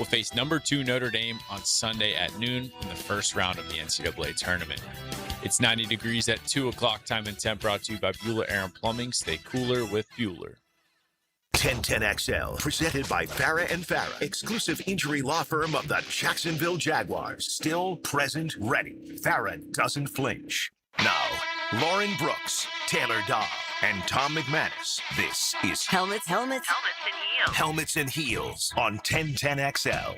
will face number 2 Notre Dame on Sunday at noon in the first round of the NCAA tournament. It's 90 degrees at 2 o'clock time and temp, brought to you by Bueller Air and Plumbing. Stay cooler with Bueller. 1010XL, presented by Farah and Farah, exclusive injury law firm of the Jacksonville Jaguars. Still present, ready. Farah doesn't flinch. Now, Lauren Brooks, Taylor Dahl, and Tom McManus. This is Helmets and Heels. Helmets and Heels on 1010XL.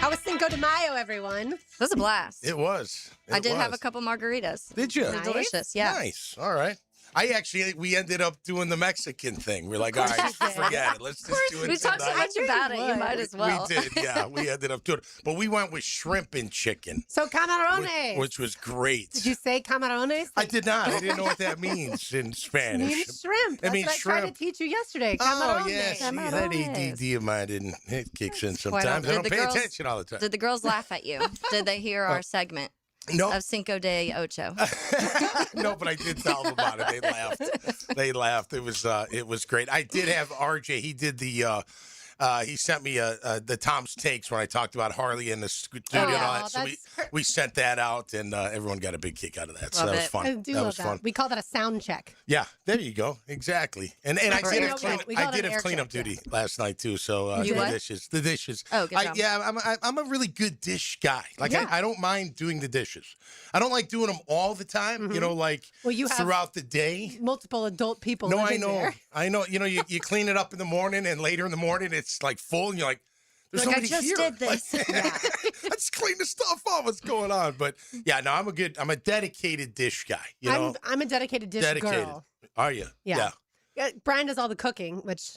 How was Cinco de Mayo, everyone? It was a blast. It was. I did have a couple margaritas. Did you? Nice. Delicious, yeah. Nice. All right. We ended up doing the Mexican thing. We're like, all right, forget it. Let's just do it. We talked so much about it. You might as well. We did, yeah. We ended up doing it. But we went with shrimp and chicken. So camarones. Which was great. Did you say camarones? I did not. I didn't know what that means in Spanish. It means shrimp. That's what I tried to teach you yesterday. Camarones. Oh, yeah. See, that ADD of mine it kicks in sometimes. I don't pay attention all the time. Did the girls laugh at you? Did they hear our segment? No. Of Cinco de Ocho. No, but I did tell them about it. They laughed. It was great. I did have RJ. He did he sent me the Tom's Takes when I talked about Harley in the studio and all that. So we sent that out, and everyone got a big kick out of that. So that was fun. I do love that. Fun. We call that a sound check. Yeah, there you go. Exactly. And I did have cleanup duty last night too. So the dishes. Oh, good job. I'm a really good dish guy. Like I don't mind doing the dishes. I don't like doing them all the time. You know, like throughout the day. Multiple adult people. No, living there. I know. You know, you clean it up in the morning, and later in the morning it's like full, and you're like, there's nobody here. I just did this. I just cleaned the stuff up. What's going on? But yeah, no, I'm a dedicated dish guy. You know, I'm a dedicated dish girl. Are you? Yeah. Brian does all the cooking, which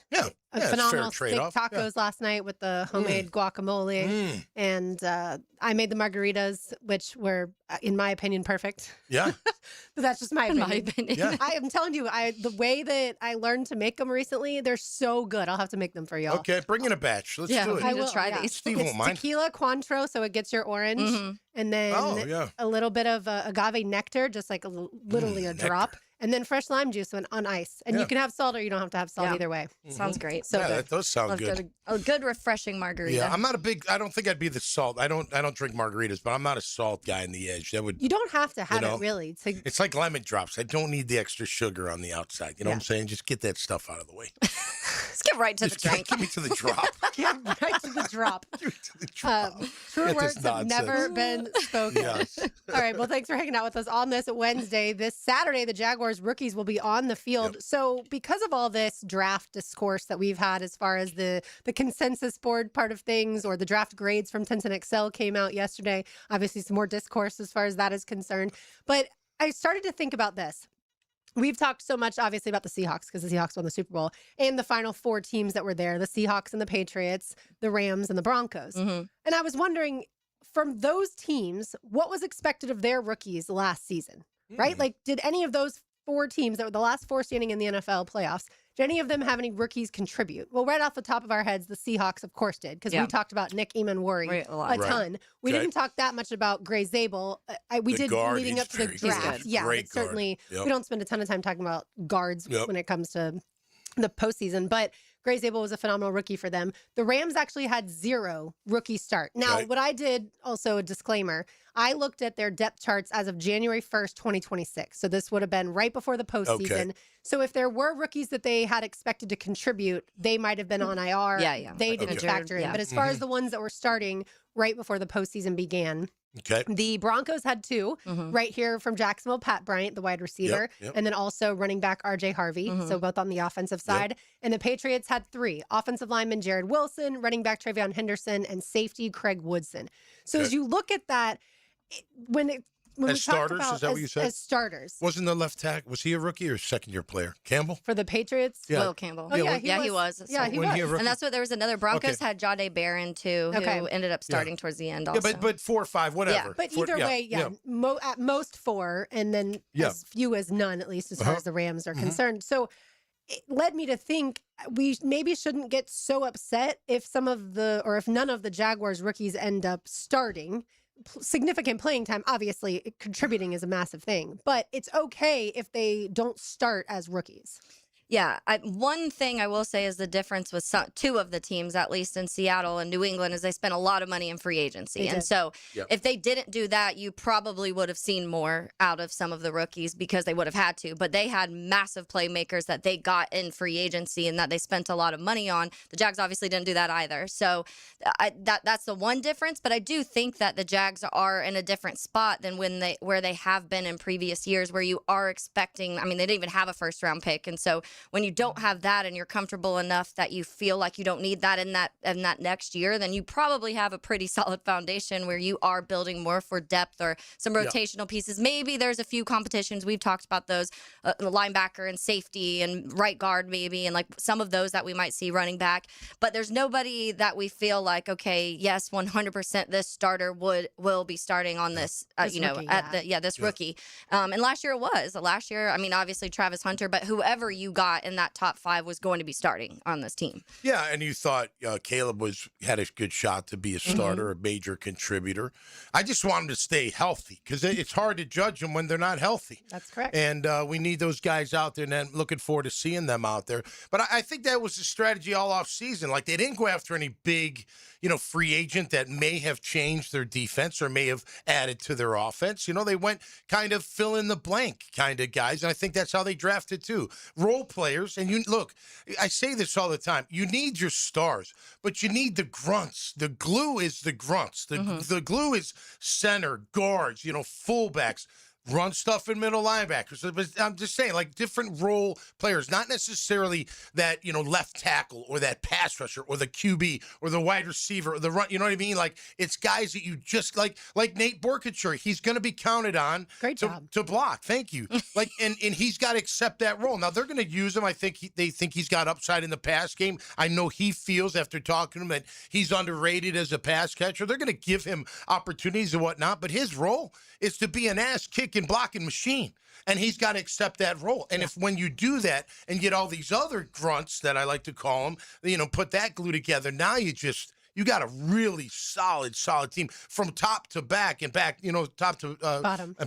phenomenal steak tacos last night with the homemade guacamole, and I made the margaritas, which were, in my opinion, perfect. Yeah, but that's just my opinion. Yeah. I am telling you, the way that I learned to make them recently, they're so good. I'll have to make them for y'all. Okay, bring in a batch. Let's do it. I will try these. Steve won't mind. Tequila Cointreau, so it gets your orange, and then a little bit of agave nectar, just like literally a drop. And then fresh lime juice on ice. And you can have salt or you don't have to have salt either way. Sounds great. So good. That does sound good. A good refreshing margarita. Yeah, I'm not I don't think I'd be the salt. I don't drink margaritas, but I'm not a salt guy in the edge. You don't have to have it really. It's like lemon drops. I don't need the extra sugar on the outside. You know what I'm saying? Just get that stuff out of the way. Let's get right to the drink. Give me to the drop. Get right to the drop. Give me to the drop. True words have never been spoken. Yes. All right. Well, thanks for hanging out with us on this Wednesday. This Saturday, the Jaguars rookies will be on the field. Yep. So because of all this draft discourse that we've had as far as the consensus board part of things, or the draft grades from 1010XL came out yesterday, obviously some more discourse as far as that is concerned. But I started to think about this. We've talked so much, obviously, about the Seahawks because the Seahawks won the Super Bowl and the final 4 teams that were there, the Seahawks and the Patriots, the Rams and the Broncos. And I was wondering, from those teams, what was expected of their rookies last season, right? Like, did any of those 4 teams that were the last 4 standing in the NFL playoffs, did any of them have any rookies contribute? Well, right off the top of our heads, the Seahawks, of course, did, because we talked about Nick Eamon-Worry a ton. We didn't talk that much about Gray Zabel. We did leading up to the draft. Yeah, but certainly we don't spend a ton of time talking about guards when it comes to the postseason. But Gray Zabel was a phenomenal rookie for them. The Rams actually had 0 rookie start. Now, what I did, also a disclaimer, I looked at their depth charts as of January 1st, 2026. So this would have been right before the postseason. So if there were rookies that they had expected to contribute, they might have been on IR. They didn't factor in. But as far as the ones that were starting right before the postseason began, the Broncos had 2 right here from Jacksonville, Pat Bryant, the wide receiver, and then also running back RJ Harvey, so both on the offensive side. And the Patriots had 3, offensive lineman Jared Wilson, running back Travion Henderson, and safety Craig Woodson. So as you look at that, when as starters, is that what you said? As starters. Wasn't the left tackle, was he a rookie or a second-year player? Campbell? For the Patriots? Will Campbell. Oh, he was. Yeah, he was. And that's what, there was another, Broncos had Jahdae Barron, too, who ended up starting towards the end also. Yeah, but 4 or 5, whatever. Yeah, but either way, at most 4, and then as few as none, at least as far as the Rams are concerned. So it led me to think we maybe shouldn't get so upset if if none of the Jaguars rookies end up starting. Significant playing time, obviously contributing is a massive thing, but it's okay if they don't start as rookies. Yeah, one thing I will say is the difference with two of the teams, at least in Seattle and New England, is they spent a lot of money in free agency. And so if they didn't do that, you probably would have seen more out of some of the rookies because they would have had to. But they had massive playmakers that they got in free agency and that they spent a lot of money on. The Jags obviously didn't do that either. So that's the one difference. But I do think that the Jags are in a different spot than where they have been in previous years, where you are expecting. I mean, they didn't even have a first-round pick, and so when you don't have that and you're comfortable enough that you feel like you don't need that in that next year, then you probably have a pretty solid foundation where you are building more for depth or some rotational pieces. Maybe there's a few competitions. We've talked about those, linebacker and safety and right guard maybe, and like some of those that we might see running back. But there's nobody that we feel like, okay, yes, 100% this starter will be starting on this, this rookie. And last year it was. Last year, I mean, obviously Travis Hunter, but whoever you got in that top 5 was going to be starting on this team. Yeah, and you thought Caleb had a good shot to be a starter, a major contributor. I just want him to stay healthy because it's hard to judge them when they're not healthy. That's correct. And we need those guys out there, and then looking forward to seeing them out there. But I think that was the strategy all off season. Like, they didn't go after any big, free agent that may have changed their defense or may have added to their offense. They went kind of fill in the blank kind of guys, and I think that's how they drafted too. Role players, and look, I say this all the time, you need your stars, but you need the grunts. The glue is the grunts. The glue is center, guards, fullbacks. Run stuff in middle linebackers. But I'm just saying, like, different role players, not necessarily that, left tackle or that pass rusher or the QB or the wide receiver or the run. You know what I mean? Like, it's guys that you just like Nate Borkature. He's going to be counted on to block. Thank you. And he's got to accept that role. Now, they're going to use him. I think they think he's got upside in the pass game. I know he feels after talking to him that he's underrated as a pass catcher. They're going to give him opportunities and whatnot, but his role is to be an ass-kicking, blocking machine, and he's got to accept that role. And if when you do that and get all these other grunts that I like to call them, put that glue together, now you got a really solid team from top to back and back, top to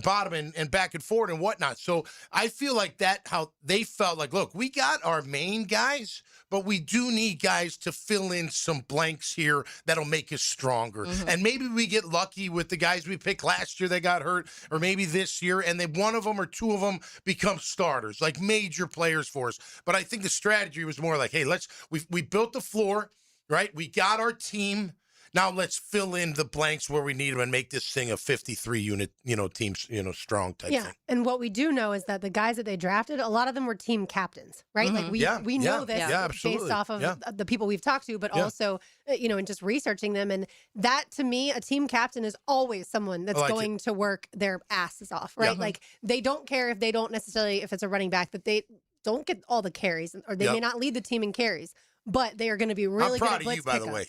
bottom and back and forward and whatnot. So I feel like how they felt like, look, we got our main guys, but we do need guys to fill in some blanks here that'll make us stronger. And maybe we get lucky with the guys we picked last year that got hurt, or maybe this year, and then one of them or two of them become starters, like major players for us. But I think the strategy was more like, hey, we built the floor. Right? We got our team. Now let's fill in the blanks where we need them and make this thing a 53-unit, team, strong type thing. And what we do know is that the guys that they drafted, a lot of them were team captains, right? Like we know this based off of the people we've talked to, but also, in just researching them. And that, to me, a team captain is always someone that's going to work their asses off, right? Like, they don't care if it's a running back, that they don't get all the carries, or they may not lead the team in carries. But they are going to be really good at blitz pickup. I'm proud of you, by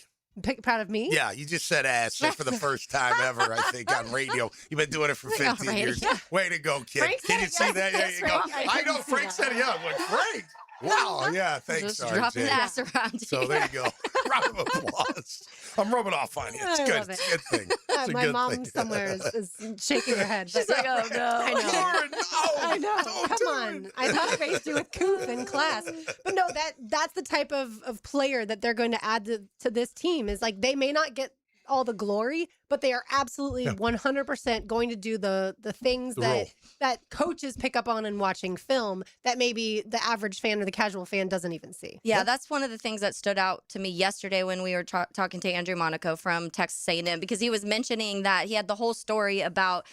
the way. Proud of me? Yeah, you just said ass for the first time ever, I think, on radio. You've been doing it for 15 years. Way to go, kid. Can you say that? There you go. I know Frank said it. Yeah, I'm like, Frank. Wow, yeah, thanks, just dropping ass around here. So there you go. Round of applause. I'm rubbing off on you. It's good. It's a good thing. It's my mom somewhere is shaking her head. She's like, oh, no. I know. Lauren, no. I know. Come on. I thought I raised you with Cooth in class. But no, that's the type of player that they're going to add to this team. Is like, they may not get all the glory, but they are absolutely 100% going to do the things that coaches pick up on in watching film that maybe the average fan or the casual fan doesn't even see. Yeah, that's one of the things that stood out to me yesterday when we were talking to Andrew Monaco from Texas A&M, because he was mentioning that he had the whole story about,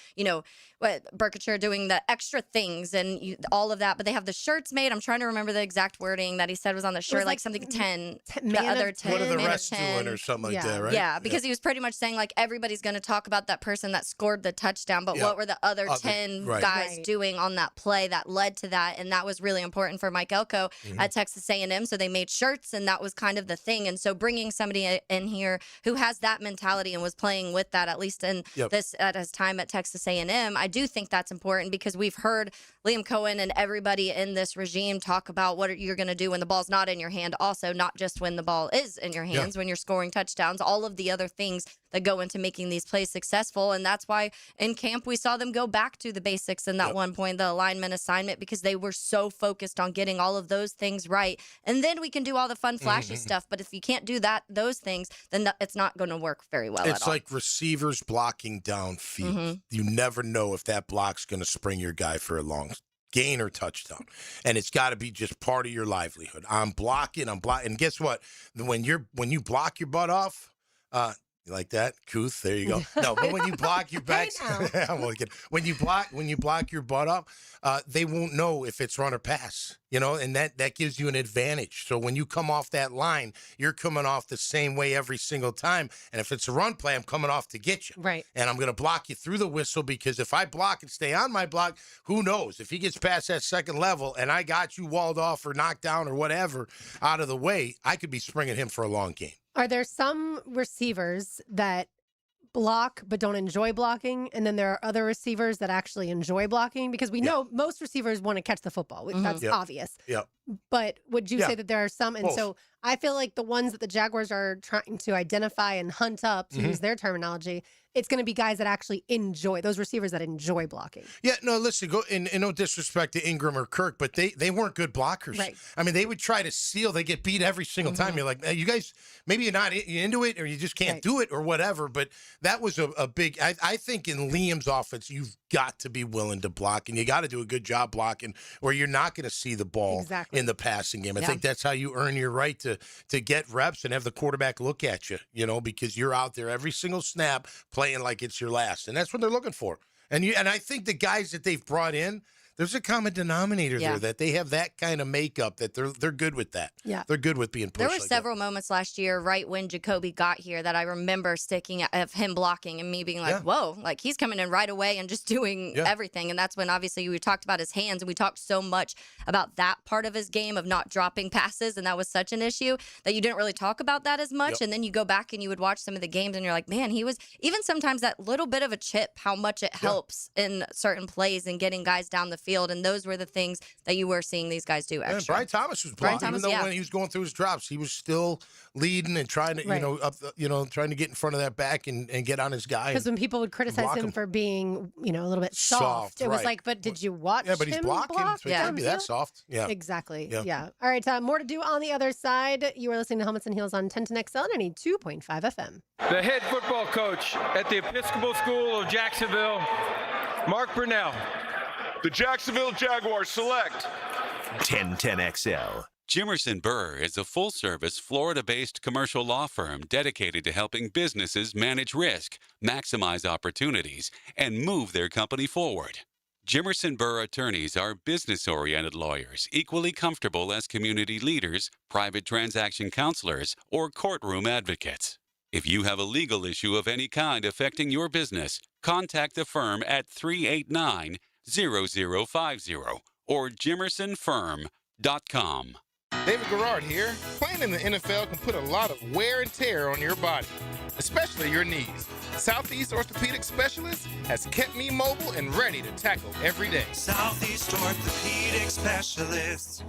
Berkature doing the extra things and all of that, but they have the shirts made. I'm trying to remember the exact wording that he said was on the shirt, like something 10, the other 10. What are the rest doing or something like that, right? Yeah, because he was pretty much saying, like, everybody's going to talk about that person that scored the touchdown, but what were the other 10 guys doing on that play that led to that? And that was really important for Mike Elko at Texas A&M. So they made shirts, and that was kind of the thing. And so bringing somebody in here who has that mentality and was playing with that, at least in at his time at Texas A&M, I do think that's important, because we've heard Liam Cohen and everybody in this regime talk about what you're going to do when the ball's not in your hand. Also, not just when the ball is in your hands, when you're scoring touchdowns, all of the other things that go into making these plays successful. And that's why in camp we saw them go back to the basics in that one point, the alignment assignment, because they were so focused on getting all of those things right. And then we can do all the fun, flashy stuff. But if you can't do those things, then it's not going to work very well at all. It's like receivers blocking downfield. You never know if that block's going to spring your guy for a long gain or touchdown. And it's got to be just part of your livelihood. I'm blocking. And guess what? When you block your butt off, you like that? Kuth, there you go. No, but when you block your back, when you block your butt up, they won't know if it's run or pass, and that gives you an advantage. So when you come off that line, you're coming off the same way every single time. And if it's a run play, I'm coming off to get you. Right. And I'm going to block you through the whistle, because if I block and stay on my block, who knows? If he gets past that second level and I got you walled off or knocked down or whatever out of the way, I could be springing him for a long game. Are there some receivers that block but don't enjoy blocking, and then there are other receivers that actually enjoy blocking? Because we know most receivers want to catch the football. That's obvious. Yep. But would you say that there are some? And Both. so I feel like the ones that the Jaguars are trying to identify and hunt up, to use their terminology, it's going to be guys that actually enjoy, those receivers that enjoy blocking. Yeah, no, listen, go and no disrespect to Ingram or Kirk, but they weren't good blockers. Right. I mean, they would try to seal. They get beat every single time. You're like, hey, you guys, maybe you're not into it, or you just can't do it or whatever. But that was a big, I think in Liam's offense, you've got to be willing to block, and you got to do a good job blocking, or you're not going to see the ball in the passing game. I think that's how you earn your right to get reps and have the quarterback look at you, because you're out there every single snap playing like it's your last. And that's what they're looking for. And I think the guys that they've brought in, there's a common denominator there, that they have that kind of makeup, that they're good with that. Yeah. They're good with being pushed. There were several moments last year right when Jacoby got here that I remember sticking of him blocking and me being like, whoa, like he's coming in right away and just doing everything. And that's when obviously we talked about his hands, and we talked so much about that part of his game of not dropping passes. And that was such an issue that you didn't really talk about that as much. And then you go back and you would watch some of the games and you're like, man, he was even sometimes that little bit of a chip, how much it helps in certain plays and getting guys down the field. And those were the things that you were seeing these guys do extra. Brian Thomas was blocking. Even though when he was going through his drops, he was still leading and trying to, trying to get in front of that back and get on his guy. Because when people would criticize him for being, a little bit soft, it was like, but did you watch him? Yeah, but he's blocking, so he can't be that soft. Yeah. Exactly. Yeah. All right, more to do on the other side. You are listening to Helmets and Heels on 1010XL and 92.5 FM. The head football coach at the Episcopal School of Jacksonville, Mark Brunell. The Jacksonville Jaguars select 1010XL. Jimerson Burr is a full-service, Florida-based commercial law firm dedicated to helping businesses manage risk, maximize opportunities, and move their company forward. Jimerson Burr attorneys are business-oriented lawyers, equally comfortable as community leaders, private transaction counselors, or courtroom advocates. If you have a legal issue of any kind affecting your business, contact the firm at 389-0050 or jimersonfirm.com. David Garrard here. Playing in the NFL can put a lot of wear and tear on your body, especially your knees. Southeast Orthopedic Specialist has kept me mobile and ready to tackle every day. Southeast Orthopedic Specialist.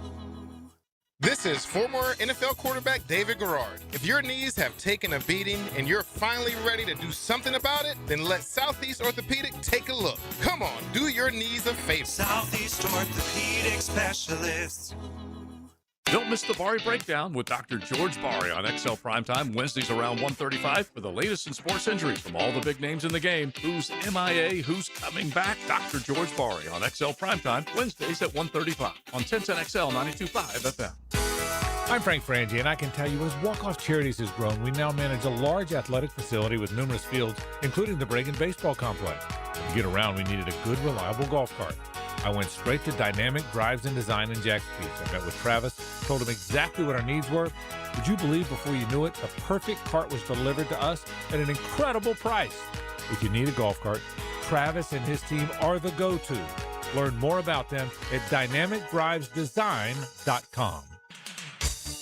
This is former NFL quarterback David Garrard. If your knees have taken a beating and you're finally ready to do something about it, then let Southeast Orthopedic take a look. Come on, do your knees a favor. Southeast Orthopedic Specialists. Don't miss the Bari Breakdown with Dr. George Bari on XL Primetime, Wednesdays around 1:35 for the latest in sports injuries from all the big names in the game. Who's MIA, who's coming back? Dr. George Bari on XL Primetime, Wednesdays at 1:35 on 1010XL 92.5 FM. I'm Frank Frangie, and I can tell you as Walk-Off Charities has grown, we now manage a large athletic facility with numerous fields, including the Bregan Baseball Complex. To get around, we needed a good, reliable golf cart. I went straight to Dynamic Drives and Design in Jacksonville. I met with Travis, told him exactly what our needs were. Would you believe before you knew it, the perfect cart was delivered to us at an incredible price? If you need a golf cart, Travis and his team are the go-to. Learn more about them at dynamicdrivesdesign.com.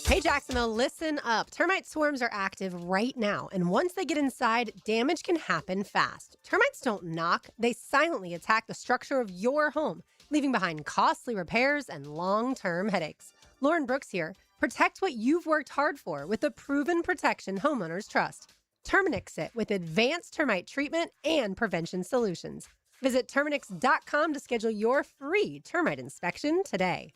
Hey, Jacksonville, listen up. Termite swarms are active right now, and once they get inside, damage can happen fast. Termites don't knock. They silently attack the structure of your home, leaving behind costly repairs and long-term headaches. Lauren Brooks here. Protect what you've worked hard for with the proven protection homeowners trust. Terminix it with advanced termite treatment and prevention solutions. Visit Terminix.com to schedule your free termite inspection today.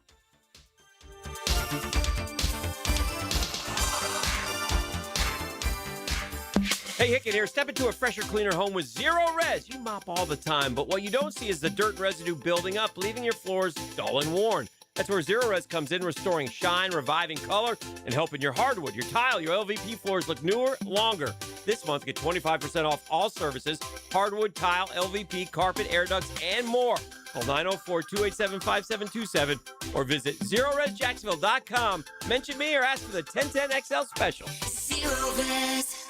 Hey, Hicken here. Step into a fresher, cleaner home with Zero Res. You mop all the time, but what you don't see is the dirt and residue building up, leaving your floors dull and worn. That's where Zero Res comes in, restoring shine, reviving color, and helping your hardwood, your tile, your LVP floors look newer, longer. This month, get 25% off all services, hardwood, tile, LVP, carpet, air ducts, and more. Call 904-287-5727 or visit ZeroResJacksonville.com. Mention me or ask for the 1010XL special. Zero Res.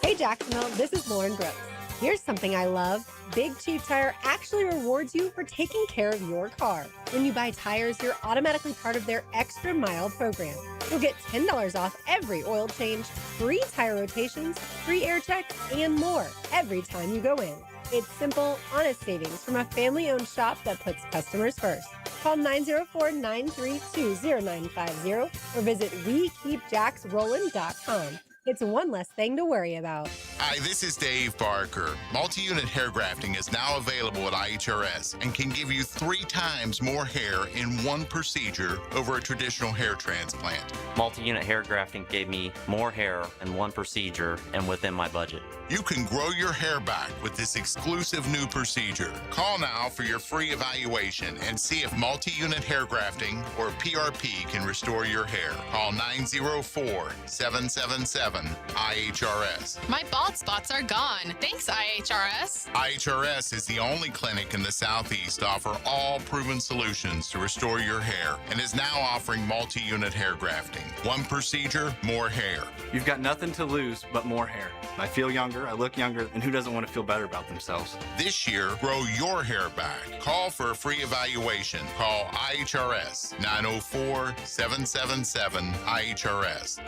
Hey Jacksonville, this is Lauren Brooks. Here's something I love. Big Chief Tire actually rewards you for taking care of your car. When you buy tires, you're automatically part of their Extra Mile program. You'll get $10 off every oil change, free tire rotations, free air checks, and more every time you go in. It's simple, honest savings from a family-owned shop that puts customers first. Call 904-932-0950 or visit WeKeepJacksRollin.com. It's one less thing to worry about. Hi, this is Dave Barker. Multi-unit hair grafting is now available at IHRS and can give you 3 times more hair in one procedure over a traditional hair transplant. Multi-unit hair grafting gave me more hair in one procedure and within my budget. You can grow your hair back with this exclusive new procedure. Call now for your free evaluation and see if multi-unit hair grafting or PRP can restore your hair. Call 904-777-IHRS. My bald spots are gone. Thanks, IHRS. IHRS is the only clinic in the Southeast to offer all proven solutions to restore your hair and is now offering multi-unit hair grafting. One procedure, more hair. You've got nothing to lose but more hair. I feel younger, I look younger, and who doesn't want to feel better about themselves? This year, grow your hair back. Call for a free evaluation. Call IHRS 904-777-IHRS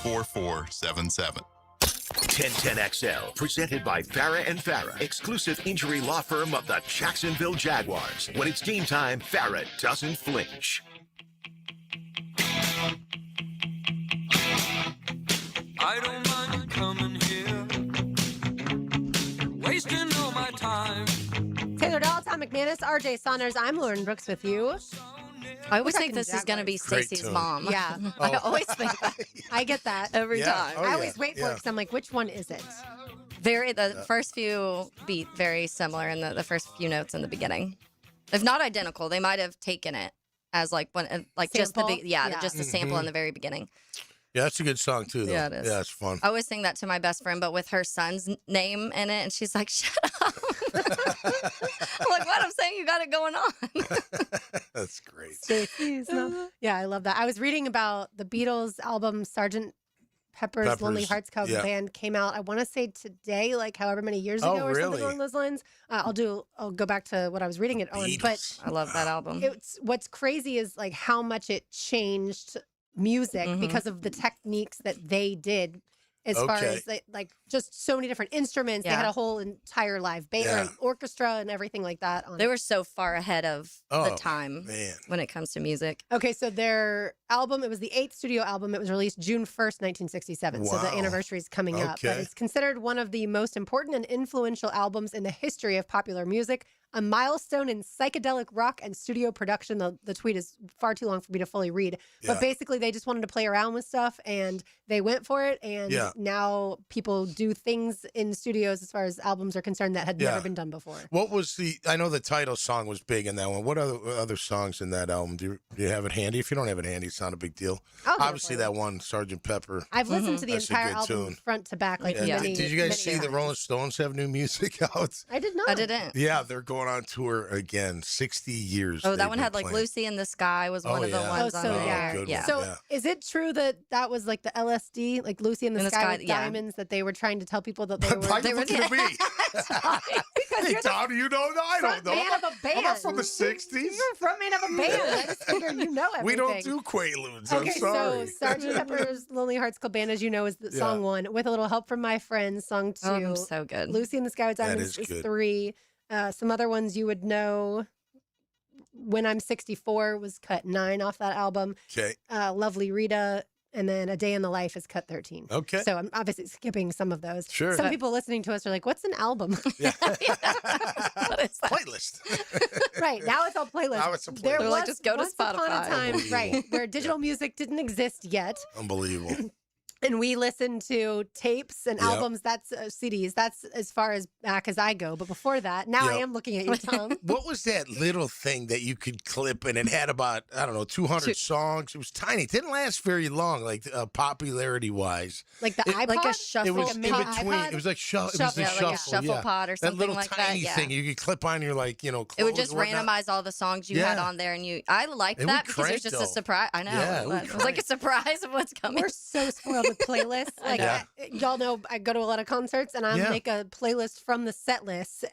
777-4477. 1010XL, presented by Farah and Farah, exclusive injury law firm of the Jacksonville Jaguars. When it's game time, Farah doesn't flinch. I don't mind coming here, wasting all my time. Taylor Dahl, Tom McManus, RJ Saunders. I'm Lauren Brooks with you. I always think this is going to be Great Stacey's tune. mom. Yeah. I always think that. I get that. Every time. I always wait for it because I'm like, which one is it? The first few beat very similar in the first few notes in the beginning. If not identical, they might have taken it as like just the Sample? just a sample in the very beginning. Yeah, that's a good song too, though. Yeah, it is. Yeah, it's fun. I always sing that to my best friend, but with her son's name in it, and she's like, "Shut up!" I'm like, "What? I'm saying you got it going on." That's great. Yeah, I love that. I was reading about the Beatles album Sgt. Pepper's Lonely Hearts Club Band came out. I want to say today, like however many years ago or something along those lines. I'll go back to what I was reading it on. But I love that album. What's crazy is like how much it changed music because of the techniques that they did as far as like just so many different instruments. They had a whole entire live band or orchestra and everything like that. They were so far ahead of the time when it comes to music. Okay, so their album, it was the 8th studio album. It was released June 1st, 1967. So the anniversary is coming up. But it's considered one of the most important and influential albums in the history of popular music. A milestone in psychedelic rock and studio production. The tweet is far too long for me to fully read. But basically, they just wanted to play around with stuff, and they went for it. And now people do things in studios as far as albums are concerned that had never been done before. What was I know the title song was big in that one. What other songs in that album? Do you have it handy? If you don't have it handy, it's not a big deal. Obviously, that one, Sgt. Pepper. I've listened to the entire album tune. front to back. Like Did you guys see the Rolling Stones have new music out? I did not. I didn't. Yeah, they're going on tour again. 60 years. Oh, that one had like Lucy in the Sky was one of the ones on there. So is it true that was like the LSD, like Lucy in the Sky with diamonds, that they were trying to tell people that they were? Why are you looking at me? Hey, Tom, do you know? I don't know. Frontman of a band. I'm not from the 60s. You're a frontman of a band. I just figured you know everything. We don't do Quaaludes. I'm sorry. So Sgt. Pepper's Lonely Hearts Club Band, as you know, is the song 1. With a Little Help from My Friends, song 2. Oh, so good. Lucy in the Sky with Diamonds is 3. Some other ones you would know. When I'm 64 was cut 9 off that album. Okay. Lovely Rita and then A Day in the Life is cut 13. Okay. So I'm obviously skipping some of those. Sure. Some people listening to us are like, what's an album? Yeah. Playlist. Right. Now it's all playlist. Now it's a playlist. There They're was like, just go to once upon a Spotify. time, right, where digital music didn't exist yet. Unbelievable. And we listened to tapes and albums. That's CDs. That's as far as back as I go. But before that, now I am looking at you, Tom. What was that little thing that you could clip and it had about, I don't know, 200 songs? It was tiny. It didn't last very long, like popularity-wise. Like the iPod? Like a shuffle. It was in pod? between. It was like it was the like a shuffle. shuffle pod or something that little like tiny that. Yeah. thing you could clip on your, like, you know, clothes It would just or whatnot. randomize all the songs you had Yeah. on there, and I liked It that would because it was crank, just though. a surprise. I know. Yeah, it it would was like a surprise of what's coming. We're so spoiled with playlists. Like, Yeah. y'all know I go to a lot of concerts and I make a playlist from the set list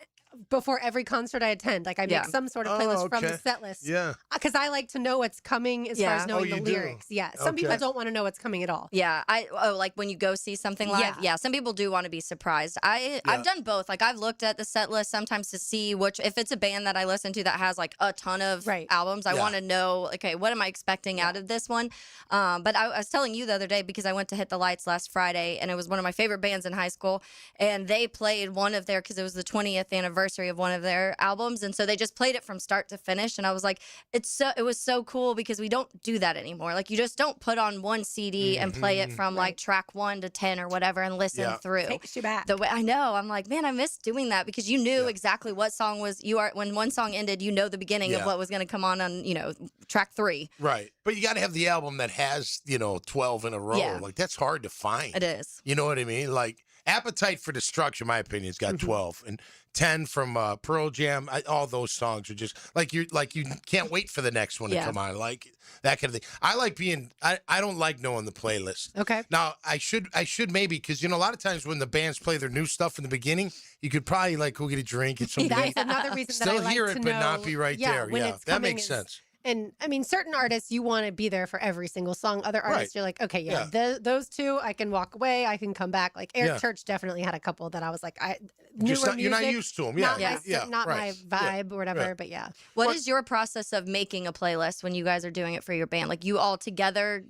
before every concert I attend. Like I make some sort of playlist from the set list. Yeah. Because I like to know what's coming as far as knowing the you do? lyrics. Yeah. Some people don't want to know what's coming at all. Yeah, like when you go see something live. Yeah, some people do want to be surprised. I've done both. Like I've looked at the set list sometimes to see if it's a band that I listen to that has like a ton of albums. I want to know, okay, what am I expecting out of this one? But I was telling you the other day because I went to Hit the Lights last Friday, and it was one of my favorite bands in high school, and they played one of their because it was the 20th anniversary of one of their albums, and so they just played it from start to finish, and I was like, it was so cool because we don't do that anymore. Like you just don't put on one CD and play it from like track 1 to 10 or whatever and listen through. Takes you back. The way I know, I'm like, man, I miss doing that because you knew exactly what song was when one song ended, you know the beginning of what was going to come on track 3. Right. But you got to have the album that has, 12 in a row. Yeah. Like that's hard to find. It is. You know what I mean? Like Appetite for Destruction, in my opinion, has got 12 and 10 from Pearl Jam. All those songs are just you can't wait for the next one to come on. Like that kind of thing. I like I don't like knowing the playlist. Okay. Now I should maybe because a lot of times when the bands play their new stuff in the beginning, you could probably like go get a drink at some That's another reason that I still like hear to it know, but not be right there. when Yeah, it's that coming makes sense. And I mean, certain artists, you want to be there for every single song. Other artists, you're like, okay, those two, I can walk away, I can come back. Like Eric Church definitely had a couple that I was like, You're not used to them. Yeah, not my vibe or whatever. But yeah. What is your process of making a playlist when you guys are doing it for your band? Like you all together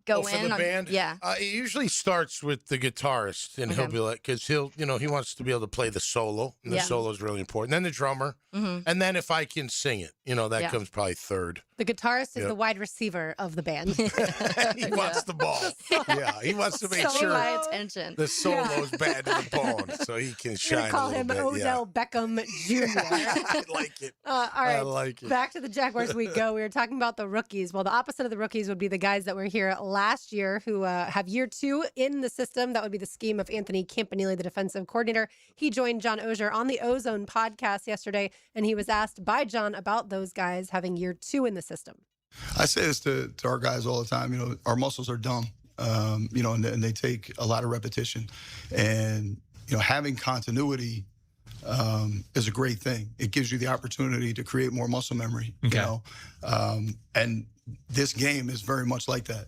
go for in the band? Yeah. It usually starts with the guitarist, and he'll be like, because he wants to be able to play the solo, and the solo is really important. Then the drummer, and then if I can sing it, that comes probably third. The guitarist is the wide receiver of the band. He wants the ball. Yeah, he wants to make sure my attention. the solo's bad to the bone, so he can shine call a little him bit. Odell Beckham Jr. I like it. All right, I like it. Back to the Jaguars we go. We were talking about the rookies. Well, the opposite of the rookies would be the guys that were here last year who have year 2 in the system. That would be the scheme of Anthony Campanile, the defensive coordinator. He joined John Ogier on the Ozone podcast yesterday, and he was asked by John about those guys having year 2 in the system. I say this to our guys all the time. Our muscles are dumb, and they take a lot of repetition. And, having continuity is a great thing. It gives you the opportunity to create more muscle memory, and this game is very much like that.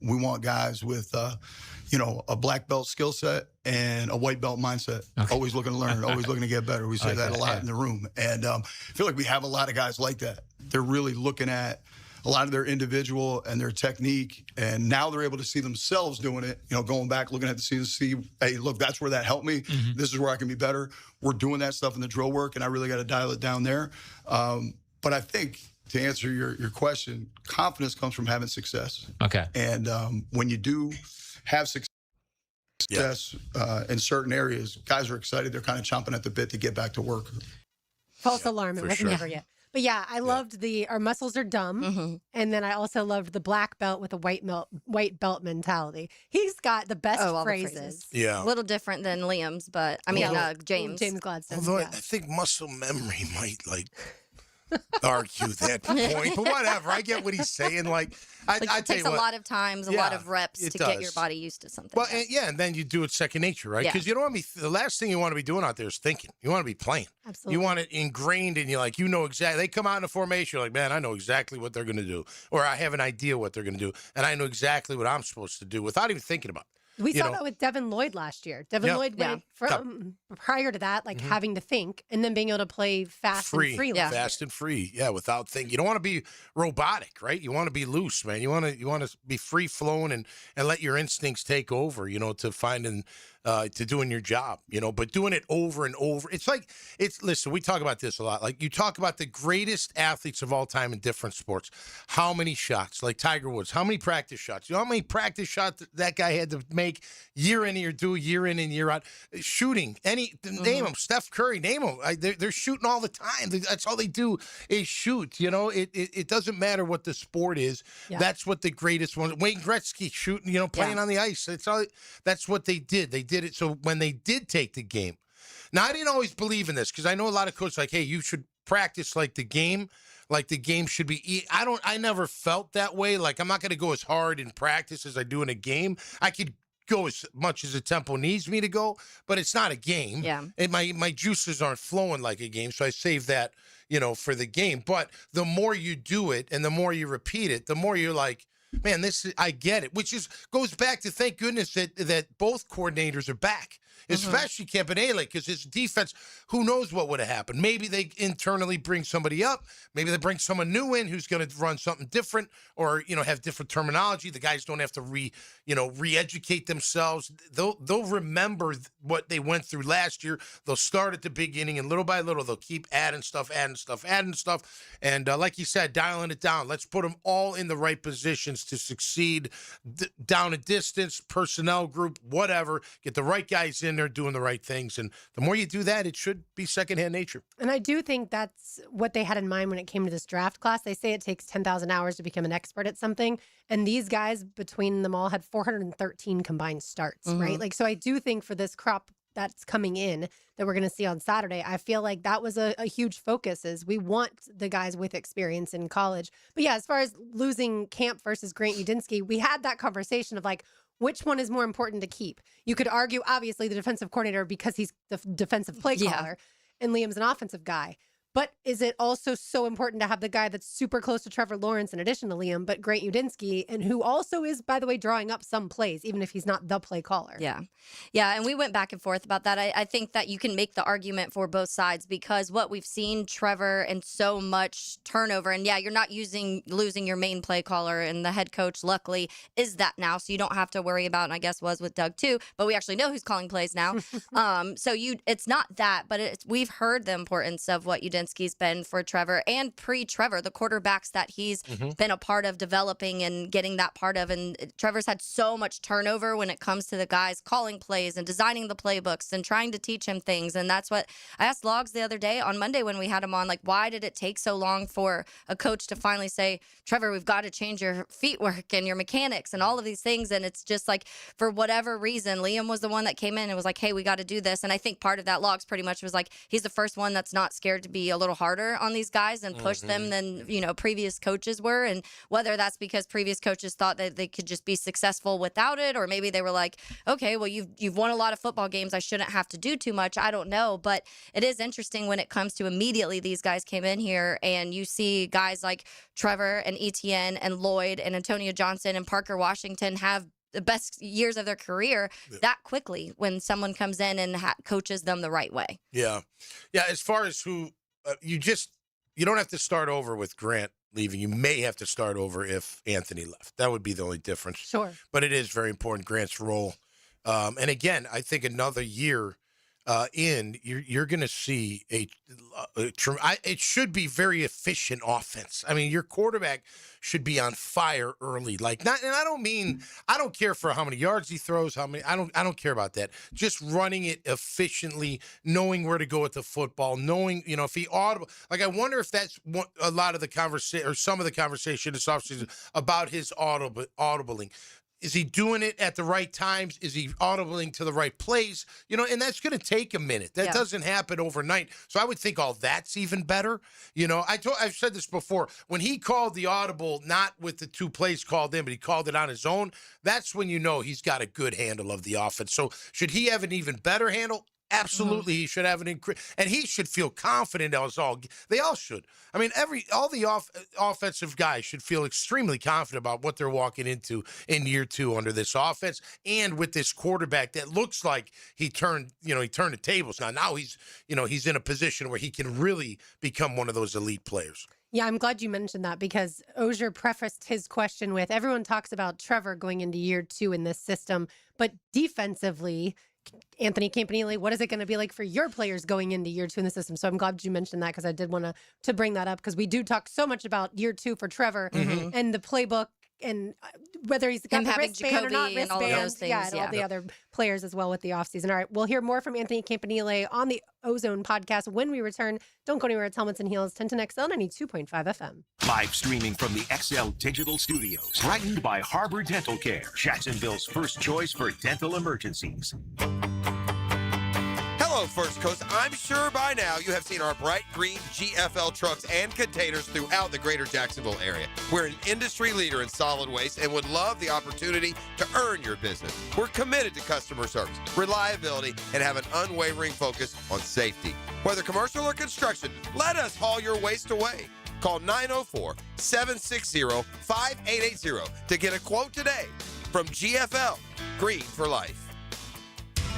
We want guys with, a black belt skill set and a white belt mindset. Always looking to learn, always looking to get better. We say that a lot in the room. And I feel like we have a lot of guys like that. They're really looking at a lot of their individual and their technique, and now they're able to see themselves doing it, going back, looking at the season, see, hey, look, that's where that helped me. This is where I can be better. We're doing that stuff in the drill work, and I really got to dial it down there. But I think, to answer your question, confidence comes from having success. Okay. And when you do have success in certain areas, guys are excited. They're kind of chomping at the bit to get back to work. False alarm. It wasn't never yet. But yeah, I loved our muscles are dumb. And then I also loved the black belt with the white belt mentality. He's got the best phrases. Yeah. A little different than Liam's, but I mean, James. James Gladstone. Although I think muscle memory might argue that point, but whatever. I get what he's saying. I It tell takes you a what, lot of times, a lot of reps it to get your does. body used to something. Well, and then you do it second nature, right? Yeah. Because you don't want to be the last thing you want to be doing out there is thinking. You want to be playing. Absolutely. You want it ingrained in you, you know exactly. They come out in a formation, you're like, man, I know exactly what they're going to do, or I have an idea what they're going to do, and I know exactly what I'm supposed to do without even thinking about it. We saw that with Devin Lloyd last year. Devin Lloyd went from prior to that, like having to think and then being able to play fast and free. Fast and free. Yeah, without thinking. You don't want to be robotic, right? You want to be loose, man. You want to be free flowing and let your instincts take over, to finding to doing your job, but doing it over and over. Listen, we talk about this a lot. Like, you talk about the greatest athletes of all time in different sports. How many shots? Like Tiger Woods, how many practice shots? You know how many practice shots that guy had to make year in and year out? Shooting, name them. Steph Curry, name them. They're shooting all the time. That's all they do is shoot. It doesn't matter what the sport is. Yeah. That's what the greatest ones. Wayne Gretzky shooting, playing on the ice. That's what they did. They did it. So when they did take the game, now I didn't always believe in this because I know a lot of coaches like, hey, you should practice like the game should be. I never felt that way. Like, I'm not going to go as hard in practice as I do in a game. I could go as much as the tempo needs me to go, but it's not a game. Yeah. And my juices aren't flowing like a game, so I save that, for the game. But the more you do it and the more you repeat it, the more you're like, man, I get it. Which goes back to, thank goodness that both coordinators are back, especially Campanile, because his defense, who knows what would have happened. Maybe they internally bring somebody up. Maybe they bring someone new in who's going to run something different or, have different terminology. The guys don't have to re-educate themselves. They'll remember what they went through last year. They'll start at the beginning, and little by little, they'll keep adding stuff. And like you said, dialing it down. Let's put them all in the right positions to succeed, down a distance, personnel group, whatever. Get the right guys in there doing the right things. And the more you do that, it should be secondhand nature. And I do think that's what they had in mind when it came to this draft class. They say it takes 10,000 hours to become an expert at something. And these guys, between them all, had 413 combined starts, right? Like, so I do think for this crop that's coming in that we're going to see on Saturday, I feel like that was a huge focus, is we want the guys with experience in college. But yeah, as far as losing Camp versus Grant Udinski, we had that conversation of like, which one is more important to keep? You could argue, obviously, the defensive coordinator because he's the defensive play caller, and Liam's an offensive guy. But is it also so important to have the guy that's super close to Trevor Lawrence in addition to Liam, but Grant Udinski, and who also is, by the way, drawing up some plays, even if he's not the play caller? Yeah. Yeah, and we went back and forth about that. I think that you can make the argument for both sides because what we've seen, Trevor, and so much turnover, and yeah, you're not losing your main play caller, and the head coach, luckily, is that now, so you don't have to worry about, and I guess was with Doug too, but we actually know who's calling plays now. So it's not that, but we've heard the importance of what Udinski's been for Trevor and pre-Trevor, the quarterbacks that he's been a part of developing and getting that part of. And Trevor's had so much turnover when it comes to the guys calling plays and designing the playbooks and trying to teach him things. And that's what I asked Logs the other day on Monday when we had him on, like, why did it take so long for a coach to finally say, Trevor, we've got to change your feet work and your mechanics and all of these things. And it's just like, for whatever reason, Liam was the one that came in and was like, hey, we got to do this. And I think part of that, Logs pretty much was like, he's the first one that's not scared to be a little harder on these guys and push them than previous coaches were. And whether that's because previous coaches thought that they could just be successful without it, or maybe they were like, okay, well, you've won a lot of football games, I shouldn't have to do too much. I don't know, but it is interesting when it comes to immediately these guys came in here and you see guys like Trevor and Etienne and Lloyd and Antonio Johnson and Parker Washington have the best years of their career that quickly when someone comes in and coaches them the right way. Yeah. As far as who you don't have to start over with Grant leaving. You may have to start over if Anthony left. That would be the only difference. Sure. But it is very important, Grant's role. And again, I think another year you're going to see it should be very efficient offense. I mean, your quarterback should be on fire early. And I don't care for how many yards he throws, I don't care about that. Just running it efficiently, knowing where to go with the football, knowing, if he audible. Like, I wonder if that's a lot of the conversation or some of the conversation this offseason about his audibling. Is he doing it at the right times? Is he audibling to the right place? And that's going to take a minute. That doesn't happen overnight. So I would think all that's even better. I've said this before. When he called the audible, not with the two plays called in, but he called it on his own, that's when he's got a good handle of the offense. So should he have an even better handle? Absolutely, he should have an and he should feel confident as all. They all should. I mean, all the offensive guys should feel extremely confident about what they're walking into in year 2 under this offense, and with this quarterback that looks like he turned the tables. Now he's in a position where he can really become one of those elite players. Yeah, I'm glad you mentioned that because Ogier prefaced his question with, everyone talks about Trevor going into year 2 in this system, but defensively, Anthony Campanile, what is it going to be like for your players going into year 2 in the system? So I'm glad you mentioned that because I did want to bring that up because we do talk so much about year 2 for Trevor and the playbook and whether he's got the wristband or not wristband. All those things, and all the other players as well with the offseason. All right, we'll hear more from Anthony Campanile on the Ozone podcast when we return. Don't go anywhere. It's Helmets and Heels, 1010XL 92.5 FM. Live streaming from the XL Digital Studios. Brightened by Harbor Dental Care, Jacksonville's first choice for dental emergencies. Hello, First Coast. I'm sure by now you have seen our bright green GFL trucks and containers throughout the greater Jacksonville area. We're an industry leader in solid waste and would love the opportunity to earn your business. We're committed to customer service, reliability, and have an unwavering focus on safety. Whether commercial or construction, let us haul your waste away. Call 904-760-5880 to get a quote today. From GFL, Green for Life.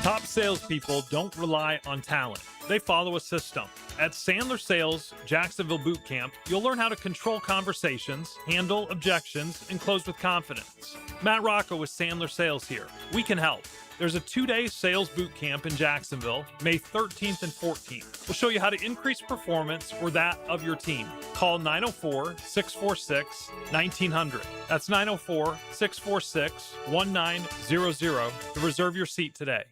Top salespeople don't rely on talent. They follow a system. At Sandler Sales Jacksonville Boot Camp, you'll learn how to control conversations, handle objections, and close with confidence. Matt Rocco with Sandler Sales here. We can help. There's a 2-day sales boot camp in Jacksonville, May 13th and 14th. We'll show you how to increase performance or that of your team. Call 904-646-1900. That's 904-646-1900 to reserve your seat today.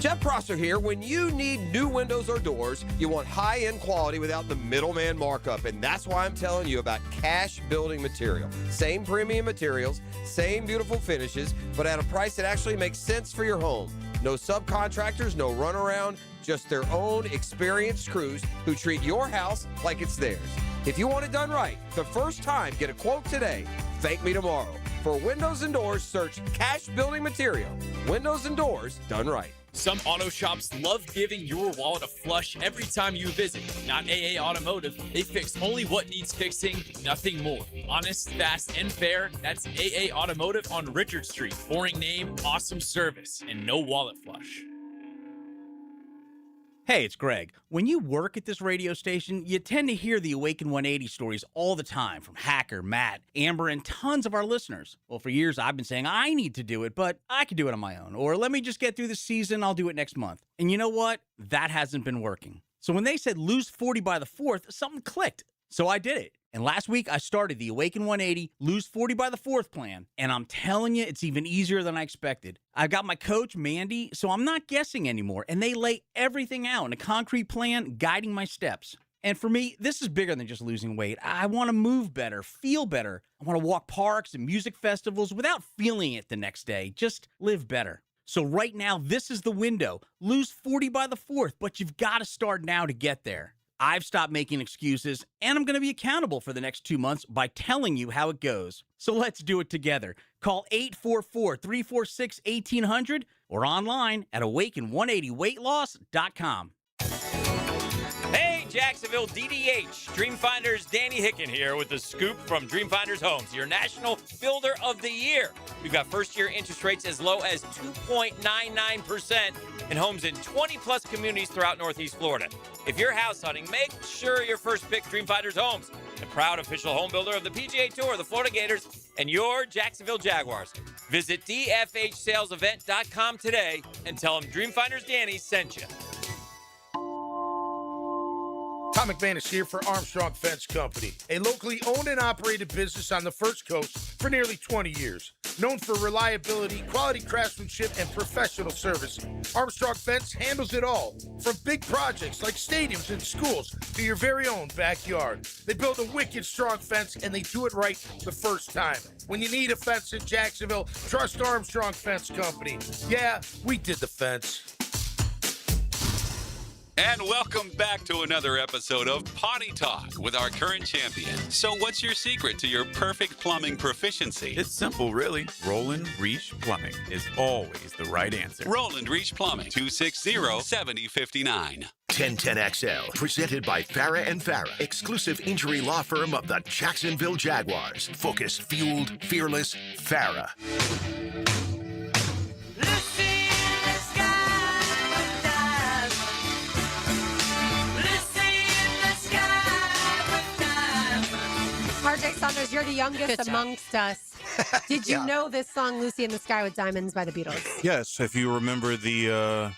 Jeff Prosser here. When you need new windows or doors, you want high-end quality without the middleman markup, and that's why I'm telling you about Cash Building Material. Same premium materials, same beautiful finishes, but at a price that actually makes sense for your home. No subcontractors, no runaround, just their own experienced crews who treat your house like it's theirs. If you want it done right, the first time, get a quote today. Thank me tomorrow. For windows and doors, search Cash Building Material. Windows and doors done right. Some auto shops love giving your wallet a flush every time you visit. Not AA Automotive. They fix only what needs fixing, nothing more. Honest, fast, and fair. That's AA Automotive on Richard Street. Boring name, awesome service, and no wallet flush. Hey, it's Greg. When you work at this radio station, you tend to hear the Awaken 180 stories all the time from Hacker, Matt, Amber, and tons of our listeners. Well, for years, I've been saying I need to do it, but I can do it on my own. Or let me just get through the season, I'll do it next month. And you know what? That hasn't been working. So when they said lose 40 by the 4th, something clicked. So I did it. And last week, I started the Awaken 180 Lose 40 by the 4th plan. And I'm telling you, it's even easier than I expected. I've got my coach, Mandy, so I'm not guessing anymore. And they lay everything out in a concrete plan guiding my steps. And for me, this is bigger than just losing weight. I want to move better, feel better. I want to walk parks and music festivals without feeling it the next day. Just live better. So right now, this is the window. Lose 40 by the 4th, but you've got to start now to get there. I've stopped making excuses, and I'm going to be accountable for the next 2 months by telling you how it goes. So let's do it together. Call 844-346-1800 or online at awaken180weightloss.com. Hey, Jacksonville DDH. Dreamfinders Danny Hicken here with the scoop from Dreamfinders Homes, your national builder of the year. We've got first-year interest rates as low as 2.99% in homes in 20-plus communities throughout Northeast Florida. If you're house hunting, make sure your first pick Dreamfinders Homes, the proud official home builder of the PGA Tour, the Florida Gators, and your Jacksonville Jaguars. Visit dfhsalesevent.com today and tell them Dreamfinders Danny sent you. Tom McManus here for Armstrong Fence Company, a locally owned and operated business on the First Coast for nearly 20 years. Known for reliability, quality craftsmanship, and professional service, Armstrong Fence handles it all, from big projects like stadiums and schools to your very own backyard. They build a wicked strong fence, and they do it right the first time. When you need a fence in Jacksonville, trust Armstrong Fence Company. Yeah, we did the fence. And welcome back to another episode of Potty Talk with our current champion. So what's your secret to your perfect plumbing proficiency? It's simple, really. Roland Reach Plumbing is always the right answer. Roland Reach Plumbing, 260-7059. 1010XL, presented by Farah and Farah, exclusive injury law firm of the Jacksonville Jaguars. Focused, fueled, fearless, Farah. RJ Saunders, you're the youngest amongst us. Did you know this song, Lucy in the Sky with Diamonds by the Beatles? Yes, if you remember the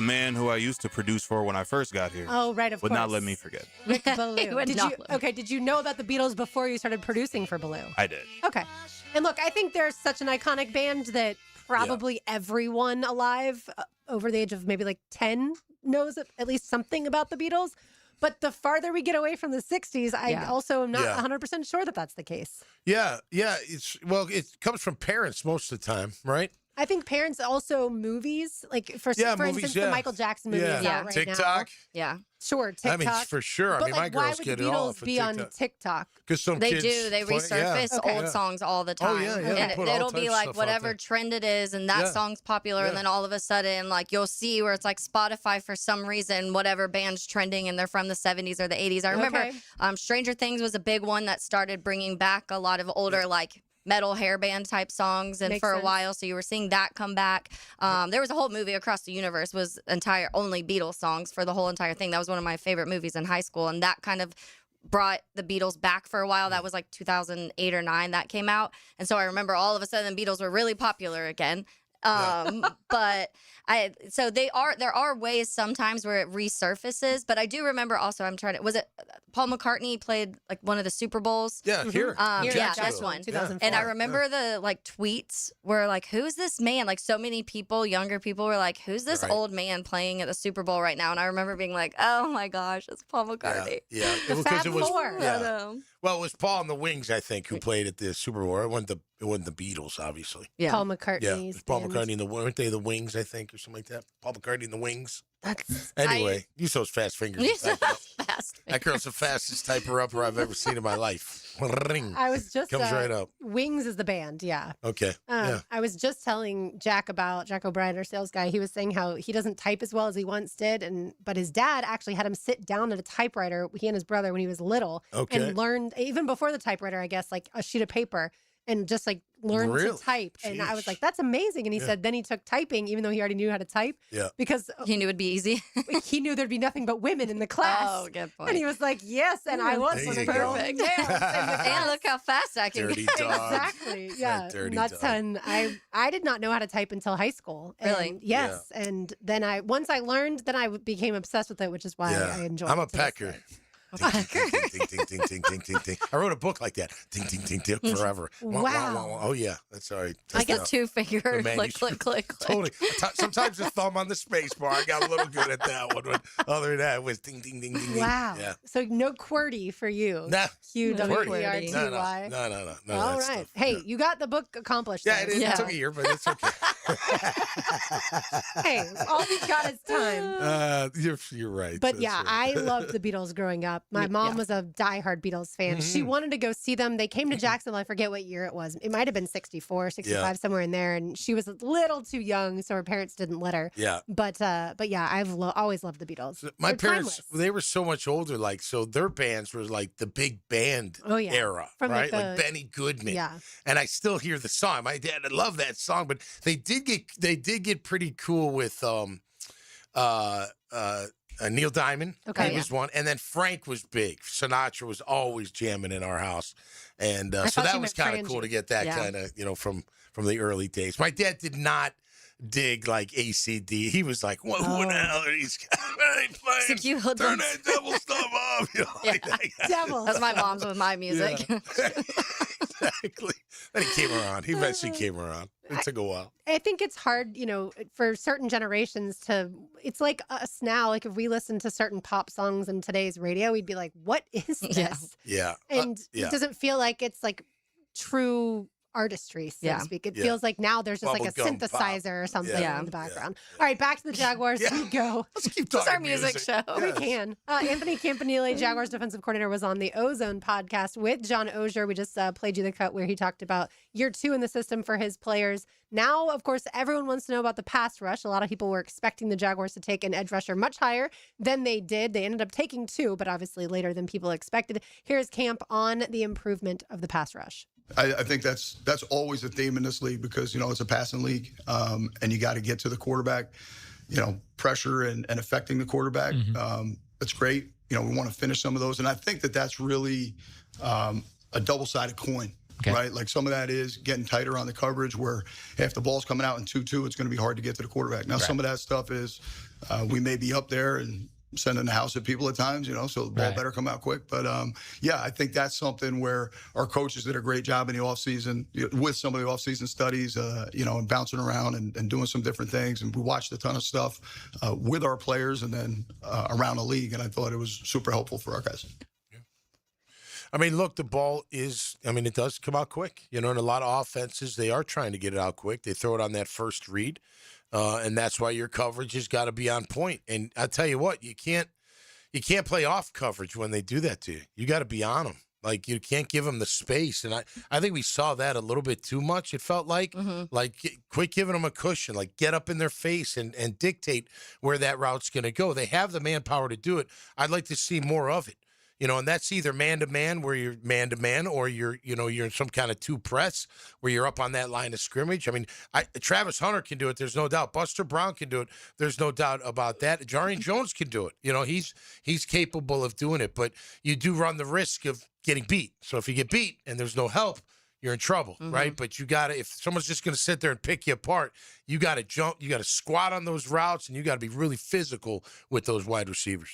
man who I used to produce for when I first got here. Oh, right, of course. Would not let me forget. Rick Ballou. Did you know about the Beatles before you started producing for Ballou? I did. Okay. And look, I think they're such an iconic band that probably everyone alive over the age of maybe like 10 knows at least something about the Beatles. But the farther we get away from the 60s, I also am not 100% sure that that's the case. Yeah. It comes from parents most of the time, right? I think parents also movies, like for instance, the Michael Jackson movie is out right TikTok. now. Yeah. Sure, TikTok. I mean, for sure. But my girls get it all. Why would the Beatles be on TikTok? Because some they kids do. They resurface old songs all the time. Oh, yeah. And it'll be like stuff whatever trend it is, and that song's popular, and then all of a sudden, like you'll see where it's like Spotify for some reason, whatever band's trending, and they're from the 70s or the 80s. I remember Stranger Things was a big one that started bringing back a lot of older like metal hairband type songs, and for a while, so you were seeing that come back. There was a whole movie, Across the Universe, was only Beatles songs for the whole entire thing. That was one of my favorite movies in high school, and that kind of brought the Beatles back for a while. That was like 2008 or 9 that came out, and so I remember all of a sudden the Beatles were really popular again. But there are ways sometimes where it resurfaces, but I do remember also was it Paul McCartney played like one of the Super Bowls? Yeah, here. This one. 2004. And I remember the like tweets were like, who's this man? Like so many people, younger people were like, who's this old man playing at the Super Bowl right now? And I remember being like, oh my gosh, it's Paul McCartney. Yeah. Because it was Well, it was Paul and the Wings, I think, who played at the Super Bowl. It wasn't the Beatles, obviously. Yeah. Paul McCartney's Yeah, it was Paul band. McCartney and weren't they the Wings, I think, or something like that? Paul McCartney and the Wings. Anyway, use those fast fingers. That girl's the fastest typer-upper I've ever seen in my life. Ring. I was just Comes right up. Wings is the band, yeah. Okay. I was just telling Jack O'Brien, our sales guy. He was saying how he doesn't type as well as he once did, but his dad actually had him sit down at a typewriter, he and his brother, when he was little, and learned even before the typewriter, I guess, like a sheet of paper, and just like learned to type. And I was like, that's amazing. And he said then he took typing, even though he already knew how to type. Yeah. Because he knew it'd be easy. He knew there'd be nothing but women in the class. Oh, good point. And he was like, yes, and I was one of the only males in the class. And look how fast I can Dirty get. dog. Exactly. Yeah. Dirty That's dog. when I did not know how to type until high school. Really? And yes. Yeah. And then once I learned, then I became obsessed with it, which is why I enjoy it. I'm a pecker. Ding, ding, ding, ding, ding, ding, ding, ding, ding, ding. I wrote a book like that. Ding, ding, ding, ding, forever. Wow. Oh, yeah. That's all right. I get 2 fingers. Click. Totally. Sometimes the thumb on the space bar. I got a little good at that one. But other than that, it was ding, ding, ding, ding, ding. Wow. Yeah. So no QWERTY for you. Nah. QWERTY. No. All right. Hey, you got the book accomplished. Yeah, though. it took a year, but it's okay. Hey, all he's got is time. You're right. But That's yeah, right. I loved the Beatles growing up. My mom was a diehard Beatles fan. She wanted to go see them. They came to Jacksonville. I forget what year it was. It might have been 64, 65, somewhere in there. And she was a little too young, so her parents didn't let her. Yeah. But yeah, I've always loved the Beatles. My They're parents, timeless. they were so much older, so their bands were like the big band era, From right? like Benny Goodman. Yeah. And I still hear the song. My dad, I love that song, but they did get pretty cool with Neil Diamond. Okay. He was one. And then Frank was big. Sinatra was always jamming in our house. And so that was kind of cool to get that kind of, from the early days. My dad did not dig like ACD. He was like, what the hell are these guys playing? Turn that devil stuff off. Like that. Devils. That's my mom's with my music. Yeah. Exactly. Then he came around. He eventually came around. It took a while. I think it's hard, for certain generations it's like us now. Like if we listen to certain pop songs in today's radio, we'd be like, what is this? Yeah. And it doesn't feel like it's like true artistry, so Yeah. to speak. It Yeah. feels like now there's just like a Bubblegum pop. synthesizer or something Yeah. in the background. All right, back to the Jaguars we go. Let's keep This is talking our music show. We can. Anthony Campanile, Jaguars defensive coordinator, was on the Ozone podcast with John Oehser. We just played you the cut where he talked about year 2 in the system for his players. Now, of course, everyone wants to know about the pass rush. A lot of people were expecting the Jaguars to take an edge rusher much higher than they did. They ended up taking 2, but obviously later than people expected. Here's Camp on the improvement of the pass rush. I think that's always a theme in this league because, it's a passing league, and you got to get to the quarterback, pressure and affecting the quarterback. That's great. We want to finish some of those. And I think that's really a double-sided coin. Okay. Right? Like some of that is getting tighter on the coverage where if the ball's coming out in 2-2, it's going to be hard to get to the quarterback. Now, some of that stuff is we may be up there and sending the house at people at times, so the ball better come out quick. But, I think that's something where our coaches did a great job in the offseason with some of the offseason studies, and bouncing around and doing some different things. And we watched a ton of stuff with our players and then around the league, and I thought it was super helpful for our guys. I mean, look, the ball is, it does come out quick. In a lot of offenses, they are trying to get it out quick. They throw it on that first read, and that's why your coverage has got to be on point. And I'll tell you what, you can't play off coverage when they do that to you. You got to be on them. Like, you can't give them the space. And I think we saw that a little bit too much, it felt like. Like, quit giving them a cushion. Like, get up in their face and dictate where that route's going to go. They have the manpower to do it. I'd like to see more of it. And that's either man-to-man where you're man-to-man or you're in some kind of 2 press where you're up on that line of scrimmage. Travis Hunter can do it. There's no doubt. Buster Brown can do it. There's no doubt about that. Jarian Jones can do it. He's capable of doing it, but you do run the risk of getting beat. So if you get beat and there's no help, you're in trouble, right? But you got to, if someone's just going to sit there and pick you apart, you got to jump, you got to squat on those routes, and you got to be really physical with those wide receivers.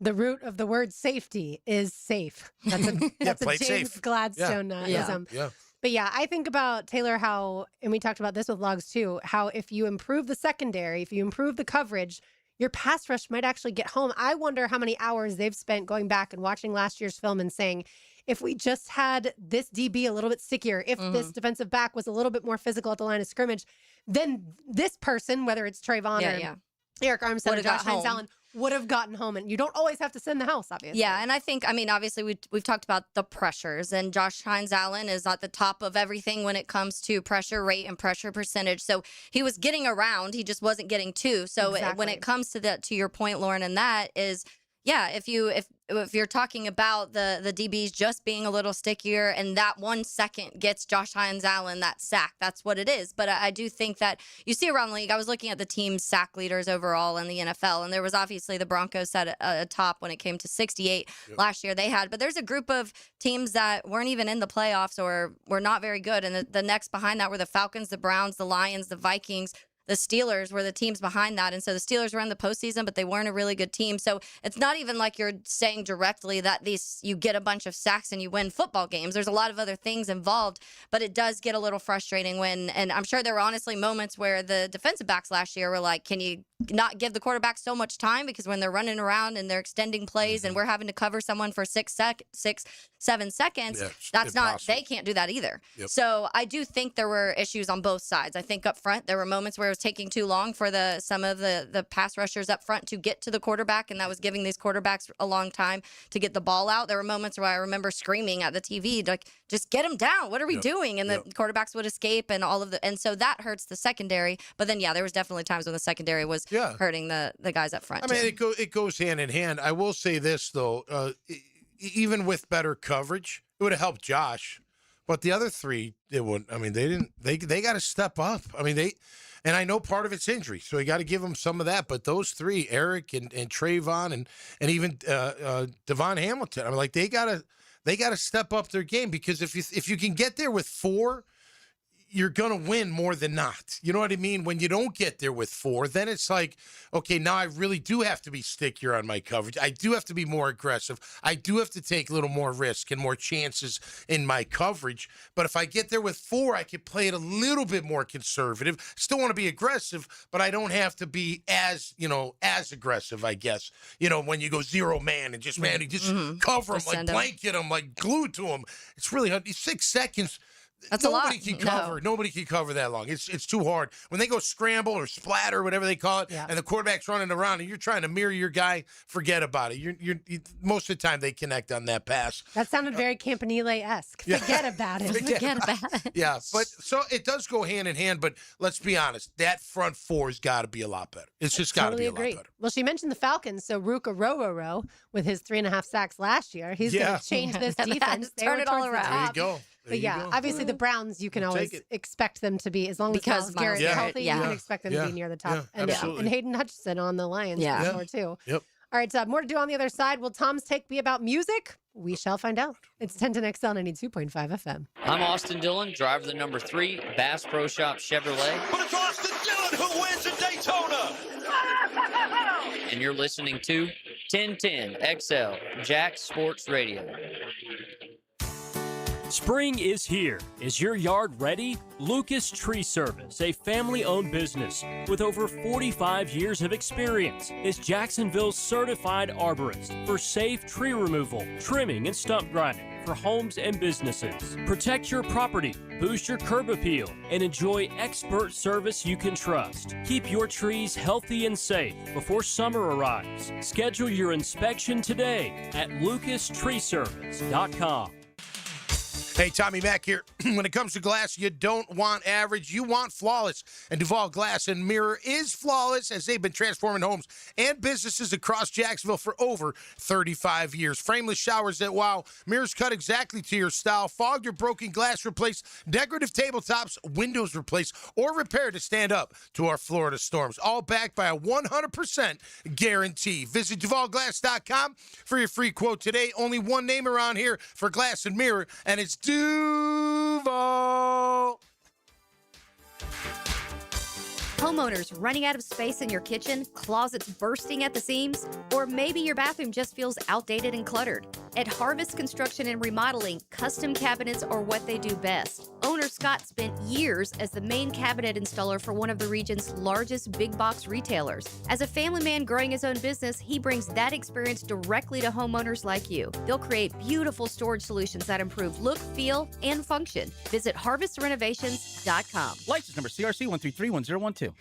The root of the word safety is safe. That's a James safe. Gladstone-ism. Yeah. But yeah, I think about, Taylor, how, and we talked about this with Logs too, how if you improve the secondary, if you improve the coverage, your pass rush might actually get home. I wonder how many hours they've spent going back and watching last year's film and saying, if we just had this DB a little bit stickier, if this defensive back was a little bit more physical at the line of scrimmage, then this person, whether it's Trayvon or Eric Armstead or Josh Hines Allen, would have gotten home. And you don't always have to send the house, obviously. Yeah, and I think, obviously we've talked about the pressures, and Josh Hines Allen is at the top of everything when it comes to pressure rate and pressure percentage. So he was getting around, he just wasn't getting to. So when it comes to that, to your point, Lauren, and that is, yeah, if you're talking about the DBs just being a little stickier and that 1 second gets Josh Hines Allen that sack, that's what it is. But I do think that you see around the league, I was looking at the team's sack leaders overall in the NFL, and there was obviously the Broncos set a top when it came to 68 last year they had. But there's a group of teams that weren't even in the playoffs or were not very good. And the next behind that were the Falcons, the Browns, the Lions, the Vikings. The Steelers were the teams behind that. And so the Steelers were in the postseason, but they weren't a really good team. So it's not even like you're saying directly that you get a bunch of sacks and you win football games. There's a lot of other things involved, but it does get a little frustrating and I'm sure there were honestly moments where the defensive backs last year were like, can you not give the quarterback so much time? Because when they're running around and they're extending plays and we're having to cover someone for 7 seconds, that's not, they can't do that either. So I do think there were issues on both sides. I think up front, there were moments where it was taking too long for some of the pass rushers up front to get to the quarterback, and that was giving these quarterbacks a long time to get the ball out. There were moments where I remember screaming at the TV, like, just get him down. What are we doing? And the quarterbacks would escape and and so that hurts the secondary. But then, there was definitely times when the secondary was hurting the guys up front. I mean, it goes hand in hand. I will say this, though, even with better coverage, it would have helped Josh. But the other three, it wouldn't. I mean, they didn't. They got to step up. I mean, and I know part of it's injury, so you got to give them some of that. But those three, Eric and Trayvon and even Devon Hamilton, I mean, like they gotta step up their game, because if you can get there with 4, you're going to win more than not. You know what I mean? When you don't get there with 4, then it's like, okay, now I really do have to be stickier on my coverage. I do have to be more aggressive. I do have to take a little more risk and more chances in my coverage. But if I get there with 4, I can play it a little bit more conservative. Still want to be aggressive, but I don't have to be as aggressive, I guess. When you go 0 man and just, cover them, like blanket them, like glued to them. It's really hard. 6 seconds. That's a lot. Nobody can cover. Nobody can cover that long. It's too hard. When they go scramble or splatter, whatever they call it, and the quarterback's running around and you're trying to mirror your guy, forget about it. You most of the time they connect on that pass. That sounded very Campanile-esque. Forget about it. Forget about it. Yeah, but so it does go hand in hand. But let's be honest, that front four has got to be a lot better. It's just got to be a lot better. Well, she mentioned the Falcons, so Ruka Rororo with his 3.5 sacks last year, he's going to change this defense. Turn it all around. There you go. But yeah, obviously the Browns, you can always expect them to be, as long as Myles Garrett's healthy, you can expect them to be near the top. And Hayden Hutchinson on the Lions for sure, too. Yep. All right, more to do on the other side. Will Tom's take be about music? We shall find out. It's 1010XL 92.5 FM. I'm Austin Dillon, driver of the number 3 Bass Pro Shop Chevrolet. But it's Austin Dillon who wins in Daytona. And you're listening to 1010XL Jack Sports Radio. Spring is here. Is your yard ready? Lucas Tree Service, a family-owned business with over 45 years of experience, is Jacksonville's certified arborist for safe tree removal, trimming, and stump grinding for homes and businesses. Protect your property, boost your curb appeal, and enjoy expert service you can trust. Keep your trees healthy and safe before summer arrives. Schedule your inspection today at lucastreeservice.com. Hey, Tommy Mack here. When it comes to glass, you don't want average, you want flawless. And Duval Glass and Mirror is flawless, as they've been transforming homes and businesses across Jacksonville for over 35 years. Frameless showers that wow, mirrors cut exactly to your style, fogged or broken glass replace, decorative tabletops, windows replace, or repair to stand up to our Florida storms. All backed by a 100% guarantee. Visit DuvalGlass.com for your free quote today. Only one name around here for glass and mirror, and it's Duval. Homeowners running out of space in your kitchen, closets bursting at the seams, or maybe your bathroom just feels outdated and cluttered. At Harvest Construction and Remodeling, custom cabinets are what they do best. Owner Scott spent years as the main cabinet installer for one of the region's largest big box retailers. As a family man growing his own business, he brings that experience directly to homeowners like you. They'll create beautiful storage solutions that improve look, feel, and function. Visit harvestrenovations.com. License number CRC 1331012.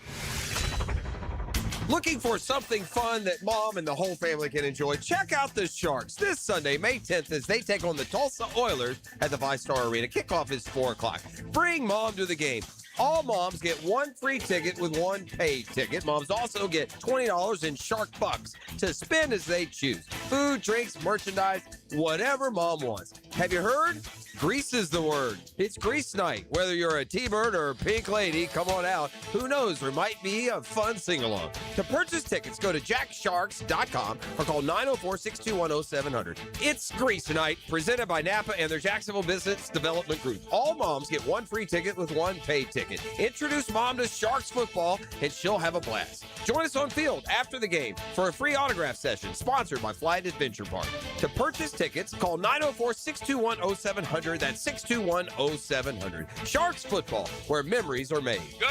Looking for something fun that mom and the whole family can enjoy? Check out the Sharks this Sunday, May 10th, as they take on the Tulsa Oilers at the ViStar Arena. Kickoff is 4 o'clock. Bring mom to the game. All moms get one free ticket with one paid ticket. Moms also get $20 in Shark Bucks to spend as they choose. Food, drinks, merchandise, whatever mom wants. Have you heard? Grease is the word. It's Grease Night. Whether you're a T-Bird or a Pink Lady, come on out. Who knows? There might be a fun sing-along. To purchase tickets, go to jacksharks.com or call 904-621-0700. It's Grease Night, presented by Napa and their Jacksonville Business Development Group. All moms get one free ticket with one paid ticket. Introduce mom to Sharks football, and she'll have a blast. Join us on field after the game for a free autograph session sponsored by Flight Adventure Park. To purchase tickets, call 904-621-0700. That's 621-0700. Sharks football, where memories are made. Go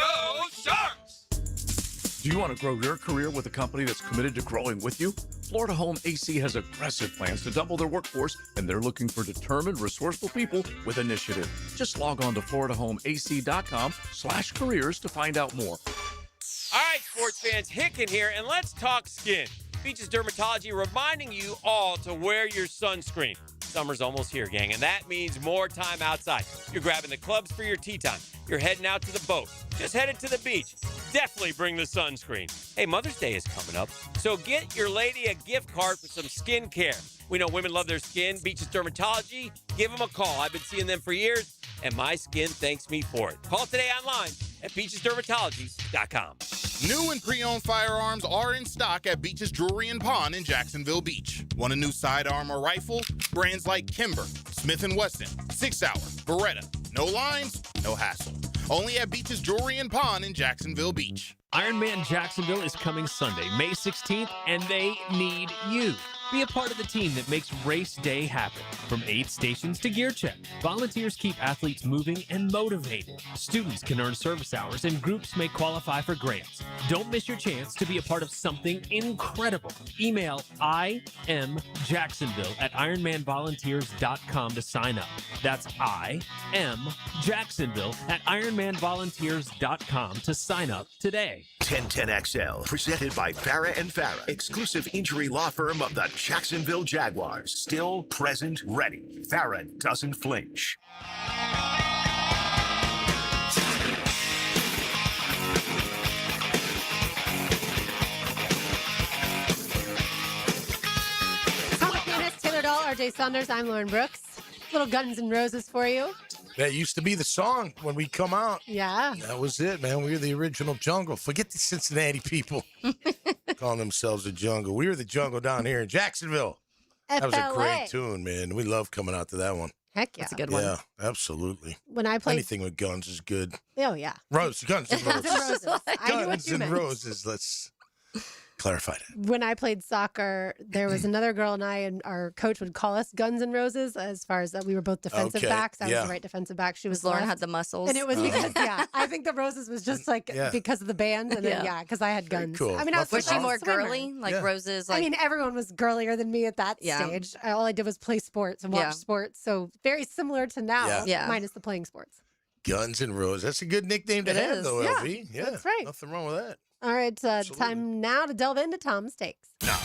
Sharks! Do you want to grow your career with a company that's committed to growing with you? Florida Home AC has aggressive plans to double their workforce, and they're looking for determined, resourceful people with initiative. Just log on to FloridaHomeAC.com/careers to find out more. All right, sports fans, Hicken here, and let's talk skin. Beaches Dermatology reminding you all to wear your sunscreen. Summer's almost here, gang, and that means more time outside. You're grabbing the clubs for your tea time. You're heading out to the boat. Just headed to the beach. Definitely bring the sunscreen. Hey, Mother's Day is coming up, so get your lady a gift card for some skin care. We know women love their skin. Beaches Dermatology, give them a call. I've been seeing them for years, and my skin thanks me for it. Call today online at beachesdermatology.com. New and pre-owned firearms are in stock at Beach's Jewelry and Pawn in Jacksonville Beach. Want a new sidearm or rifle? Brands like Kimber, Smith & Wesson, 6 Hour, Beretta. No lines, no hassle. Only at Beach's Jewelry and Pawn in Jacksonville Beach. Ironman Jacksonville is coming Sunday, May 16th, and they need you. Be a part of the team that makes race day happen. From aid stations to gear check, volunteers keep athletes moving and motivated. Students can earn service hours and groups may qualify for grants. Don't miss your chance to be a part of something incredible. Email imjacksonville@ironmanvolunteers.com to sign up. That's imjacksonville@ironmanvolunteers.com to sign up today. 1010XL, presented by Farah and Farah, exclusive injury law firm of the Jacksonville Jaguars. Still present, ready. Farah doesn't flinch. Thomas Dennis, Taylor Dahl, RJ Saunders. I'm Lauren Brooks. Little Guns N' Roses for you. That used to be the song when we come out. Yeah. That was it, man. We were the original jungle. Forget the Cincinnati people calling themselves the jungle. We were the jungle down here in Jacksonville. That was a great tune, man. We love coming out to that one. Heck yeah. That's a good one. Yeah, absolutely. When I played. Anything with guns is good. Oh, yeah. Guns and Roses. Guns N' Roses. I knew what Guns you and meant. Roses. Let's clarify that. When I played soccer, there was another girl and I, and our coach would call us Guns N' Roses as far as that we were both defensive Okay, backs. I was yeah. the right defensive back. She was Lauren left. had the muscles. And it was because, I think the Roses was just like Yeah. because of the band. And then, Yeah. because I had guns. cool. I mean, I was, Was she a more swimmer. girly? Like Yeah. Roses? I Like, mean, everyone was girlier than me at that Yeah. stage. All I did was play sports and watch Yeah. sports. So very similar to now, Yeah. Yeah. minus the playing sports. Guns and Roses. That's a good nickname to It have, is. though, Yeah, LB. Yeah, that's right. Nothing wrong with that. All right, time now to delve into Tom's takes. Now,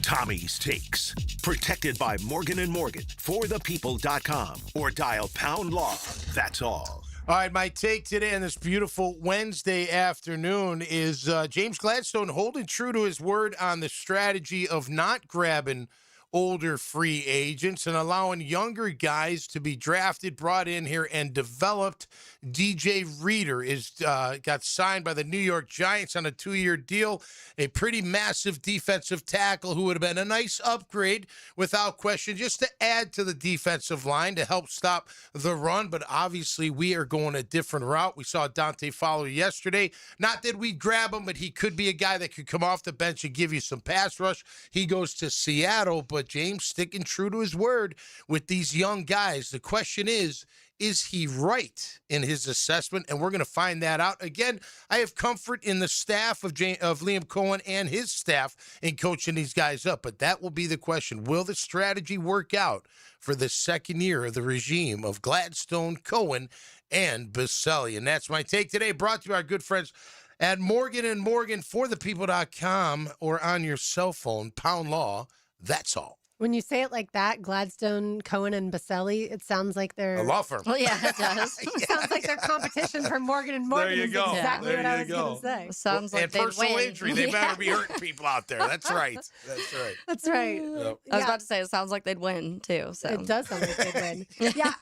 Tommy's Takes. Protected by Morgan & Morgan. ForThePeople.com. Or dial #law. That's all. All right, my take today on this beautiful Wednesday afternoon is James Gladstone holding true to his word on the strategy of not grabbing older free agents and allowing younger guys to be drafted, brought in here, and developed. DJ Reader is got signed by the New York Giants on a 2-year deal, a pretty massive defensive tackle who would have been a nice upgrade without question, just to add to the defensive line to help stop the run. But obviously we are going a different route. We saw Dante Fowler yesterday. Not that we grab him, but he could be a guy that could come off the bench and give you some pass rush. He goes to Seattle, but James sticking true to his word with these young guys. The question is he right in his assessment? And we're going to find that out. Again, I have comfort in the staff of Liam Cohen and his staff in coaching these guys up, but that will be the question. Will the strategy work out for the second year of the regime of Gladstone, Cohen, and Baselli? And that's my take today, brought to you by our good friends at Morgan & Morgan, ForThePeople.com, or on your cell phone, #law. That's all. When you say it like that, Gladstone, Cohen, and Baselli, it sounds like they're A law firm. well, yeah, it does. It sounds like they're competition for Morgan and Morgan. There you is go. Exactly There what I you was go. going to say. Sounds like And they'd personal win. injury. They better be hurting people out there. That's right. That's right. That's right. Yep. I was about to say it sounds like they'd win too. So It does sound like they'd win. Yeah.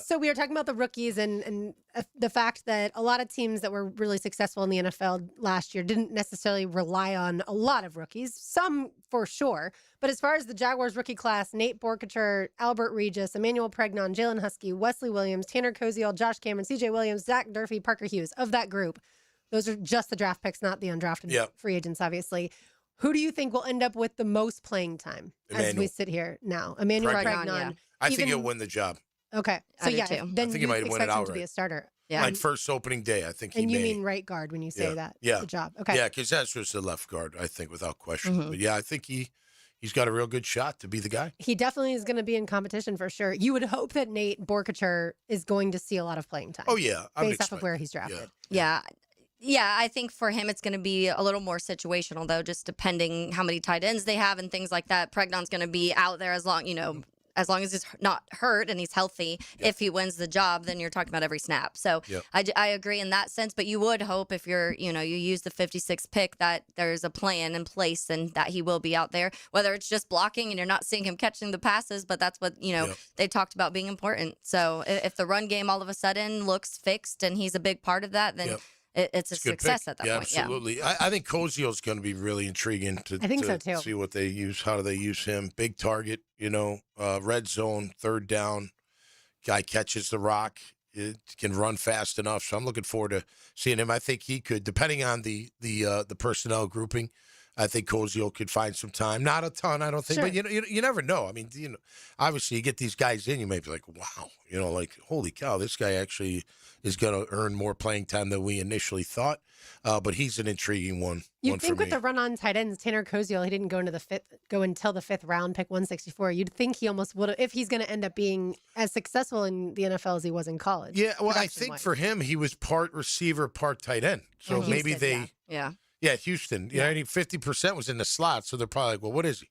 So we were talking about the rookies and the fact that a lot of teams that were really successful in the NFL last year didn't necessarily rely on a lot of rookies. Some for sure. But as far as the Jaguars rookie class, Nate Borkacher, Albert Regis, Emmanuel Pregnon, Jalen Husky, Wesley Williams, Tanner Koziel, Josh Cameron, CJ Williams, Zach Durfee, Parker Hughes, of that group, those are just the draft picks, not the undrafted free agents, obviously. Who do you think will end up with the most playing time as we sit here now? Emmanuel Pregnon, Pregnon. I think he'll win the job. Okay. So I do yeah, too. then I think he you might win expect it him to be outright. a starter. Yeah. Like first opening day, I think he And you may. mean right guard when you say that? Yeah. The job. Okay. Yeah, because that's just a left guard, I think, without question. But yeah, I think he's got a real good shot to be the guy. He definitely is going to be in competition for sure. You would hope that Nate Borkacher is going to see a lot of playing time. Oh, yeah. I would Based off of expect where he's drafted. Yeah. Yeah, I think for him it's going to be a little more situational though, just depending how many tight ends they have and things like that. Pregnon's going to be out there as long as he's not hurt and he's healthy. If he wins the job, then you're talking about every snap. So I agree in that sense, but you would hope if you use the 56th pick that there's a plan in place and that he will be out there, whether it's just blocking and you're not seeing him catching the passes, but that's what, they talked about being important. So if the run game all of a sudden looks fixed and he's a big part of that, then it's a good success pick. at that Yeah, point. absolutely. Yeah. I think Koziel's going to be really intriguing to I think so, too. see what they use, how do they use him. Big target, red zone, third down. Guy catches the rock. It can run fast enough. So I'm looking forward to seeing him. I think he could, depending on the personnel grouping, I think Koziel could find some time. Not a ton, I don't think, but you never know. I mean, obviously you get these guys in, you may be like, wow, like holy cow, this guy actually is going to earn more playing time than we initially thought. But he's an intriguing one. You'd think with the run on tight ends, Tanner Koziel, he didn't go until the fifth round, pick 164. You'd think he almost would have, if he's going to end up being as successful in the NFL as he was in college. Yeah, well, I think for him, he was part receiver, part tight end. So maybe Yeah, Houston. Yeah, I mean, 50% was in the slot, so they're probably like, well, what is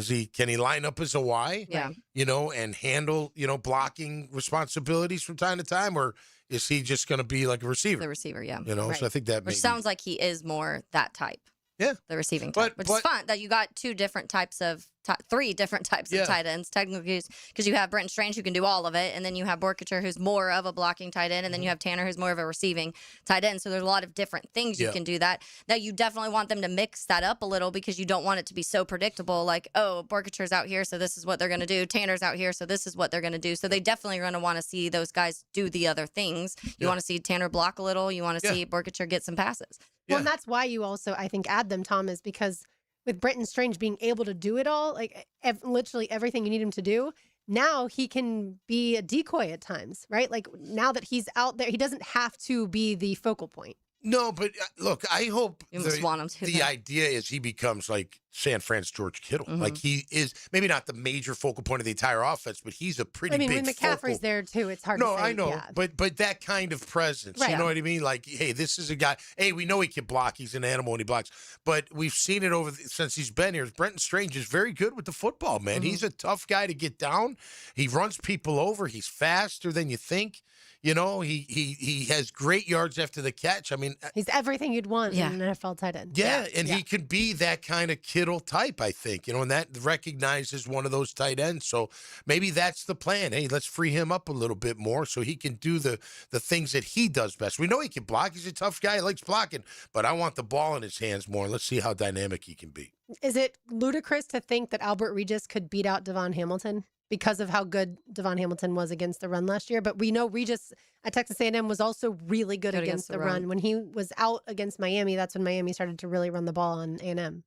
he? Can he line up as a Y? Yeah. And handle, blocking responsibilities from time to time, or is he just going to be like a receiver? The receiver, yeah. So I think that Which sounds like he is more that type. Yeah. The receiving type, which is fun that you got three different types of tight ends, technically, because you have Brenton Strange who can do all of it, and then you have Borkacher who's more of a blocking tight end, and then you have Tanner who's more of a receiving tight end. So there's a lot of different things you can do that you definitely want them to mix that up a little because you don't want it to be so predictable. Like, oh, Borkacher's out here, so this is what they're going to do. Tanner's out here, so this is what they're going to do. So they definitely are going to want to see those guys do the other things. You want to see Tanner block a little. You want to see Borkacher get some passes. Well, and that's why you also, I think, add them, Tom, is because with Brenton Strange being able to do it all, like literally everything you need him to do, now he can be a decoy at times, right? Like now that he's out there, he doesn't have to be the focal point. No, but look, I hope you must want him to. The idea is he becomes like San Fran's George Kittle. Like he is maybe not the major focal point of the entire offense, but he's a pretty big when McCaffrey's there too, it's hard to say. No, I know. But that kind of presence, you know what I mean? Like, hey, this is a guy, hey, we know he can block. He's an animal and he blocks. But we've seen it since he's been here. Brenton Strange is very good with the football, man. He's a tough guy to get down. He runs people over. He's faster than you think. He has great yards after the catch. I mean, he's everything you'd want in an NFL tight end. Yeah, and he could be that kind of Kittle type, I think. And that recognizes one of those tight ends. So maybe that's the plan. Hey, let's free him up a little bit more so he can do the things that he does best. We know he can block. He's a tough guy. He likes blocking. But I want the ball in his hands more. Let's see how dynamic he can be. Is it ludicrous to think that Albert Regis could beat out Devon Hamilton? Because of how good Devon Hamilton was against the run last year. But we know Regis at Texas A&M was also really good against the run. When he was out against Miami, that's when Miami started to really run the ball on A&M.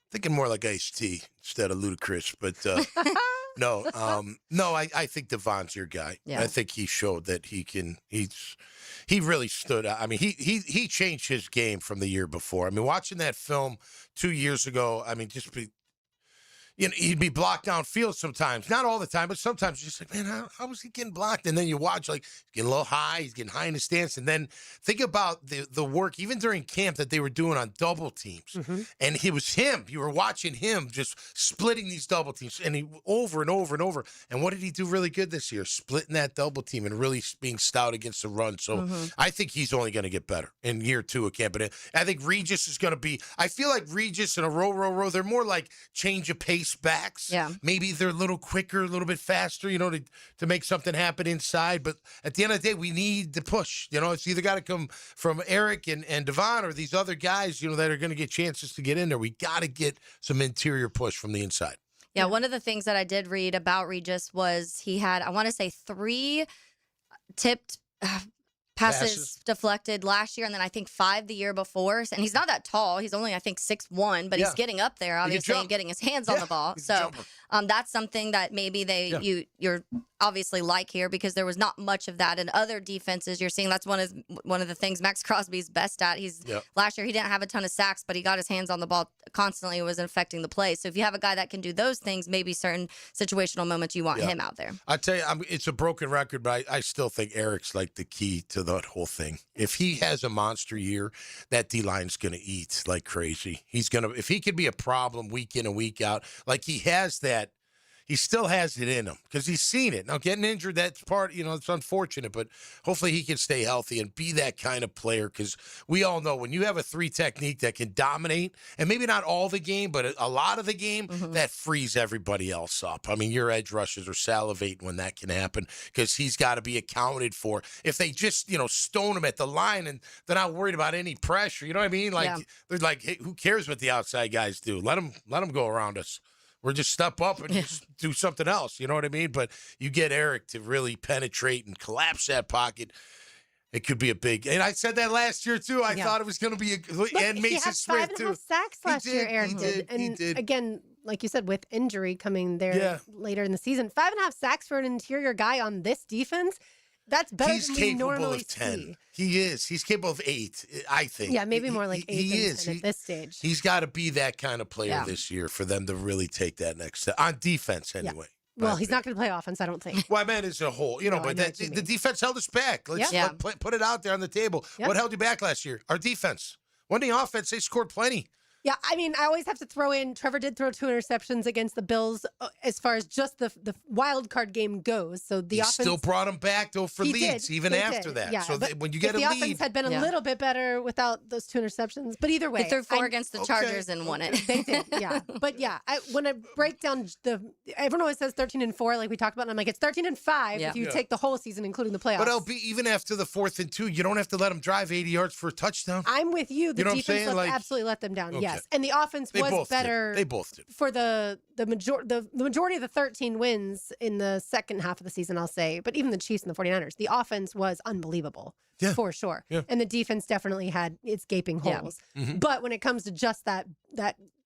Thinking more like Ice-T instead of Ludacris. But no, I think Devon's your guy. Yeah. I think he showed that he really stood out. I mean, he changed his game from the year before. I mean, watching that film 2 years ago, I mean, he'd be blocked downfield sometimes. Not all the time, but sometimes you're just like, man, how was he getting blocked? And then you watch, like, he's getting a little high. He's getting high in the stance. And then think about the work, even during camp, that they were doing on double teams. And it was him. You were watching him just splitting these double teams. And he over and over and over. And what did he do really good this year? Splitting that double team and really being stout against the run. So I think he's only going to get better in year 2 of camp. And I think Regis is going to be, I feel like Regis and a row, they're more like change of pace backs. Yeah. Maybe they're a little quicker, a little bit faster, to make something happen inside. But at the end of the day, we need the push. It's either got to come from Eric and Devon or these other guys, that are going to get chances to get in there. We got to get some interior push from the inside. Yeah, one of the things that I did read about Regis was he had, I want to say, 3 tipped passes deflected last year, and then I think 5 the year before. And he's not that tall. He's only, I think, 6'1", but he's getting up there, obviously, and getting his hands on the ball. So that's something that maybe you're obviously like here, because there was not much of that in other defenses. You're seeing that's one of the things Max Crosby's best at. Last year he didn't have a ton of sacks, but he got his hands on the ball constantly. It was affecting the play. So if you have a guy that can do those things, maybe certain situational moments you want him out there. I tell you, it's a broken record, but I still think Eric's like the key to that whole thing. If he has a monster year, that D-line's going to eat like crazy. If he could be a problem week in and week out, like he has that. He still has it in him because he's seen it. Now, getting injured, that's part, it's unfortunate, but hopefully he can stay healthy and be that kind of player, because we all know when you have a 3 technique that can dominate, and maybe not all the game, but a lot of the game, that frees everybody else up. I mean, your edge rushers are salivating when that can happen, because he's got to be accounted for. If they just, stone him at the line and they're not worried about any pressure, you know what I mean? Like, they're like, hey, who cares what the outside guys do? Let them go around us. We're just step up and just do something else. You know what I mean? But you get Eric to really penetrate and collapse that pocket. It could be a big, and I said that last year too. I thought it was going to be and Mason Smith too. He had 5.5 sacks last year, Aaron did. And he did. Again, like you said, with injury coming there later in the season, 5.5 sacks for an interior guy on this defense. That's better He's than we capable normally of 10. see. He is. He's capable of 8, I think. Yeah, maybe more like 8 he than is. 10 at this stage. He's got to be that kind of player Yeah. this year for them to really take that next step. On defense, anyway. Well, he's not going to play offense, I don't think. Well, I meant as a whole. You know, No, I but know what you the mean. defense held us back. Let's put it out there on the table. Yep. What held you back last year? Our defense. When the offense, they scored plenty. Yeah, I mean, I always have to throw in Trevor did throw 2 interceptions against the Bills as far as just the wild card game goes. So the He offense still brought them back, though, for He leads, did. even They after did. that. Yeah, So but when you get if a the lead. offense had been a little bit better without those 2 interceptions, but either way, They threw 4 against the Chargers and won it. They did, yeah. But yeah, when I break down everyone always says 13-4, like we talked about, and I'm like, it's 13-5 if you take the whole season, including the playoffs. But LB, even after the 4th and 2, you don't have to let them drive 80 yards for a touchdown. I'm with you. The You know what I'm defense saying? Like- absolutely let them down. Okay. Yes, and the offense They was both did. better. They both did. For the majority of the 13 wins in the second half of the season, I'll say. But even the Chiefs and the 49ers, the offense was unbelievable. Yeah. For sure. Yeah. And the defense definitely had its gaping Yeah. holes. Mhm. But when it comes to just that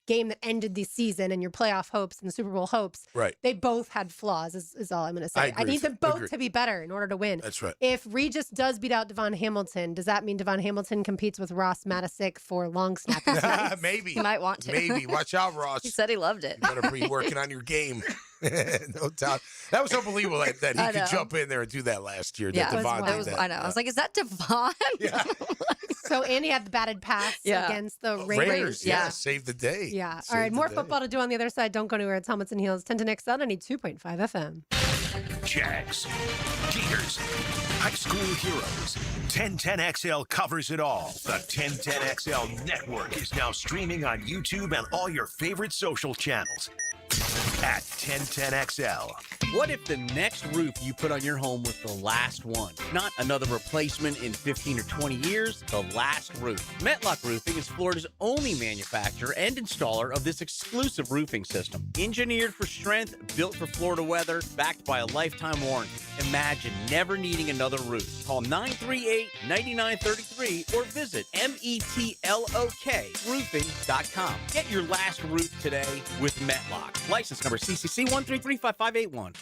game that ended the season and your playoff hopes and the Super Bowl hopes, Right. they both had flaws, is all I'm going to say. I I agree need with them you. both Agree. to be better in order to win. That's right. If Regis does beat out Devon Hamilton, does that mean Devon Hamilton competes with Ross Matisic for long snapping? Maybe. He might want to. Maybe. Watch out, Ross. He said he loved it. You better be working on your game. No doubt. That was unbelievable that I he could know. jump in there and do that last year. Yeah, that Devon did was, that. I know. I was like, is that Devon? So Andy had the batted pass Yeah. against the Raiders, yeah, saved the day. Yeah. Saved All right. the More day. football to do on the other side. Don't go anywhere. It's Helmets and Heels. 10 to next on 92.5 FM. Jags, Gators, high school heroes. 1010XL covers it all. The 1010XL network is now streaming on YouTube and all your favorite social channels. At 1010XL. What if the next roof you put on your home was the last one? Not another replacement in 15 or 20 years, the last roof. Metlock Roofing is Florida's only manufacturer and installer of this exclusive roofing system. Engineered for strength, built for Florida weather, backed by a lifetime warranty. Imagine never needing another roof. Call 938-9933 or visit metlokroofing.com. Get your last roof today with Metlock. License number CCC 1335581.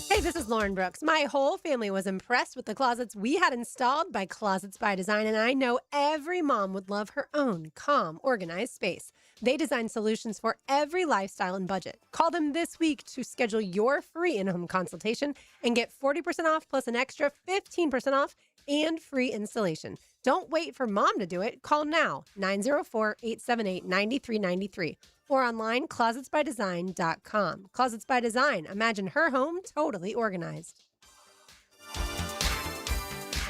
Hey, this is Lauren Brooks. My whole family was impressed with the closets we had installed by Closets by Design, and I know every mom would love her own calm, organized space. They design solutions for every lifestyle and budget. Call them this week to schedule your free in-home consultation and get 40% off plus an extra 15% off and free installation. Don't wait for mom to do it. Call now, 904-878-9393. Or online, closetsbydesign.com. Closets by Design. Imagine her home totally organized.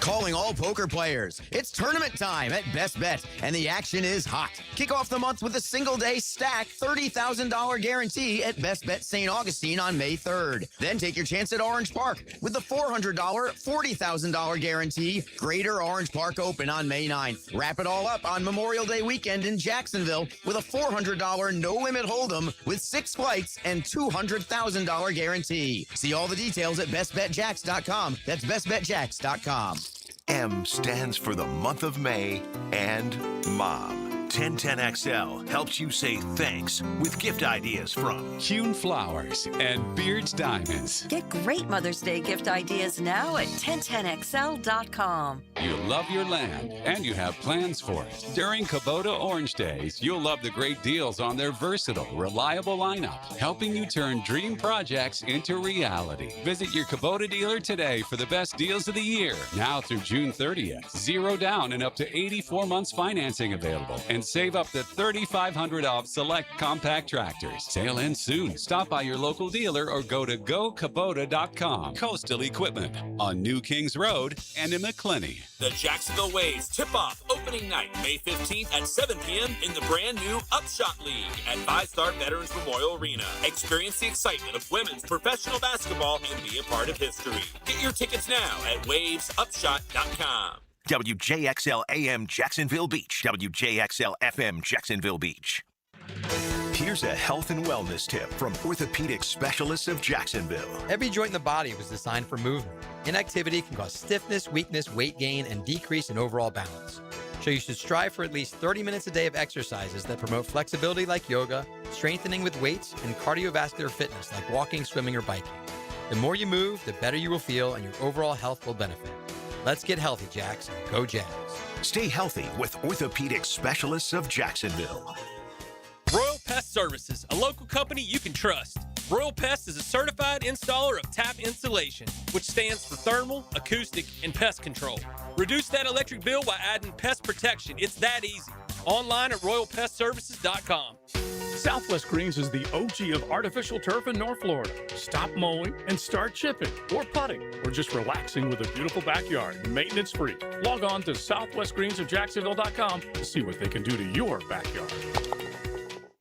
Calling all poker players. It's tournament time at Best Bet, and the action is hot. Kick off the month with a single-day stack $30,000 guarantee at Best Bet St. Augustine on May 3rd. Then take your chance at Orange Park with the $400 $40,000 guarantee Greater Orange Park Open on May 9th. Wrap it all up on Memorial Day weekend in Jacksonville with a $400 no-limit hold'em with 6 flights and $200,000 guarantee. See all the details at bestbetjacks.com. That's bestbetjacks.com. M stands for the month of May and Mom. 1010XL helps you say thanks with gift ideas from Hewn Flowers and Beards Diamonds. Get great Mother's Day gift ideas now at 1010XL.com. You love your land and you have plans for it. During Kubota Orange Days, you'll love the great deals on their versatile, reliable lineup, helping you turn dream projects into reality. Visit your Kubota dealer today for the best deals of the year. Now through June 30th, 0 down and up to 84 months financing available. And save up to $3,500 off select compact tractors. Sale ends soon. Stop by your local dealer or go to gokubota.com. Coastal Equipment on New Kings Road and in McClinney. The Jacksonville Waves tip-off opening night, May 15th at 7 p.m. in the brand new Upshot League at 5-Star Veterans Memorial Arena. Experience the excitement of women's professional basketball and be a part of history. Get your tickets now at wavesupshot.com. WJXL AM Jacksonville Beach, WJXL FM Jacksonville Beach. Here's a health and wellness tip from orthopedic specialists of Jacksonville. Every joint in the body was designed for movement. Inactivity can cause stiffness, weakness, weight gain, and decrease in overall balance. So you should strive for at least 30 minutes a day of exercises that promote flexibility like yoga, strengthening with weights, and cardiovascular fitness like walking, swimming, or biking. The more you move, the better you will feel, and your overall health will benefit. Let's get healthy, Jax. Go Jags. Stay healthy with orthopedic specialists of Jacksonville. Royal Pest Services, a local company you can trust. Royal Pest is a certified installer of tap insulation, which stands for thermal, acoustic, and pest control. Reduce that electric bill by adding pest protection. It's that easy. Online at royalpestservices.com. Southwest Greens is the OG of artificial turf in North Florida. Stop mowing and start chipping or putting or just relaxing with a beautiful backyard, maintenance free. Log on to southwestgreensofjacksonville.com to see what they can do to your backyard.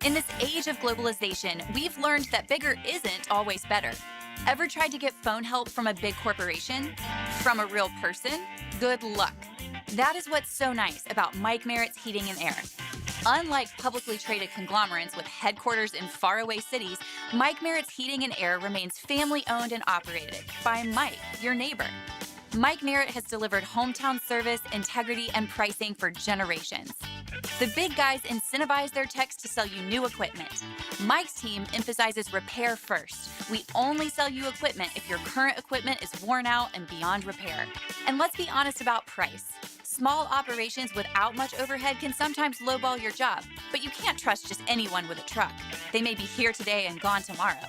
In this age of globalization, we've learned that bigger isn't always better. Ever tried to get phone help from a big corporation? From a real person? Good luck. That is what's so nice about Mike Merritt's Heating and Air. Unlike publicly traded conglomerates with headquarters in faraway cities, Mike Merritt's Heating and Air remains family-owned and operated by Mike, your neighbor. Mike Merritt has delivered hometown service, integrity, and pricing for generations. The big guys incentivize their techs to sell you new equipment. Mike's team emphasizes repair first. We only sell you equipment if your current equipment is worn out and beyond repair. And let's be honest about price. Small operations without much overhead can sometimes lowball your job, but you can't trust just anyone with a truck. They may be here today and gone tomorrow.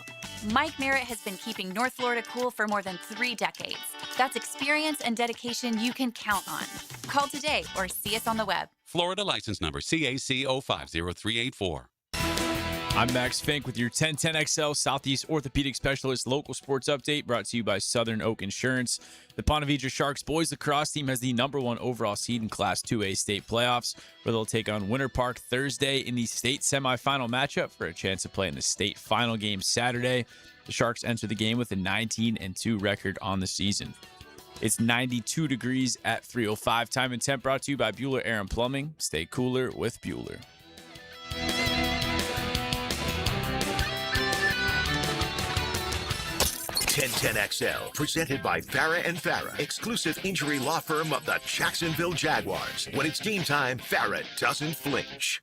Mike Merritt has been keeping North Florida cool for more than 3 decades. That's experience and dedication you can count on. Call today or see us on the web. Florida license number CAC 050384. I'm Max Fink with your 1010XL Southeast Orthopedic Specialist local sports update brought to you by Southern Oak Insurance. The Ponte Vedra Sharks boys lacrosse team has the #1 overall seed in Class 2A state playoffs, where they'll take on Winter Park Thursday in the state semifinal matchup for a chance to play in the state final game Saturday. The Sharks enter the game with a 19-2 record on the season. It's 92 degrees at 3:05. Time and temp brought to you by Bueller Air and Plumbing. Stay cooler with Bueller. 1010XL, presented by Farah and Farah, exclusive injury law firm of the Jacksonville Jaguars. When it's game time, Farah doesn't flinch.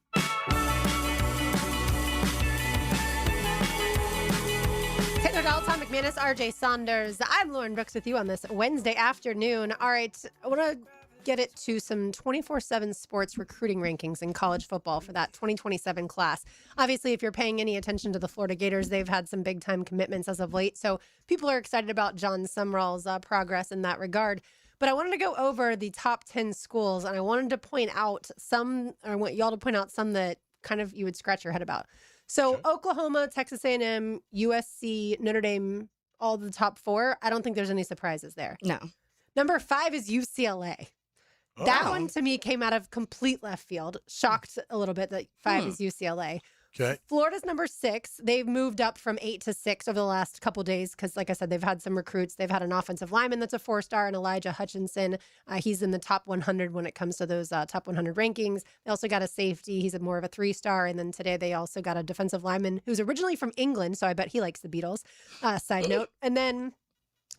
Taylor Dahl, Tom McManus, RJ Saunders. I'm Lauren Brooks with you on this Wednesday afternoon. All right, I want to get it to some 24/7 sports recruiting rankings in college football for that 2027 class. Obviously, if you're paying any attention to the Florida Gators, they've had some big time commitments as of late. So people are excited about John Sumrall's progress in that regard. But I wanted to go over the top 10 schools, and I wanted to point out some, or I want y'all to point out some that kind of you would scratch your head about. So Oklahoma, Texas A&M, USC, Notre Dame, all the top 4. I don't think there's any surprises there. No. Number 5 is UCLA. That one to me came out of complete left field. Shocked a little bit that 5 is UCLA. Okay. Florida's number 6. They've moved up from 8 to 6 over the last couple days because, like I said, they've had some recruits. They've had an offensive lineman that's a 4-star, and Elijah Hutchinson. He's in the top 100 when it comes to those top 100 rankings. They also got a safety. He's more of a 3-star. And then today they also got a defensive lineman who's originally from England, so I bet he likes the Beatles. Side note. And then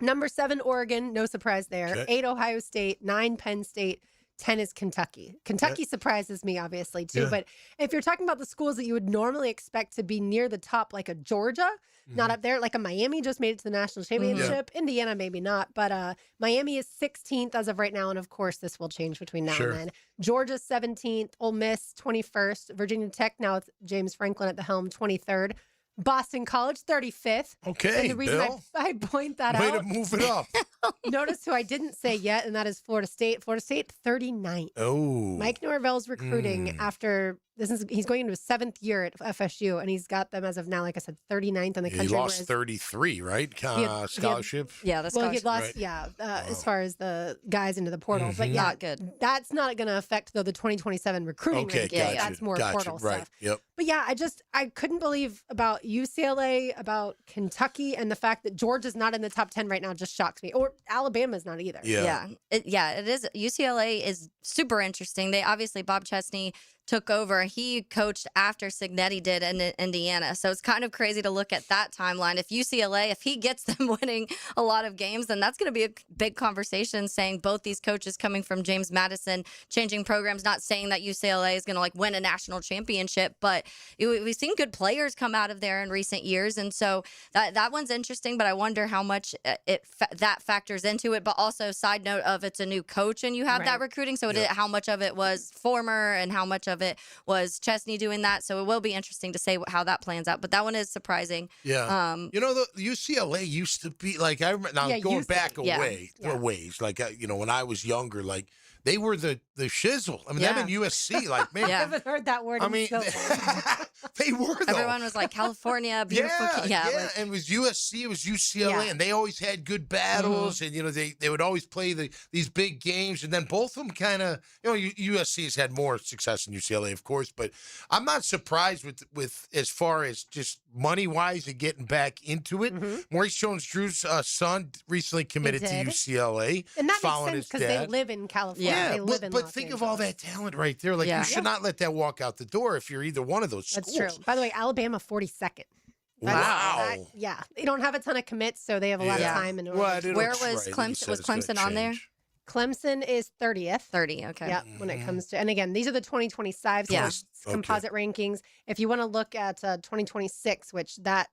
number 7, Oregon. No surprise there. Okay. 8, Ohio State. 9, Penn State. 10 is Kentucky. Kentucky surprises me, obviously, too. Yeah. But if you're talking about the schools that you would normally expect to be near the top, like a Georgia, not up there, like a Miami just made it to the national championship. Indiana, maybe not. But Miami is 16th as of right now. And of course, this will change between now and then. Georgia's 17th. Ole Miss, 21st. Virginia Tech, now with James Franklin at the helm, 23rd. Boston College, 35th. Okay, and the reason Bill. I point that Way out. to move it up. Notice who I didn't say yet, and that is Florida State. Florida State, 39th. Oh. Mike Norvell's recruiting after he's going into his 7th year at FSU, and he's got them as of now, like I said, 39th in the country. He lost 33, right? Scholarship. Yeah, the well, he scholarship. lost, as far as the guys into the portal. But yeah, Not good. That's not going to affect, though, the 2027 recruiting Okay, ranking. gotcha. That's more portal Right. stuff. Yep. But yeah, I couldn't believe about UCLA, about Kentucky, and the fact that Georgia's not in the top 10 right now just shocks me. Or Alabama's not either. Yeah. It is. UCLA is super interesting. They obviously, Bob Chesney took over. He coached after Signetti did in Indiana. So it's kind of crazy to look at that timeline. If UCLA, if he gets them winning a lot of games, then that's going to be a big conversation, saying both these coaches coming from James Madison, changing programs, not saying that UCLA is going to like win a national championship, but we've seen good players come out of there in recent years. And so that one's interesting, but I wonder how much that factors into it. But also, side note of it's a new coach and you have that recruiting. So how much of it was former and how much of it was Chesney doing that. So it will be interesting to say how that plans out. But that one is surprising. Yeah. The UCLA used to be like, I remember now going back a ways, like, when I was younger, like, they were the shizzle. I mean, them in USC, like, man. I haven't heard that word in so long. They were, though. Everyone was like, California, beautiful. And it was USC, it was UCLA, and they always had good battles, and, they would always play these big games, and then both of them kind of, USC has had more success than UCLA, of course, but I'm not surprised with as far as just money-wise and getting back into it. Maurice Jones-Drew's son recently committed to UCLA. And that following makes sense his because dad. they live in California. Yeah, they live in but Los think Angeles. of all that talent right there. Like, you should not let that walk out the door if you're either one of those schools. That's true. By the way, Alabama 42nd. Wow. They don't have a ton of commits, so they have a lot of time. Where was Clemson? Was Clemson on there? Clemson is 30th. 30, okay. Yep, when it comes to, and again, these are the 2025 composite rankings. If you want to look at 2026, which that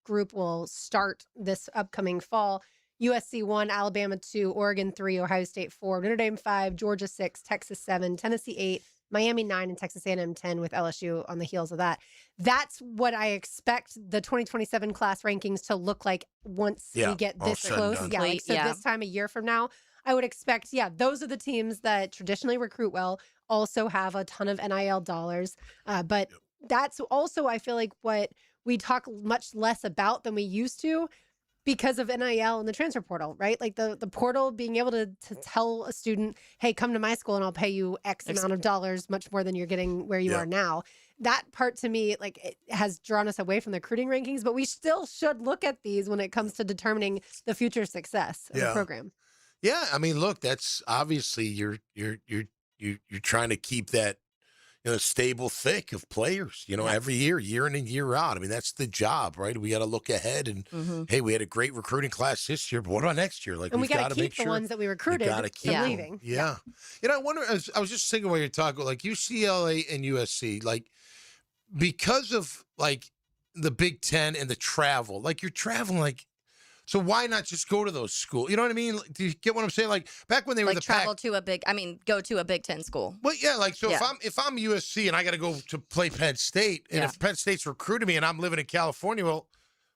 group will start this upcoming fall, USC 1, Alabama 2, Oregon 3, Ohio State 4, Notre Dame 5, Georgia 6, Texas 7, Tennessee 8, Miami 9, and Texas A&M 10 with LSU on the heels of that. That's what I expect the 2027 class rankings to look like once we get this close. This time a year from now, I would expect, those are the teams that traditionally recruit well, also have a ton of NIL dollars. But that's also, I feel like, what we talk much less about than we used to, because of NIL and the transfer portal, right? Like the portal being able to tell a student, hey, come to my school and I'll pay you X amount of dollars, much more than you're getting where you are now. That part to me, like, it has drawn us away from the recruiting rankings, but we still should look at these when it comes to determining the future success of the program. Yeah, I mean, look, that's obviously you're trying to keep that stable thick of players, every year in and year out. I mean, that's the job, right? We got to look ahead and, hey, we had a great recruiting class this year, but what about next year? Like, and we got to keep the ones that we recruited from leaving. Yeah. I wonder, I was just thinking while you're talking, like UCLA and USC, like, because of, like, the Big Ten and the travel, like, you're traveling, like, so why not just go to those schools? You know what I mean? Do you get what I'm saying? Like, back when they were the travel to go to a Big Ten school. Well, yeah, like, so if I'm USC and I got to go to play Penn State, and if Penn State's recruiting me and I'm living in California, well,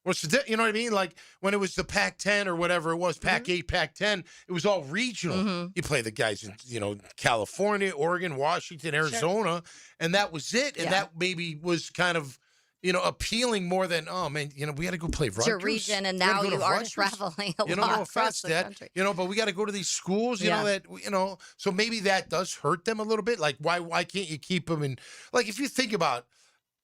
what's the you know what I mean? Like, when it was the Pac-10 or whatever it was, Pac-8, Pac-10, it was all regional. You play the guys in, California, Oregon, Washington, Arizona, and that was it. And that maybe was kind of, appealing more than, oh, man, we got to go play Rutgers. Your region, and now you are traveling a lot no across offense, the Dad, country. but we got to go to these schools, so maybe that does hurt them a little bit. Like, why can't you keep them in, like, if you think about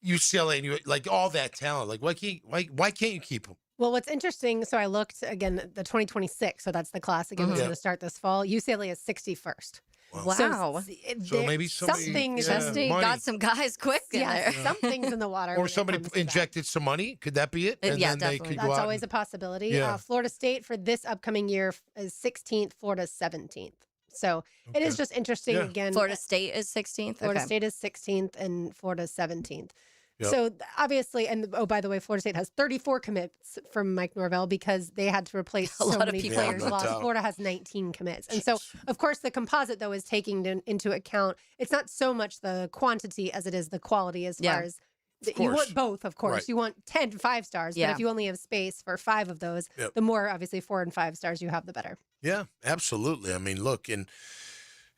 UCLA and like all that talent, like, why can't you keep them? Well, what's interesting, so I looked, again, the 2026, so that's the class, again, that's going to start this fall. UCLA is 61st. Wow. So maybe something got some guys quick in there. Something's in the water. Or somebody injected some money. Could that be it? And then definitely. They could That's go out always a possibility. Yeah. Florida State for this upcoming year is 16th, Florida 17th. So it is just interesting. Again, Florida State is 16th. Florida State is 16th and Florida 17th. Yep. So obviously, and by the way, Florida State has 34 commits from Mike Norvell because they had to replace so many players. Florida has 19 commits. And so, of course, the composite, though, is taking into account, it's not so much the quantity as it is the quality as far as you want both, of course. Right. You want 10 5-stars, but if you only have space for 5 of those, the more, obviously, 4 and 5 stars you have, the better. Yeah, absolutely. I mean, look, and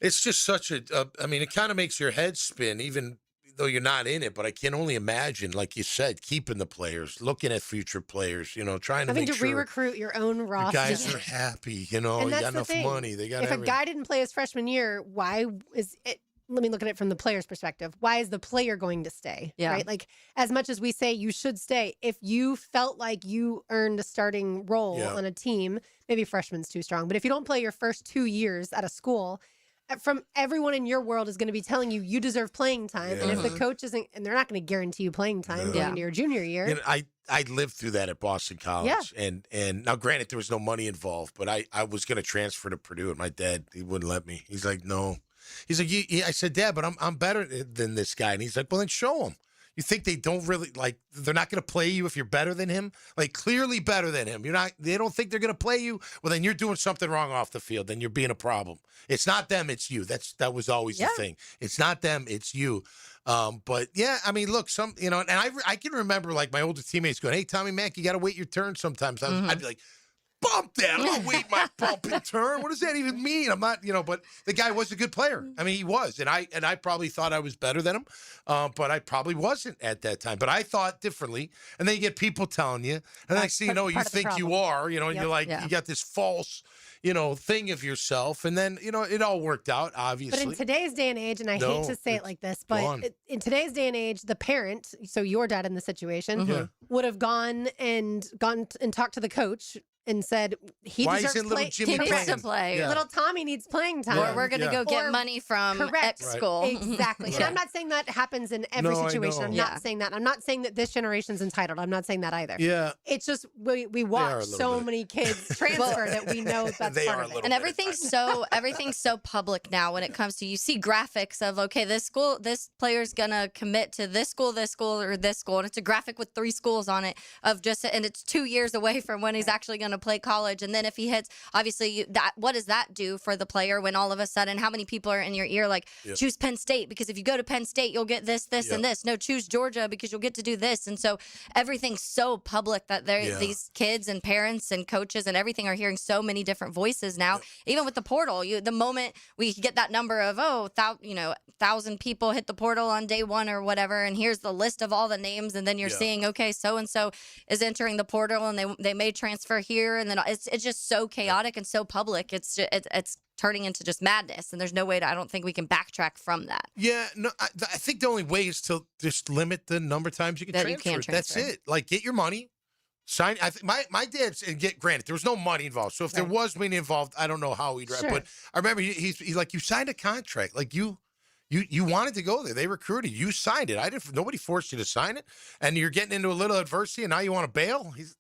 it's just such it kind of makes your head spin, even though you're not in it, but I can only imagine, like you said, keeping the players, looking at future players, trying to make sure re-recruit your own roster. Guys are happy, you got enough money. They got if a guy didn't play his freshman year, why is it? Let me look at it from the player's perspective. Why is the player going to stay? Yeah. Right? Like, as much as we say you should stay, if you felt like you earned a starting role on a team, maybe freshman's too strong, but if you don't play your first 2 years at a school, from everyone in your world is going to be telling you deserve playing time. And if the coach isn't, and they're not going to guarantee you playing time going into your junior year. You know, I lived through that at Boston College. And now, granted, there was no money involved, but I was going to transfer to Purdue, and my dad, he wouldn't let me. He's like, no. He's like, I said, Dad, but I'm better than this guy. And he's like, well, then show him. You think they don't really, like, they're not going to play you if you're better than him? Like, clearly better than him. They don't think they're going to play you? Well, then you're doing something wrong off the field. Then you're being a problem. It's not them, it's you. That was always the thing. It's not them, it's you. But yeah, I mean, look, and I can remember, like, my older teammates going, hey, Tommy Mack, you got to wait your turn sometimes. I'd be like, bump that. I'm not waiting my bump in turn. What does that even mean? I'm not, but the guy was a good player. I mean, he was. And I probably thought I was better than him. But I probably wasn't at that time. But I thought differently. And then you get people telling you. And next thing you know, you think you are, and you're like, you got this false, thing of yourself. And then, it all worked out, obviously. But in today's day and age, and I hate to say it like this, but in today's day and age, the parent, so your dad in the situation, would have gone and talked to the coach and said he deserves to play. Yeah. Little Tommy needs playing time. Or we're going to go get money from X school. Exactly. And I'm not saying that happens in every situation. I'm not saying that. I'm not saying that this generation's entitled. I'm not saying that either. Yeah. It's just we watch so many kids transfer that we know that's part of it. And everything's so public now when it comes to, you see graphics of, okay, this player's going to commit to this school, or this school. And it's a graphic with 3 schools on it and it's 2 years away from when he's actually going to play college. And then if he hits, obviously, what does that do for the player when all of a sudden, how many people are in your ear like, choose Penn State because if you go to Penn State, you'll get this, and this. No, choose Georgia because you'll get to do this. And so everything's so public that these kids and parents and coaches and everything are hearing so many different voices now. Even with the portal, the moment we get that number of 1,000 people hit the portal on day 1 or whatever, and here's the list of all the names, and then you're seeing, okay, so and so is entering the portal, and they may transfer here. And then it's just so chaotic and so public. It's turning into just madness, and there's no way I don't think we can backtrack from that. Yeah, no, I think the only way is to just limit the number of times you can transfer. That's it. Like, get your money, sign. My dad's, and granted, there was no money involved. So if there was money involved, I don't know how he'd. But I remember he's like, you signed a contract, like you wanted to go there. They recruited. You signed it. Nobody forced you to sign it. And you're getting into a little adversity, and now you want to bail. He's,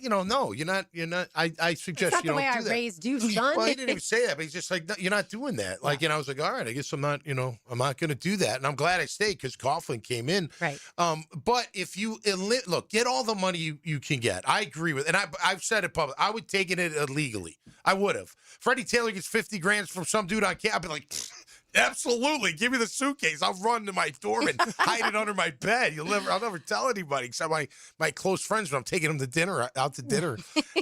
no, you're not. I suggest you don't do that. It's not the way I raised you, son. Well, he didn't even say that, but he's just like, no, you're not doing that. Like, I was like, all right, I guess I'm not. I'm not going to do that. And I'm glad I stayed because Coughlin came in. Right. But if you look, get all the money you can get. I agree with, and I've said it publicly. I would take it illegally. I would have. Freddie Taylor gets $50,000 from some dude on campus. I'd be like, absolutely. Give me the suitcase. I'll run to my dorm and hide it under my bed. I'll never tell anybody except my close friends when I'm taking them out to dinner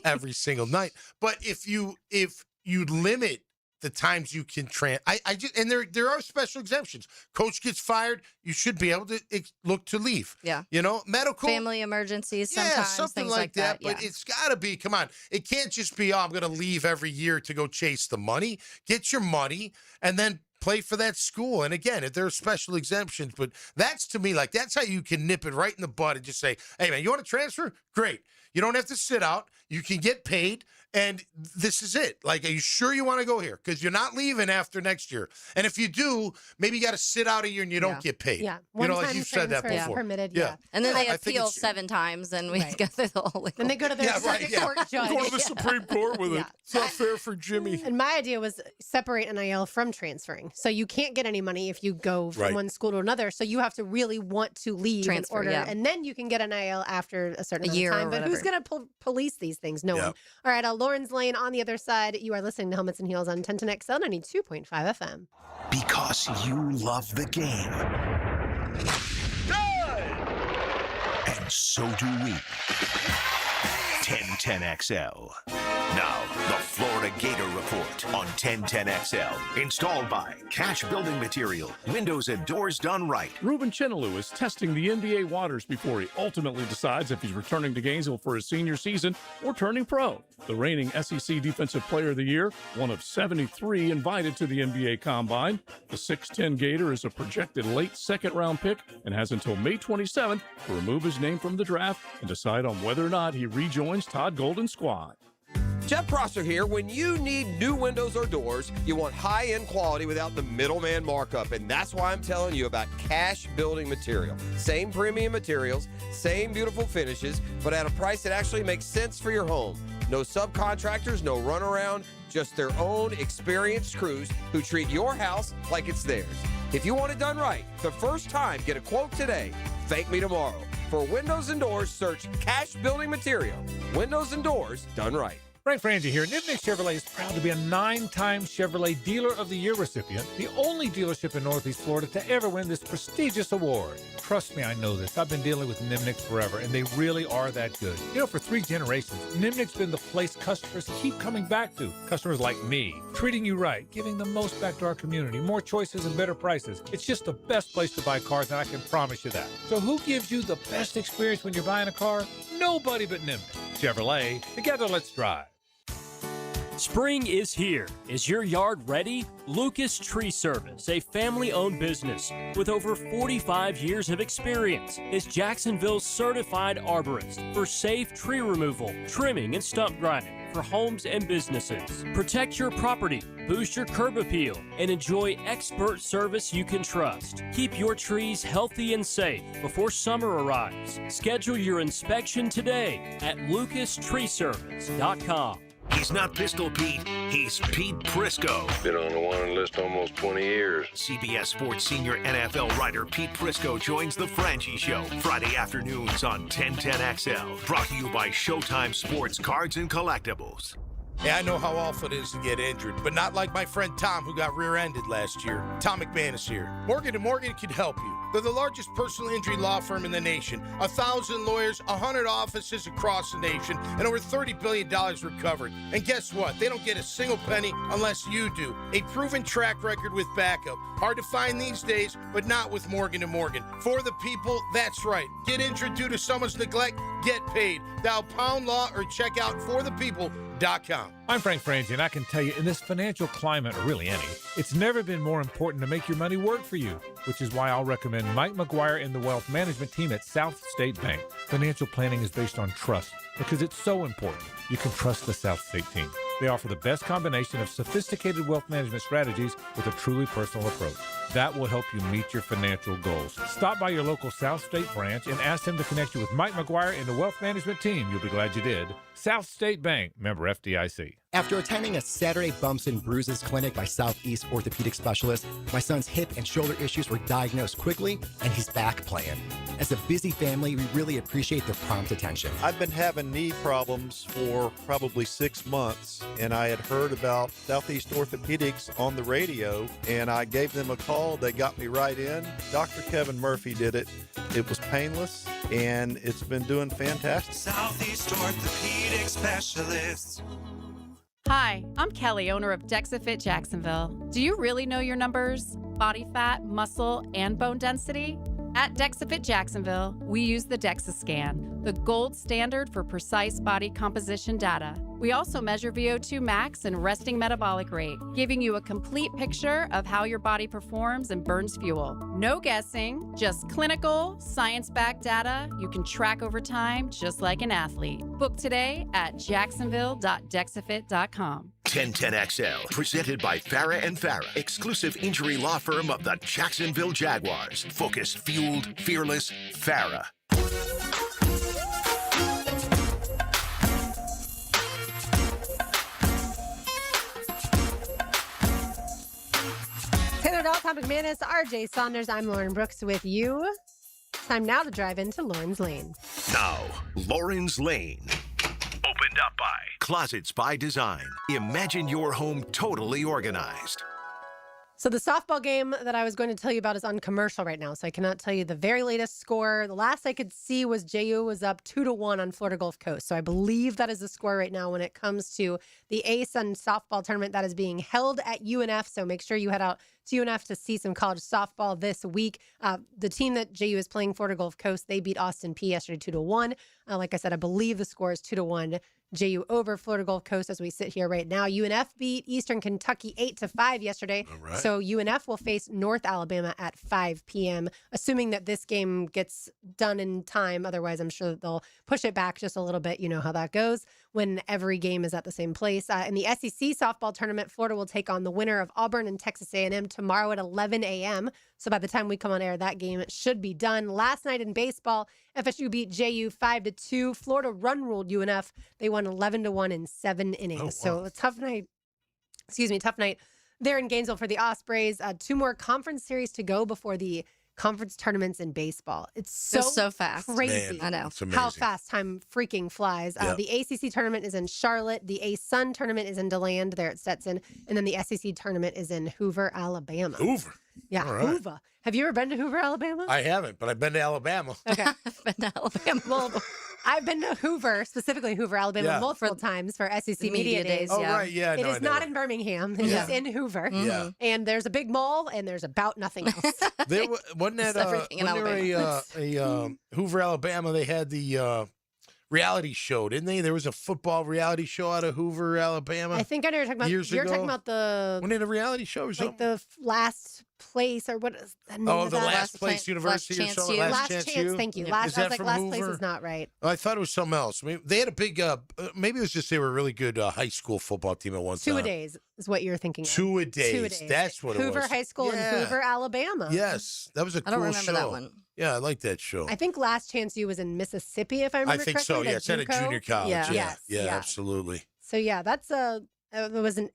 every single night. But if you limit the times you can and there are special exemptions. Coach gets fired, you should be able to look to leave. Yeah. Medical. Family emergencies sometimes. Something things like that. But it's got to be, come on. It can't just be, I'm going to leave every year to go chase the money. Get your money and then play for that school. And again, if there are special exemptions, but that's, to me, like, that's how you can nip it right in the bud and just say, hey, man, you want to transfer? Great. You don't have to sit out. You can get paid. And this is it. Like, are you sure you want to go here? Because you're not leaving after next year. And if you do, maybe you got to sit out a year and you don't get paid. Yeah. Like you've said that before. Permitted, And then they appeal 7 times, and we go through the whole legal. Then they go to their circuit court judge. Go to the Supreme Court with it. It's not fair for Jimmy. And my idea was separate NIL from transferring. So you can't get any money if you go from one school to another. So you have to really want to leave in order. And then you can get NIL after a certain amount of time. But who's going to police these things? No one. All right, Lauren's Lane on the other side. You are listening to Helmets and Heels on 1010XL 92.5 FM. Because you love the game. And so do we. 1010XL. Now, the Florida Gator Report on 1010XL. Installed by Cash Building Material. Windows and doors done right. Ruben Chinaloo is testing the NBA waters before he ultimately decides if he's returning to Gainesville for his senior season or turning pro. The reigning SEC Defensive Player of the Year, one of 73 invited to the NBA Combine. The 6'10 Gator is a projected late second-round pick and has until May 27th to remove his name from the draft and decide on whether or not he rejoins Todd Golden's squad. Jeff Prosser here. When you need new windows or doors, you want high-end quality without the middleman markup, and that's why I'm telling you about Cash Building Material. Same premium materials, same beautiful finishes, but at a price that actually makes sense for your home. No subcontractors, no runaround, just their own experienced crews who treat your house like it's theirs. If you want it done right, the first time, get a quote today. Thank me tomorrow. For windows and doors, search Cash Building Material. Windows and doors done right. Frank Frangie here. Nimnick Chevrolet is proud to be a 9-time Chevrolet Dealer of the Year recipient, the only dealership in Northeast Florida to ever win this prestigious award. Trust me, I know this. I've been dealing with Nimnick forever, and they really are that good. You know, for 3 generations, Nimnick's been the place customers keep coming back to. Customers like me, treating you right, giving the most back to our community, more choices and better prices. It's just the best place to buy cars, and I can promise you that. So who gives you the best experience when you're buying a car? Nobody but Nimnick. Chevrolet, together let's drive. Spring is here. Is your yard ready? Lucas Tree Service, a family-owned business with over 45 years of experience, is Jacksonville's certified arborist for safe tree removal, trimming, and stump grinding for homes and businesses. Protect your property, boost your curb appeal, and enjoy expert service you can trust. Keep your trees healthy and safe before summer arrives. Schedule your inspection today at lucastreeservice.com. He's not Pistol Pete, he's Pete Prisco. Been on the wanted list almost 20 years. CBS Sports senior NFL writer Pete Prisco joins the Frangie Show Friday afternoons on 1010XL. Brought to you by Showtime Sports Cards and Collectibles. Yeah, I know how awful it is to get injured, but not like my friend Tom, who got rear-ended last year. Tom McMahon is here. Morgan & Morgan can help you. They're the largest personal injury law firm in the nation. 1,000 lawyers, 100 offices across the nation, and over $30 billion recovered. And guess what? They don't get a single penny unless you do. A proven track record with backup. Hard to find these days, but not with Morgan & Morgan. For the people, that's right. Get injured due to someone's neglect, get paid. Dial pound law or check out forthepeople.com. I'm Frank Frangie, and I can tell you, in this financial climate, or really any, it's never been more important to make your money work for you, which is why I'll recommend Mike McGuire and the Wealth Management Team at South State Bank. Financial planning is based on trust, because it's so important. You can trust the South State team. They offer the best combination of sophisticated wealth management strategies with a truly personal approach. That will help you meet your financial goals. Stop by your local South State branch and ask them to connect you with Mike McGuire and the Wealth Management Team. You'll be glad you did. South State Bank, member FDIC. After attending a Saturday Bumps and Bruises clinic by Southeast orthopedic specialists, my son's hip and shoulder issues were diagnosed quickly, and he's back playing. As a busy family, we really appreciate their prompt attention. I've been having knee problems for probably 6 months, and I had heard about Southeast Orthopedics on the radio, and I gave them a call. They got me right in. Dr. Kevin Murphy did it. It was painless, and it's been doing fantastic. Southeast Orthopedic Specialists. Hi, I'm Kelly, owner of DexaFit Jacksonville. Do you really know your numbers? Body fat, muscle, and bone density? At DexaFit Jacksonville, we use the DEXA-Scan, the gold standard for precise body composition data. We also measure VO2 max and resting metabolic rate, giving you a complete picture of how your body performs and burns fuel. No guessing, just clinical, science-backed data you can track over time just like an athlete. Book today at jacksonville.dexafit.com. 1010XL, presented by Farah & Farah, exclusive injury law firm of the Jacksonville Jaguars. Focused, fueled, fearless, Farah. Taylor Dahl, Tom McManus, RJ Saunders. I'm Lauren Brooks with you. Time now to drive into Lauren's Lane. Now, Lauren's Lane. Opened up by Closets by Design. Imagine your home totally organized. So the softball game that I was going to tell you about is on commercial right now, so I cannot tell you the very latest score. The last I could see was JU was up 2-1 on Florida Gulf Coast. So I believe that is the score right now when it comes to the ASUN softball tournament that is being held at UNF. So make sure you head out to UNF to see some college softball this week. The team that JU is playing, Florida Gulf Coast, they beat Austin P yesterday 2-1. Like I said, I believe the score is 2-1. JU over Florida Gulf Coast as we sit here right now. UNF beat Eastern Kentucky 8-5 yesterday. All right. So UNF will face North Alabama at 5 p.m., assuming that this game gets done in time. Otherwise, I'm sure that they'll push it back just a little bit. You know how that goes. when every game is at the same place. In the SEC softball tournament, Florida will take on the winner of Auburn and Texas A&M tomorrow at 11 a.m. So by the time we come on air, that game should be done. Last night in baseball, FSU beat JU 5-2. Florida run-ruled UNF. They won 11-1 in 7 innings. Oh, wow. So a tough night. Tough night there in Gainesville for the Ospreys. 2 more conference series to go before the conference tournaments in baseball. It's so fast. Crazy. Man, I know it's amazing. How fast time freaking flies. Yep. The ACC tournament is in Charlotte. The A-Sun tournament is in DeLand there at Stetson. And then the SEC tournament is in Hoover, Alabama. Hoover. Yeah, All right. Hoover. Have you ever been to Hoover, Alabama? I haven't, but I've been to Alabama. Okay. I've been to Alabama. Well, I've been to Hoover, specifically Hoover, Alabama, Yeah. multiple times for SEC The Media Days. Oh, right. Yeah. It no, is I not never. in Birmingham. It Yeah. is in Hoover. Yeah. And there's a big mall, and there's about nothing else. There wasn't that everything in wasn't there a Hoover, Alabama? They had the reality show, didn't they? There was a football reality show out of Hoover, Alabama. I think I know you're talking about. Years You're ago? talking about the Wasn't it a reality show or something? like the last place or what is the name Oh, of the that? Last Place University or Chance something. U. Last chance. U? Thank you. Is Last. I that was like, from last Hoover? place is not right. I thought it was something else. I mean, they had a big, maybe it was just they were a really good high school football team at one time. 2-a-days is what you're thinking. Of. 2-a-days. 2-a-days. That's what it was. Hoover High School in Hoover, Alabama. Yes, that was a I cool don't remember show. that one. Yeah, I like that show. I think Last Chance U was in Mississippi, if I remember I think correctly. so. the Yeah, it's at a JUCO. junior college. Yeah. Yeah, Yes, yeah. absolutely. So yeah, that's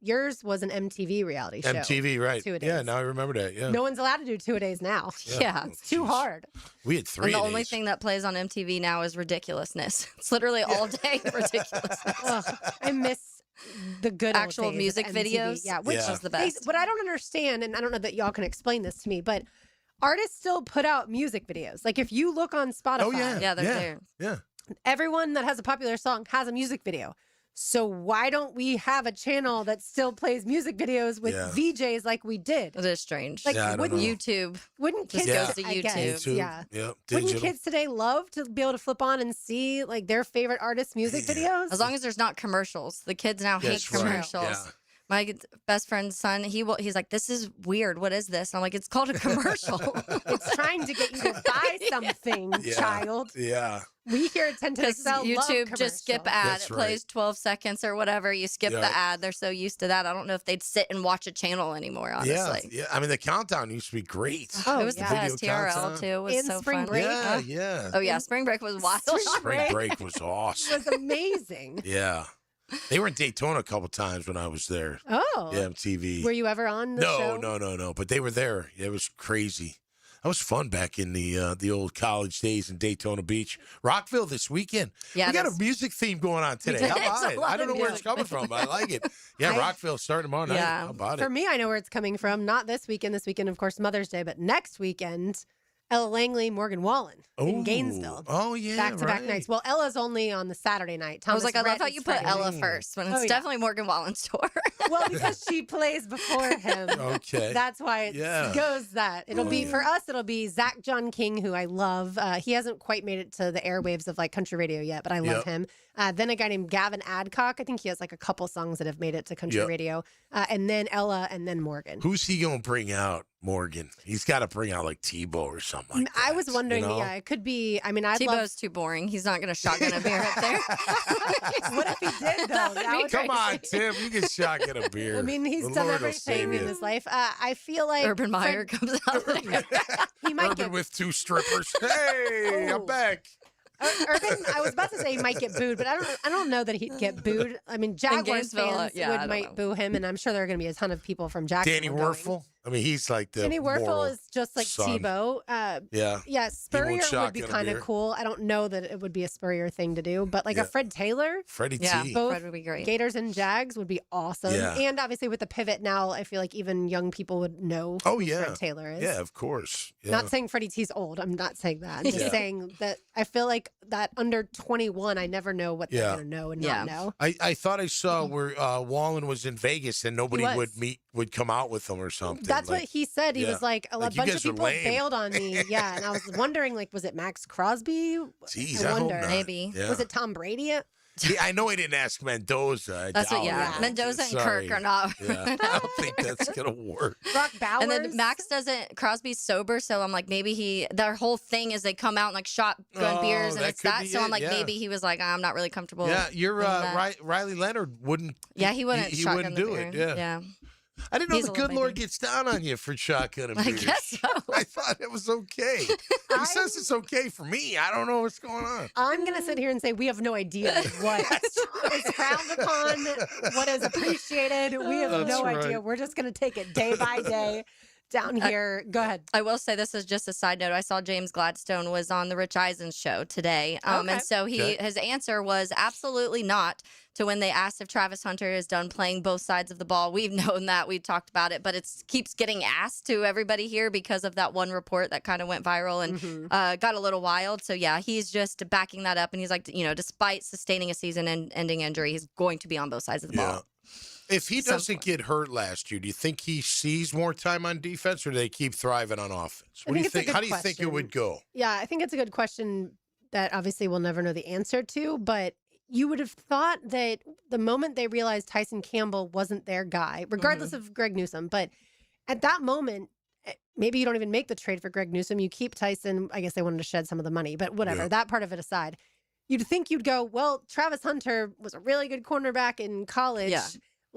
yours was an MTV reality show. MTV, right? 2-a-days. Yeah, now I remember that. Yeah, No one's allowed to do 2-a-days now. Yeah. It's too hard. we had 3 And the of only these. thing that plays on MTV now is ridiculousness. It's literally all day ridiculousness. Ugh, I miss the good old Actual days of music MTV. videos. Yeah, which Yeah. was the best. What I don't understand, and I don't know that y'all can explain this to me, but artists still put out music videos. Like if you look on Spotify, Oh yeah, Yeah, they're there. Yeah, everyone that has a popular song has a music video. So why don't we have a channel that still plays music videos with Yeah. VJs like we did? It is strange. Like, Yeah, I don't wouldn't know. YouTube. Wouldn't Just kids goes to I guess, YouTube. Yeah. Yep. Wouldn't Digital. kids today love to be able to flip on and see like their favorite artists' music videos? As long as there's not commercials. The kids now hate That's right. commercials. Yeah. My best friend's son, he's like, "This is weird. What is this?" And I'm like, "It's called a commercial." It's trying to get you to buy something, Yeah. child. Yeah. We here at 10 to Because Excel YouTube just skip ad. That's It plays right. 12 seconds or whatever. You skip Yeah. the ad. They're so used to that. I don't know if they'd sit and watch a channel anymore, honestly. Yeah. I mean, the countdown used to be great. Oh, It was yeah. the best. Video TRL, countdown. too. It was In so spring fun. break. Yeah, yeah. Oh, yeah. Spring break was wild. Spring break was awesome. was amazing. Yeah. They were in Daytona a couple times when I was there. Oh. Yeah, MTV. Were you ever on the show? No. But they were there. It was crazy. That was fun back in the old college days in Daytona Beach. Rockville this weekend. Yeah, we got a that's- music theme going on today. How There's about a it? lot I don't of know where it's music. coming from, but I like it. Yeah, Rockville starting tomorrow night. Yeah. How about For it? me, I know where it's coming from. Not this weekend. This weekend, of course, Mother's Day, but next weekend, Ella Langley, Morgan Wallen in Ooh. Gainesville. Oh, yeah. Back-to-back right. nights. Well, Ella's only on the Saturday night. I was Thomas like, I love Rhett how is you put Friday Ella night. first when Oh, it's yeah. definitely Morgan Wallen's tour. Well, because she plays before him. Okay. That's why it Yeah. goes that. It'll Oh, be, yeah. for us, it'll be Zach John King, who I love. He hasn't quite made it to the airwaves of like country radio yet, but I love Yep. him. Then a guy named Gavin Adcock. I think he has like a couple songs that have made it to country Yep. radio. And then Ella and then Morgan. Who's he going to bring out, Morgan? He's got to bring out like Tebow or something like I that, was wondering, you know? yeah, it could be. I mean, I'd Tebow's love. too boring. He's not going to shotgun a beer up there. What if he did, though? That would That be would- Come on, Tim. You can shotgun a beer. I mean, he's The done Lord will save everything in you. his life. I feel like Urban Meyer comes out there. he might Urban get with 2 strippers. Hey, Oh. I'm back. Urban, I was about to say he might get booed, but I don't know that he'd get booed. I mean, Jaguars Gainesville, fans yeah, I don't might know. boo him, and I'm sure there are going to be a ton of people from Jacksonville. Danny going. Werfel. I mean, he's like the Danny moral Werfel is just like son. Tebow. Yeah. Yeah, Spurrier would be shotgun a kind of beer. cool. I don't know that it would be a Spurrier thing to do, but like Yeah. a Fred Taylor, Freddie Yeah. T. both Fred would be great. Gators and Jags would be awesome. Yeah. And obviously with the pivot now, I feel like even young people would know Oh, who yeah. Fred Taylor is. Yeah, of course. Yeah. Not saying Freddie T's old. I'm not saying that. I'm just Yeah. saying that I feel like that under 21, I never know what Yeah. they're going to know and Yeah. not know. I thought I saw where Wallen was in Vegas and nobody was. would come out with him or something. That's like, what he said. He yeah. was like, a Like, you bunch of guys are people lame. bailed on me. Yeah. And I was wondering, like, was it Max Crosby? Geez, I I hope wonder. not. Maybe. Yeah. Was it Tom Brady? I know he didn't ask Mendoza. That's what, Mendoza and Kirk are not. Yeah, I don't think that's going to work. Brock Bowers. And then Max Crosby's sober, so I'm like, maybe their whole thing is they come out and like shotgun beers and it's that. So I'm like, maybe he was like, I'm not really comfortable. Yeah, you're Riley Leonard wouldn't. Yeah, he wouldn't. He wouldn't do it. Yeah. I didn't know the good Lord gets down on you for shotgun beers. I guess so. I thought it was okay. He says it's okay for me. I don't know what's going on. I'm going to sit here and say we have no idea what is frowned upon, what is appreciated. We have no idea. We're just going to take it day by day. Down here. Go ahead. I will say this is just a side note. I saw James Gladstone was on the Rich Eisen show today. And so his answer was absolutely not to when they asked if Travis Hunter is done playing both sides of the ball. We've known that. We've talked about it, but it keeps getting asked to everybody here because of that one report that kind of went viral and got a little wild. So, yeah, he's just backing that up. And he's like, despite sustaining a season-ending injury, he's going to be on both sides of the ball. If he doesn't get hurt last year, do you think he sees more time on defense, or do they keep thriving on offense? What do you think? How do you think it would go? Yeah, I think it's a good question that obviously we'll never know the answer to, but you would have thought that the moment they realized Tyson Campbell wasn't their guy, regardless of Greg Newsome, but at that moment, maybe you don't even make the trade for Greg Newsome. You keep Tyson. I guess they wanted to shed some of the money, but whatever. Yeah. That part of it aside, you'd think you'd go, well, Travis Hunter was a really good cornerback in college. Yeah.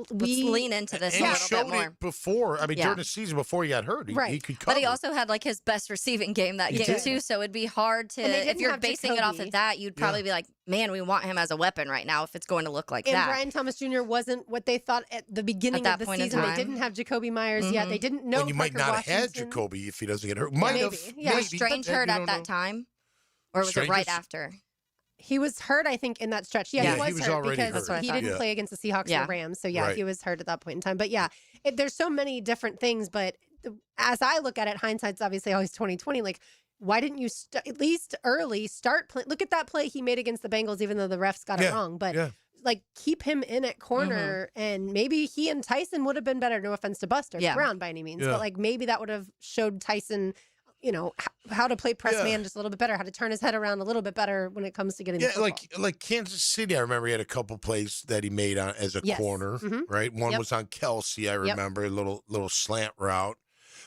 Let's lean into this a little bit more. It before. I mean, during the season before he got hurt, he could cover. But he also had like his best receiving game that game too. So it'd be hard to, if you're basing it off of that, you'd probably be like, man, we want him as a weapon right now if it's going to look like that. And Brian Thomas Jr. wasn't what they thought at the beginning of the season. They didn't have Jacoby Myers yet. They didn't know. And you might not have had Jacoby if he doesn't get hurt. Might have. Yeah. Was Strange hurt at that time, or was it right after? He was hurt, I think, in that stretch. Yeah, he was hurt because he didn't play against the Seahawks or Rams. So, he was hurt at that point in time. But, there's so many different things. But as I look at it, hindsight's obviously always 20/20. Like, why didn't you at least early start play? Look at that play he made against the Bengals, even though the refs got it wrong. But, like, keep him in at corner, and maybe he and Tyson would have been better. No offense to Buster Brown by any means. But, like, maybe that would have showed Tyson – how to play press man just a little bit better, how to turn his head around a little bit better when it comes to getting the football. like Kansas City, I remember he had a couple plays that he made as a corner, right? One was on Kelsey, I remember, a little slant route.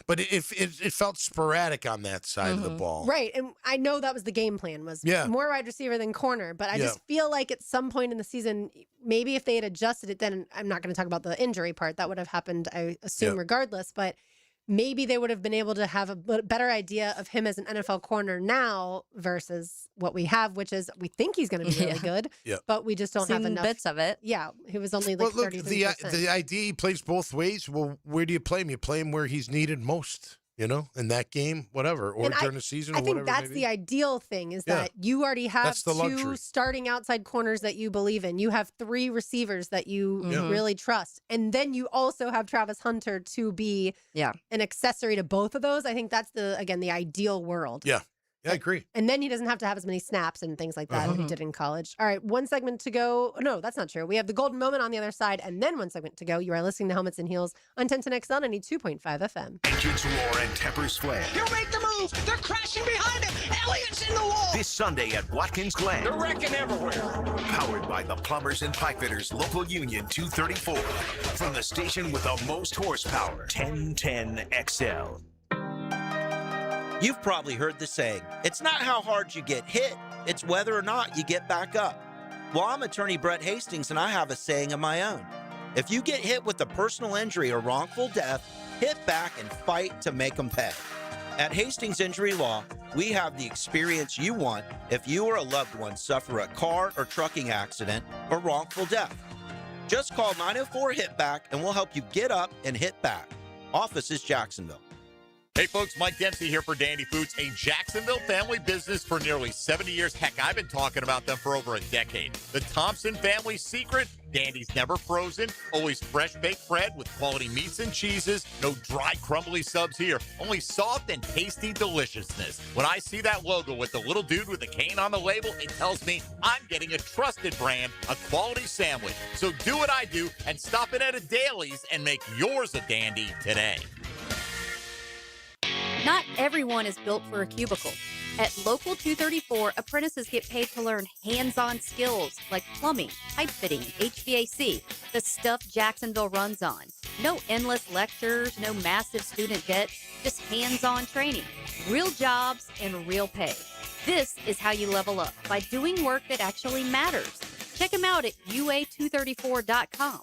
But it felt sporadic on that side of the ball. Right, and I know that was the game plan, was more wide receiver than corner, but I just feel like at some point in the season, maybe if they had adjusted it, then I'm not going to talk about the injury part. That would have happened, I assume, regardless, but maybe they would have been able to have a better idea of him as an NFL corner now versus what we have, which is we think he's going to be really good, but we just don't have enough bits of it. Yeah, he was only like 33%. The idea he plays both ways. Well, where do you play him? You play him where he's needed most. In that game, whatever, or during the season, or whatever. I think that's the ideal thing is that you already have two starting outside corners that you believe in. You have 3 receivers that you really trust. And then you also have Travis Hunter to be an accessory to both of those. I think that's the ideal world. Yeah. Yeah, I agree. And then he doesn't have to have as many snaps and things like that as he did in college. All right, one segment to go. No, that's not true. We have the golden moment on the other side, and then one segment to go. You are listening to Helmets and Heels on 1010XL 92.5 FM. Engines roar and tempers flare. He'll make the move. They're crashing behind him. Elliott's in the wall. This Sunday at Watkins Glen. They're wrecking everywhere. Powered by the Plumbers and Pipefitters Local Union 234. From the station with the most horsepower, 1010XL. You've probably heard the saying, it's not how hard you get hit, it's whether or not you get back up. Well, I'm attorney Brett Hastings, and I have a saying of my own. If you get hit with a personal injury or wrongful death, hit back and fight to make them pay. At Hastings Injury Law, we have the experience you want if you or a loved one suffer a car or trucking accident or wrongful death. Just call 904-HIT-BACK and we'll help you get up and hit back. Office is Jacksonville. Hey folks, Mike Dempsey here for Dandy Foods, a Jacksonville family business for nearly 70 years. Heck, I've been talking about them for over a decade. The Thompson family secret, Dandy's never frozen, always fresh baked bread with quality meats and cheeses, no dry crumbly subs here, only soft and tasty deliciousness. When I see that logo with the little dude with the cane on the label, it tells me I'm getting a trusted brand, a quality sandwich. So do what I do and stop in at a Daly's and make yours a Dandy today. Not everyone is built for a cubicle. At Local 234, apprentices get paid to learn hands-on skills like plumbing, pipe fitting, HVAC, the stuff Jacksonville runs on. No endless lectures, no massive student debt, just hands-on training, real jobs, and real pay. This is how you level up, by doing work that actually matters. Check them out at UA234.com.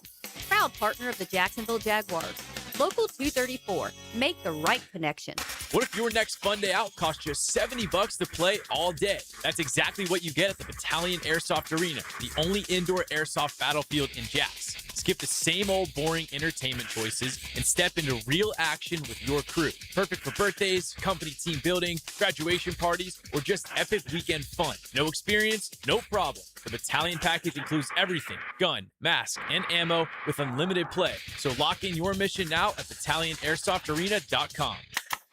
Proud partner of the Jacksonville Jaguars. Local 234. Make the right connection. What if your next fun day out costs you $70 to play all day? That's exactly what you get at the Battalion Airsoft Arena, the only indoor airsoft battlefield in Jax. Skip the same old boring entertainment choices and step into real action with your crew. Perfect for birthdays, company team building, graduation parties, or just epic weekend fun. No experience? No problem. The Battalion package includes everything: gun, mask, and ammo with unlimited play. So lock in your mission now at BattalionAirsoftArena.com.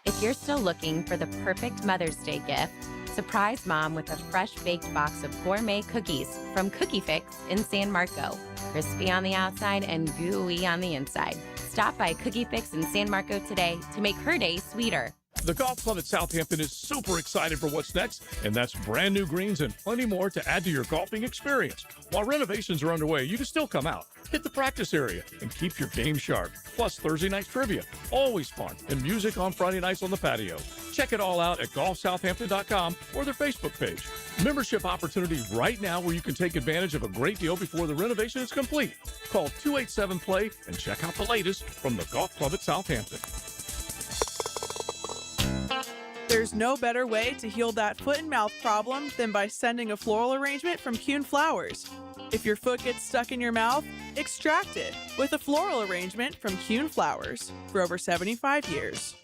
If you're still looking for the perfect Mother's Day gift, surprise mom with a fresh baked box of gourmet cookies from Cookie Fix in San Marco. Crispy on the outside and gooey on the inside. Stop by Cookie Fix in San Marco today to make her day sweeter. The Golf Club at Southampton is super excited for what's next, and that's brand new greens and plenty more to add to your golfing experience. While renovations are underway, you can still come out, hit the practice area, and keep your game sharp. Plus Thursday night trivia, always fun, and music on Friday nights on the patio. Check it all out at golfsouthampton.com or their Facebook page. Membership opportunities right now where you can take advantage of a great deal before the renovation is complete. Call 287-PLAY and check out the latest from the Golf Club at Southampton. There's no better way to heal that foot and mouth problem than by sending a floral arrangement from Kuhn Flowers. If your foot gets stuck in your mouth, extract it with a floral arrangement from Kuhn Flowers for over 75 years.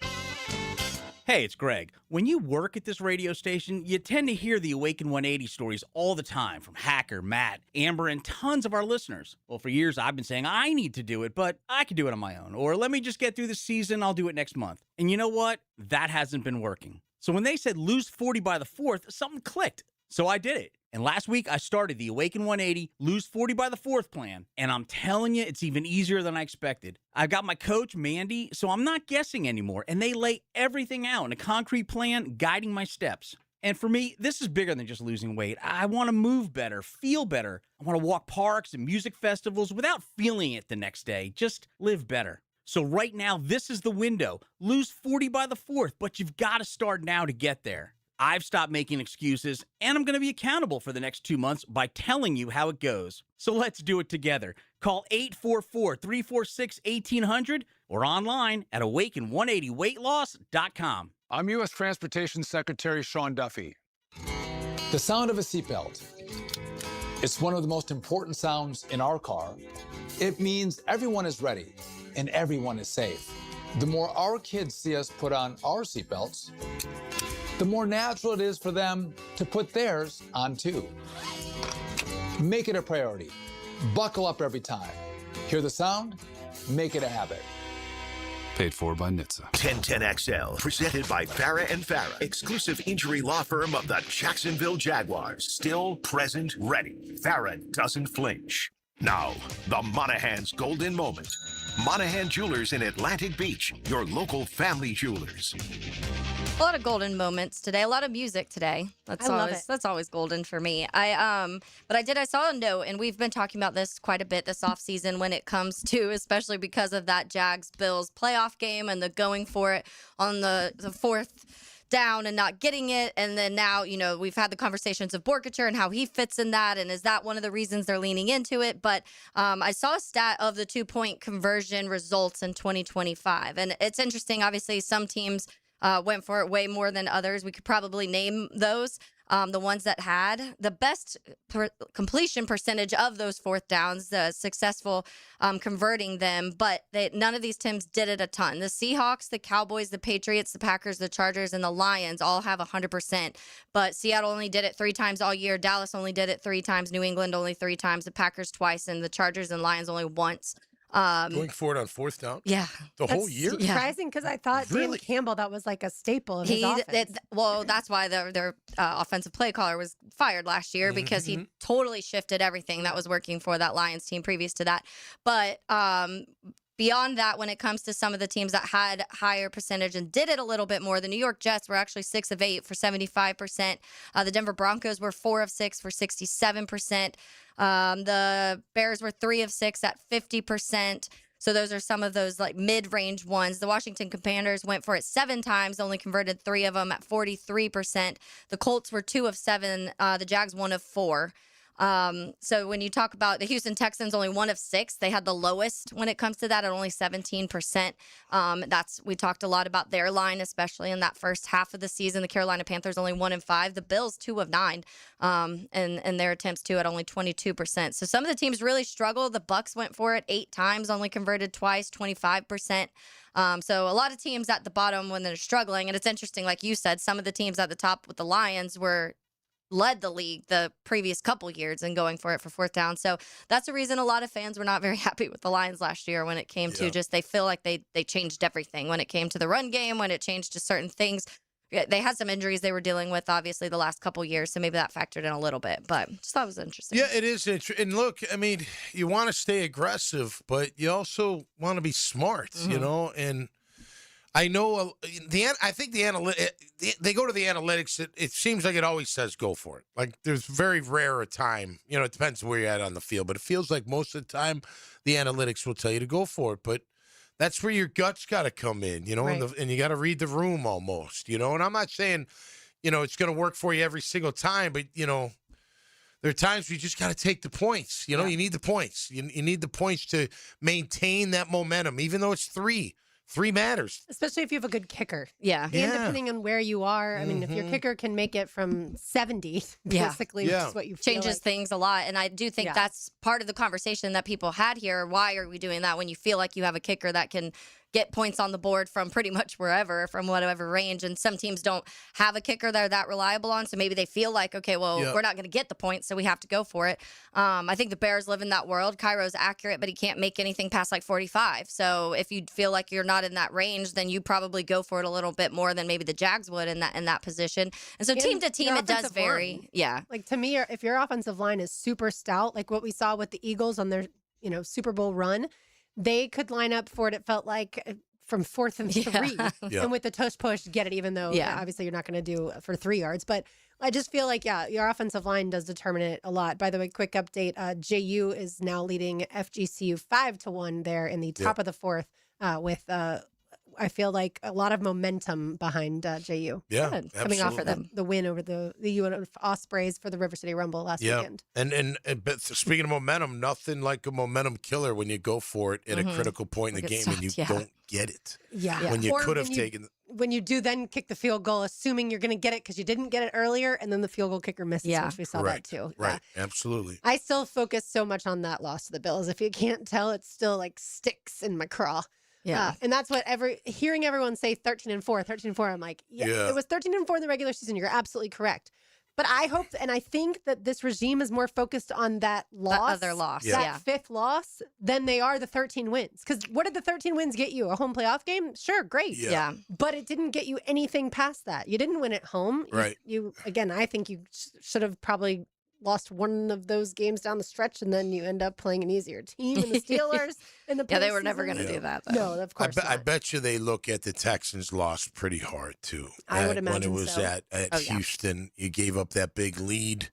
Hey, it's Greg. When you work at this radio station, you tend to hear the Awaken 180 stories all the time from Hacker, Matt, Amber, and tons of our listeners. Well, for years I've been saying I need to do it, but I can do it on my own. Or let me just get through the season, I'll do it next month. And you know what? That hasn't been working. So when they said lose 40 by the 4th, something clicked. So I did it. And last week, I started the Awaken 180 Lose 40 by the 4th plan. And I'm telling you, it's even easier than I expected. I've got my coach, Mandy, so I'm not guessing anymore. And they lay everything out in a concrete plan guiding my steps. And for me, this is bigger than just losing weight. I want to move better, feel better. I want to walk parks and music festivals without feeling it the next day. Just live better. So right now, this is the window. Lose 40 by the 4th, but you've got to start now to get there. I've stopped making excuses, and I'm going to be accountable for the next 2 months by telling you how it goes. So let's do it together. Call 844-346-1800 or online at awaken180weightloss.com. I'm U.S. Transportation Secretary Sean Duffy. The sound of a seatbelt. It's one of the most important sounds in our car. It means everyone is ready and everyone is safe. The more our kids see us put on our seatbelts, the more natural it is for them to put theirs on too. Make it a priority. Buckle up every time. Hear the sound? Make it a habit. Paid for by NHTSA. 1010XL, presented by Farah and Farah, exclusive injury law firm of the Jacksonville Jaguars. Still present, ready. Farah doesn't flinch. Now, the Monahan's golden moment. Monahan Jewelers in Atlantic Beach, your local family jewelers. A lot of golden moments today. A lot of music today. I love it. That's always golden for me. I saw a note, and we've been talking about this quite a bit this offseason when it comes to, especially because of that Jags-Bills playoff game and the going for it on the fourth down and not getting it. And then now, we've had the conversations of Borkacher and how he fits in that. And is that one of the reasons they're leaning into it? But I saw a stat of the 2-point conversion results in 2025. And it's interesting. Obviously, some teams went for it way more than others. We could probably name those. The ones that had the best completion percentage of those fourth downs, the successful converting them, but none of these teams did it a ton. The Seahawks, the Cowboys, the Patriots, the Packers, the Chargers, and the Lions all have 100%, but Seattle only did it 3 times all year. Dallas only did it 3 times. New England only 3 times. The Packers twice, and the Chargers and Lions only once. Going for it on fourth down? Yeah. The whole year? Surprising because I thought Dan Campbell, that was like a staple of his offense. That's why their offensive play caller was fired last year because he totally shifted everything that was working for that Lions team previous to that. But beyond that, when it comes to some of the teams that had higher percentage and did it a little bit more, the New York Jets were actually 6 of 8 for 75%. The Denver Broncos were 4 of 6 for 67%. The Bears were 3 of 6 at 50%. So those are some of those like mid-range ones. The Washington Commanders went for it 7 times, only converted 3 of them at 43%. The Colts were 2 of 7. The Jags 1 of 4. So when you talk about the Houston Texans, only 1 of 6, they had the lowest when it comes to that at only 17%. We talked a lot about their line, especially in that first half of the season. The Carolina Panthers only 1 of 5. The Bills 2 of 9, and their attempts too at only 22%. So some of the teams really struggled. The Bucks went for it 8 times, only converted twice, 25%. So a lot of teams at the bottom when they're struggling, and it's interesting, like you said, some of the teams at the top with the Lions led the league the previous couple years and going for it for 4th down. So that's the reason a lot of fans were not very happy with the Lions last year when it came to just they feel like they changed everything when it came to the run game, when it changed to certain things. They had some injuries they were dealing with, obviously, the last couple years, so maybe that factored in a little bit. But just thought it was interesting. Yeah, it is interesting. And look, I mean, you want to stay aggressive, but you also want to be smart, you know, and I know I think they go to the analytics. It seems like it always says go for it. Like there's very rare a time, you know, it depends where you're at on the field, but it feels like most of the time the analytics will tell you to go for it. But that's where your guts got to come in, you know, Right. and you got to read the room almost, you know. And I'm not saying, you know, it's going to work for you every single time, but, you know, there are times where you just got to take the points. You know, you need the points. You need the points to maintain that momentum, even though it's 3. 3 matters. Especially if you have a good kicker. Yeah. And depending on where you are, I mean, if your kicker can make it from 70, basically, which is what you feel changes like. things a lot. And I do think that's part of the conversation that people had here. Why are we doing that when you feel like you have a kicker that can get points on the board from pretty much wherever, from whatever range? And some teams don't have a kicker they're that reliable on, so maybe they feel like, okay, well, we're not going to get the points, so we have to go for it. I think the Bears live in that world. Cairo's accurate, but he can't make anything past like 45. So if you feel like you're not in that range, then you probably go for it a little bit more than maybe the Jags would in that position. And so team to team, it does vary. Line. Yeah. Like to me, if your offensive line is super stout, like what we saw with the Eagles on their, Super Bowl run, they could line up for it. It felt like from 4th and 3, and with the tush push, get it. Even though obviously you're not going to do for 3 yards, but I just feel like your offensive line does determine it a lot. By the way, quick update: JU is now leading FGCU 5-1 there in the top of the 4th with. I feel like a lot of momentum behind JU. Yeah, coming off of the win over the UNF Ospreys for the River City Rumble last weekend. And but speaking of momentum, nothing like a momentum killer when you go for it at a critical point in the game and you don't get it. Yeah. When you could have taken. When you do then kick the field goal, assuming you're going to get it because you didn't get it earlier, and then the field goal kicker misses, which we saw that too. Right, absolutely. I still focus so much on that loss to the Bills. If you can't tell, it still like sticks in my craw. Yeah. And that's what hearing everyone say 13-4, I'm like, it was 13-4 in the regular season. You're absolutely correct. But I hope, and I think that this regime is more focused on that loss, other loss, that 5th loss, than they are the 13 wins. Because what did the 13 wins get you? A home playoff game? Sure, great. Yeah. But it didn't get you anything past that. You didn't win at home. Right. You again, I think you should have probably lost one of those games down the stretch, and then you end up playing an easier team in the Steelers in the they were never going to do that, though. No, of course not. I bet you they look at the Texans' loss pretty hard, too. I would imagine when it was so. at Houston, you gave up that big lead.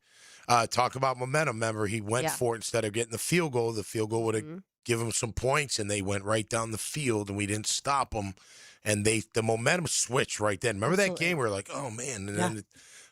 Talk about momentum. Remember, he went for it instead of getting the field goal. The field goal would have given him some points, and they went right down the field, and we didn't stop them. And the momentum switched right then. Remember that game where like, oh, man, and then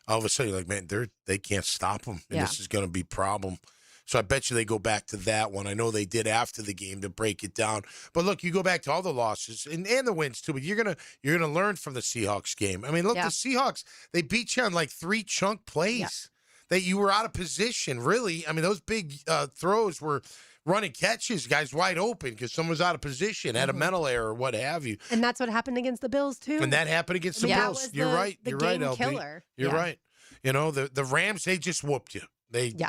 all of a sudden, you're like, man, they can't stop them, and this is going to be a problem. So I bet you they go back to that one. I know they did after the game to break it down. But look, you go back to all the losses and the wins too. But you're gonna learn from the Seahawks game. I mean, look, the Seahawks, they beat you on like 3 chunk plays that you were out of position. Really, I mean, those big throws were running catches, guys wide open because someone was out of position, had a mental error, or what have you. And that's what happened against the Bills too. And that happened against the Bills. You're right. You're right, LB. Killer. You're right. You know, the Rams, they just whooped you.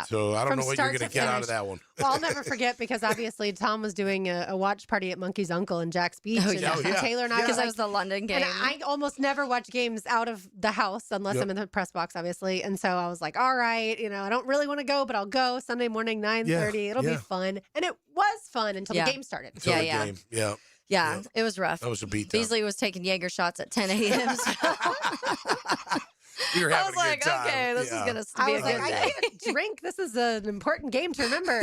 So I don't From know what you're start going to to get out of finish. that one. Well, I'll never forget because obviously Tom was doing a watch party at Monkey's Uncle in Jack's Beach. Oh, and yeah. Taylor and I Because were that was the London game. And I almost never watch games out of the house unless I'm in the press box, obviously. And so I was like, all right, I don't really want to go, but I'll go Sunday morning, 9:30. It'll be fun. And it was fun until the game started. Until the game. Yeah. Yeah, it was rough. That was a beatdown. Beasley was taking Jaeger shots at 10 a.m. We were I having was a like, good time. okay, this is going to be a good I day. can't drink. This is an important game to remember.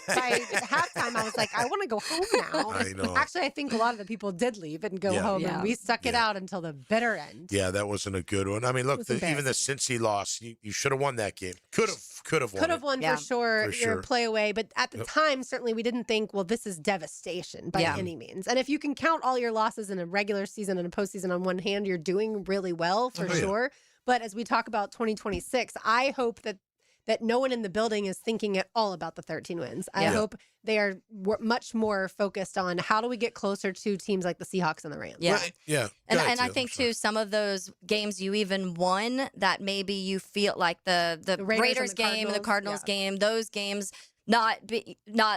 By halftime, I was like, I want to go home now. I know. Actually, I think a lot of the people did leave and go home, and we stuck it out until the bitter end. Yeah, that wasn't a good one. I mean, look, even the Cincy loss, you should have won that game. Could have won. Could have won for sure. For You're sure. a play away, but at the time, certainly we didn't think, well, this is devastation by any means. And if you can count all your losses in a regular season and a postseason on one hand, you're doing really well for sure. But as we talk about 2026, I hope that no one in the building is thinking at all about the 13 wins. I hope they are much more focused on how do we get closer to teams like the Seahawks and the Rams. Yeah. Right. Yeah. And I think, too, some of those games you even won that maybe you feel like the Raiders game and the Cardinals game, those games, not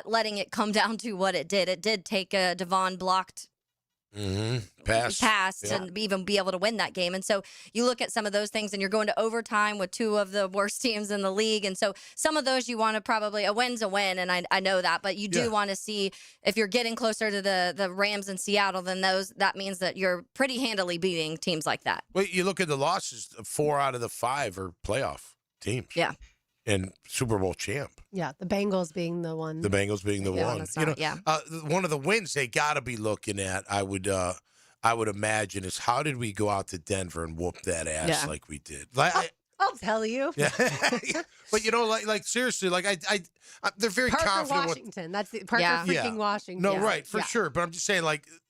letting it come down to what it did. It did take a Devon blocked pass and even be able to win that game. And so you look at some of those things and you're going to overtime with two of the worst teams in the league. And so some of those you want to probably, a win's a win, and I know that, but you do want to see if you're getting closer to the Rams in Seattle, then that means that you're pretty handily beating teams like that. Well, you look at the losses, 4 out of the 5 are playoff teams. Yeah. And Super Bowl champ. Yeah, the Bengals being the one. The Bengals being the one. One of the wins they got to be looking at, I would imagine, is how did we go out to Denver and whoop that ass like we did? I'll tell you. Yeah. But like seriously, they're very Parker confident. Washington. That's the Parker freaking Washington. No, right, for sure. But I'm just saying,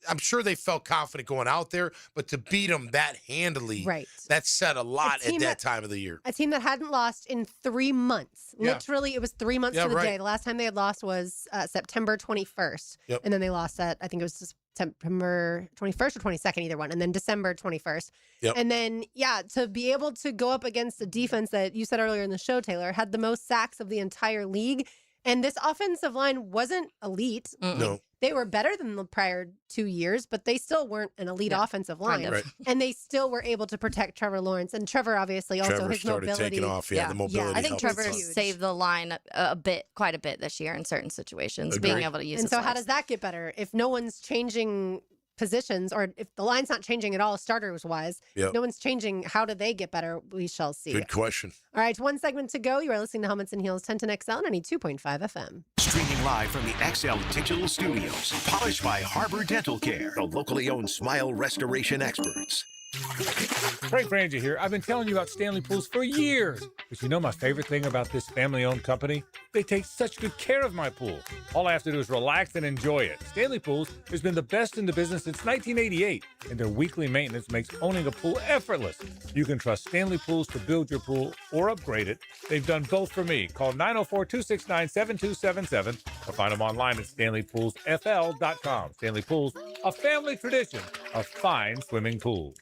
I'm sure they felt confident going out there, but to beat them that handily, that said a lot at that time of the year. A team that hadn't lost in 3 months. Yeah. Literally, it was 3 months to the day. The last time they had lost was September 21st. Yep. And then they lost I think it was just September 21st or 22nd, either one. And then December 21st. Yep. And then, to be able to go up against a defense that you said earlier in the show, Taylor, had the most sacks of the entire league. And this offensive line wasn't elite. No. They were better than the prior 2 years, but they still weren't an elite offensive line. Right. And they still were able to protect Trevor Lawrence. And Trevor, obviously, also his started mobility. taking off. Yeah, the mobility. I think helped Trevor a ton. saved the line quite a bit this year in certain situations, Agreed. being able to use And his so how legs. does that get better? If no one's changing positions, or if the line's not changing at all, starters wise, no one's changing, how do they get better? We shall see. Good question. All right, one segment to go. You are listening to Helmets and Heels 1010XL 92.5 FM. Streaming live from the XL Digital Studios. Polished by Harbor Dental Care, the locally owned smile restoration experts. Frank Frangie here. I've been telling you about Stanley Pools for years. But you know my favorite thing about this family-owned company? They take such good care of my pool. All I have to do is relax and enjoy it. Stanley Pools has been the best in the business since 1988, and their weekly maintenance makes owning a pool effortless. You can trust Stanley Pools to build your pool or upgrade it. They've done both for me. Call 904-269-7277 or find them online at StanleyPoolsFL.com. Stanley Pools, a family tradition of fine swimming pools.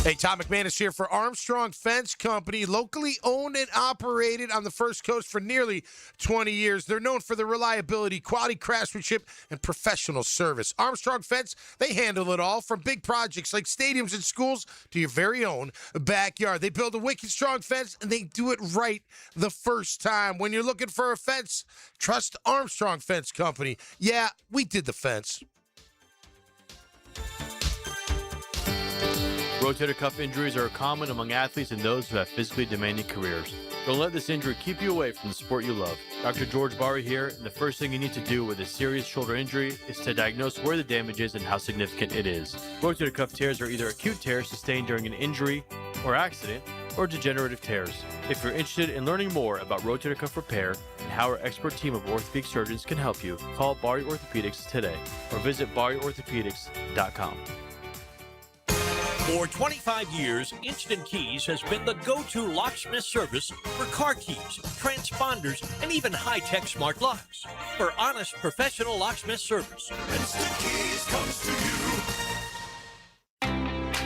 Hey, Tom McManus here for Armstrong Fence Company, locally owned and operated on the First Coast for nearly 20 years. They're known for their reliability, quality craftsmanship, and professional service. Armstrong Fence, they handle it all, from big projects like stadiums and schools to your very own backyard. They build a wicked strong fence, and they do it right the first time. When you're looking for a fence, trust Armstrong Fence Company. Yeah, we did the fence. Rotator cuff injuries are common among athletes and those who have physically demanding careers. Don't let this injury keep you away from the sport you love. Dr. George Bari here, and the first thing you need to do with a serious shoulder injury is to diagnose where the damage is and how significant it is. Rotator cuff tears are either acute tears sustained during an injury or accident, or degenerative tears. If you're interested in learning more about rotator cuff repair and how our expert team of orthopedic surgeons can help you, call Bari Orthopedics today or visit BariOrthopedics.com. For 25 years, Instant Keys has been the go-to locksmith service for car keys, transponders, and even high-tech smart locks. For honest, professional locksmith service, Instant Keys comes to you.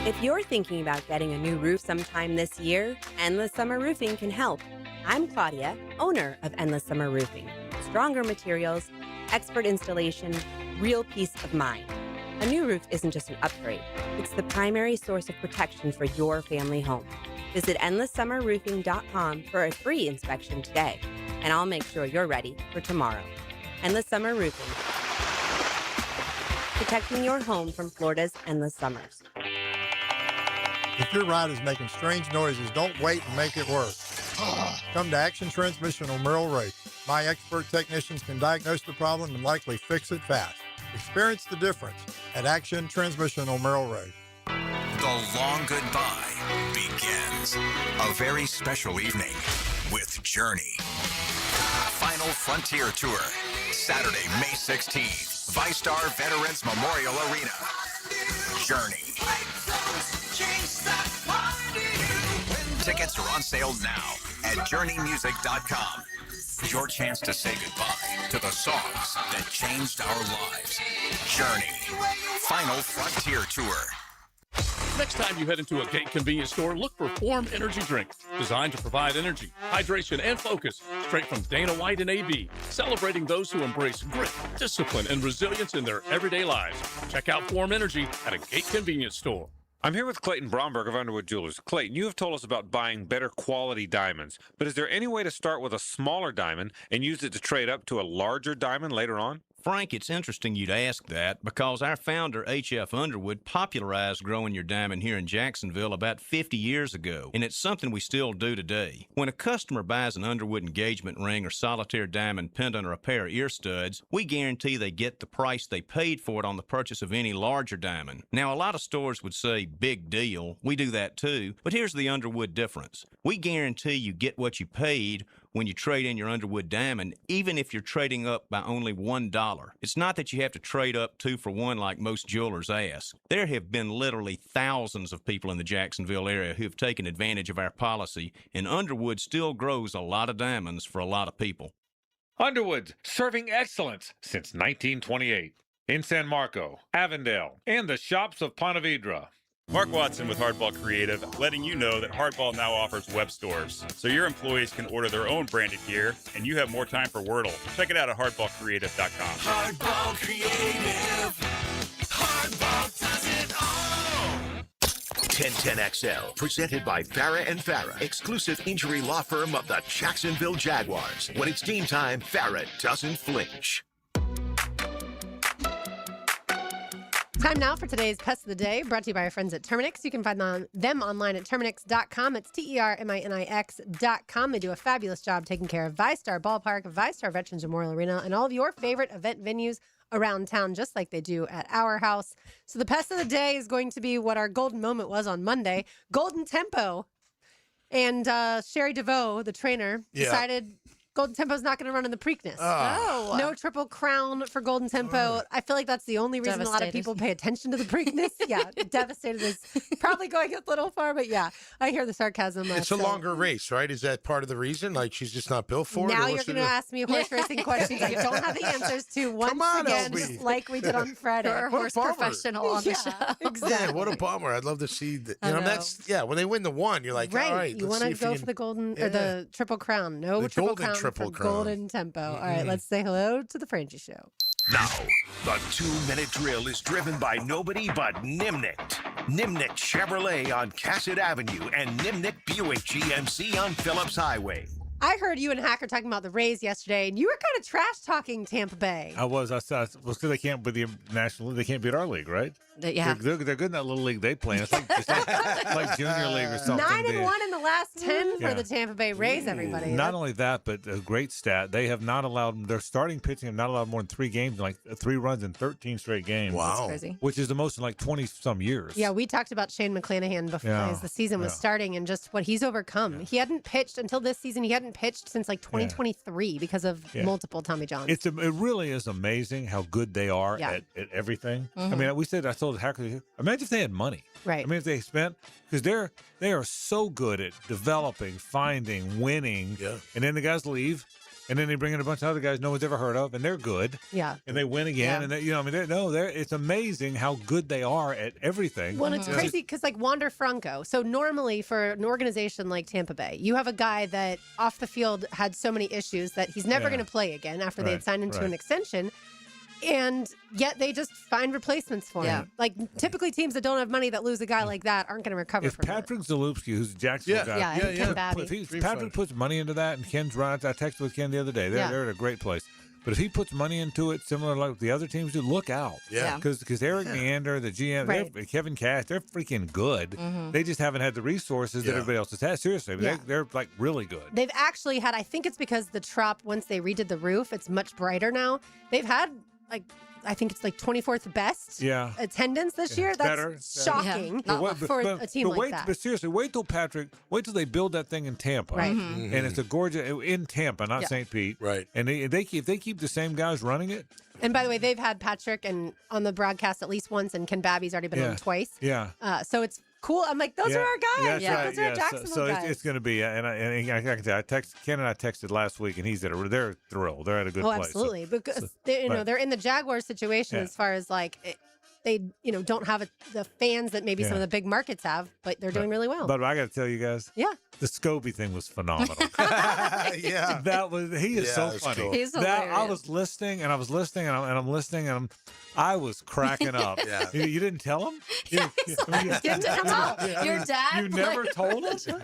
If you're thinking about getting a new roof sometime this year, Endless Summer Roofing can help. I'm Claudia, owner of Endless Summer Roofing. Stronger materials, expert installation, real peace of mind. A new roof isn't just an upgrade. It's the primary source of protection for your family home. Visit EndlessSummerRoofing.com for a free inspection today, and I'll make sure you're ready for tomorrow. Endless Summer Roofing. Protecting your home from Florida's endless summers. If your ride is making strange noises, don't wait and make it work. Come to Action Transmission on Merrill Road. My expert technicians can diagnose the problem and likely fix it fast. Experience the difference at Action Transmission on Merrill Road. The long goodbye begins. A very special evening with Journey. Final Frontier Tour, Saturday, May 16th, ViStar Veterans Memorial Arena. Journey. Tickets are on sale now at JourneyMusic.com. Your chance to say goodbye to the songs that changed our lives. Journey. Final Frontier Tour. Next time you head into a Gate convenience store, look for Form Energy Drink, designed to provide energy, hydration, and focus, straight from Dana White and AB, celebrating those who embrace grit, discipline, and resilience in their everyday lives. Check out Form Energy at a Gate convenience store. I'm here with Clayton Bromberg of Underwood Jewelers. Clayton, you have told us about buying better quality diamonds, but is there any way to start with a smaller diamond and use it to trade up to a larger diamond later on? Frank, it's interesting you'd ask that because our founder, H.F. Underwood, popularized growing your diamond here in Jacksonville about 50 years ago, and it's something we still do today. When a customer buys an Underwood engagement ring or solitaire diamond pendant or a pair of ear studs, we guarantee they get the price they paid for it on the purchase of any larger diamond. Now, a lot of stores would say, big deal. We do that too, but here's the Underwood difference. We guarantee you get what you paid when you trade in your Underwood diamond, even if you're trading up by only $1. It's not that you have to trade up 2 for 1 like most jewelers ask. There have been literally thousands of people in the Jacksonville area who have taken advantage of our policy, and Underwood still grows a lot of diamonds for a lot of people. Underwood, serving excellence since 1928. In San Marco, Avondale, and the shops of Ponte Vedra. Mark Watson with Hardball Creative, letting you know that Hardball now offers web stores, so your employees can order their own branded gear, and you have more time for Wordle. Check it out at hardballcreative.com. Hardball Creative. Hardball does it all. 1010XL, presented by Farah and Farah, exclusive injury law firm of the Jacksonville Jaguars. When it's team time, Farah doesn't flinch. Time now for today's Pest of the Day, brought to you by our friends at Terminix. You can find them online at Terminix.com. It's TERMINIX.com. They do a fabulous job taking care of ViStar Ballpark, ViStar Veterans Memorial Arena, and all of your favorite event venues around town, just like they do at our house. So the Pest of the Day is going to be what our golden moment was on Monday, Golden Tempo. And Sherry DeVoe, the trainer, decided Golden Tempo's not going to run in the Preakness. Oh. No Triple Crown for Golden Tempo. I feel like that's the only reason a lot of people pay attention to the Preakness. Yeah, devastated is probably going a little far, but yeah, I hear the sarcasm. It's a longer race, right? Is that part of the reason? Like she's just not built for it? Now you're going to ask me horse racing questions I don't have the answers to once again, just like we did on Friday. You're a horse professional on the show. Exactly. Yeah, what a bummer. I'd love to see that. You know, that's when they win the one, you're like, right. All right, you want to go for the Golden or the Triple Crown. No the Triple Golden Crown Triple for Crown. Golden Tempo. All right, let's say hello to the Frangie Show. Now, the 2-minute drill is driven by nobody but Nimnicht. Nimnicht Chevrolet on Cassett Avenue and Nimnicht Buick GMC on Phillips Highway. I heard you and Hacker talking about the Rays yesterday, and you were kind of trash talking Tampa Bay. I was. Because they can't beat the National League. They can't beat our league, right? Yeah. They're good in that little league they play in. It's like junior league or something. 9-1 in the last 10 for the Tampa Bay Rays, everybody. Not only that, but a great stat. They have not allowed, their starting pitching have not allowed more than 3 games, like 3 runs in 13 straight games. Wow. That's crazy. Which is the most in like 20-some years. Yeah, we talked about Shane McClanahan before as the season was starting and just what he's overcome. He hadn't pitched until this season. He hadn't pitched since like 2023 because of multiple Tommy Johns. It really is amazing how good they are at everything. Mhm. I mean, I told Hacker, imagine if they had money. Right. I mean, if they spent, because they are so good at developing, finding, winning, and then the guys leave. and then they bring in a bunch of other guys no one's ever heard of, and they're good. Yeah. And they win again, Yeah. and they, I mean, it's amazing how good they are at everything. Well, it's crazy because like Wander Franco. So normally for an organization like Tampa Bay, you have a guy that off the field had so many issues that he's never Yeah. going to play again after they had Right, signed into right. an extension. And yet they just find replacements for him. Like typically teams that don't have money that lose a guy like that aren't going to recover If from Patrick Zalupski, who's a Jacksonville guy, and Ken Babby. if Patrick puts money into that, and Ken's right, I texted with Ken the other day. They're at a great place. But if he puts money into it, similar like the other teams do, look out. Yeah. Because Eric Neander, the GM, Right. Kevin Cash, they're freaking good. Mhm. They just haven't had the resources that everybody else has had. Seriously, Yeah. they're like really good. They've actually had, I think it's because the Trop, once they redid the roof, it's much brighter now. They've had like, I think it's like 24th best attendance this year. That's better. shocking But for a team like that. But seriously, wait till they build that thing in Tampa. Right. And it's a gorgeous, in Tampa, not Yeah. St. Pete. Right. And if they keep the same guys running it. And by the way, they've had Patrick and on the broadcast at least once, and Ken Babby's already been on twice. Yeah. So it's cool. I'm like, those are our guys. Yeah, Those are our Jacksonville so guys. it's going to be, and I can tell you, Ken and I texted last week, and they're thrilled. They're at a good place. Absolutely. Because they're in the Jaguars situation as far as like they don't have the fans that maybe some of the big markets have, but they're doing really well. But I got to tell you guys, the Scobie thing was phenomenal. Yeah, he is so funny. Cool. He's I was listening, and I'm listening, and I was cracking up. Yeah. You didn't tell him? Didn't come out. Your dad. You never told him?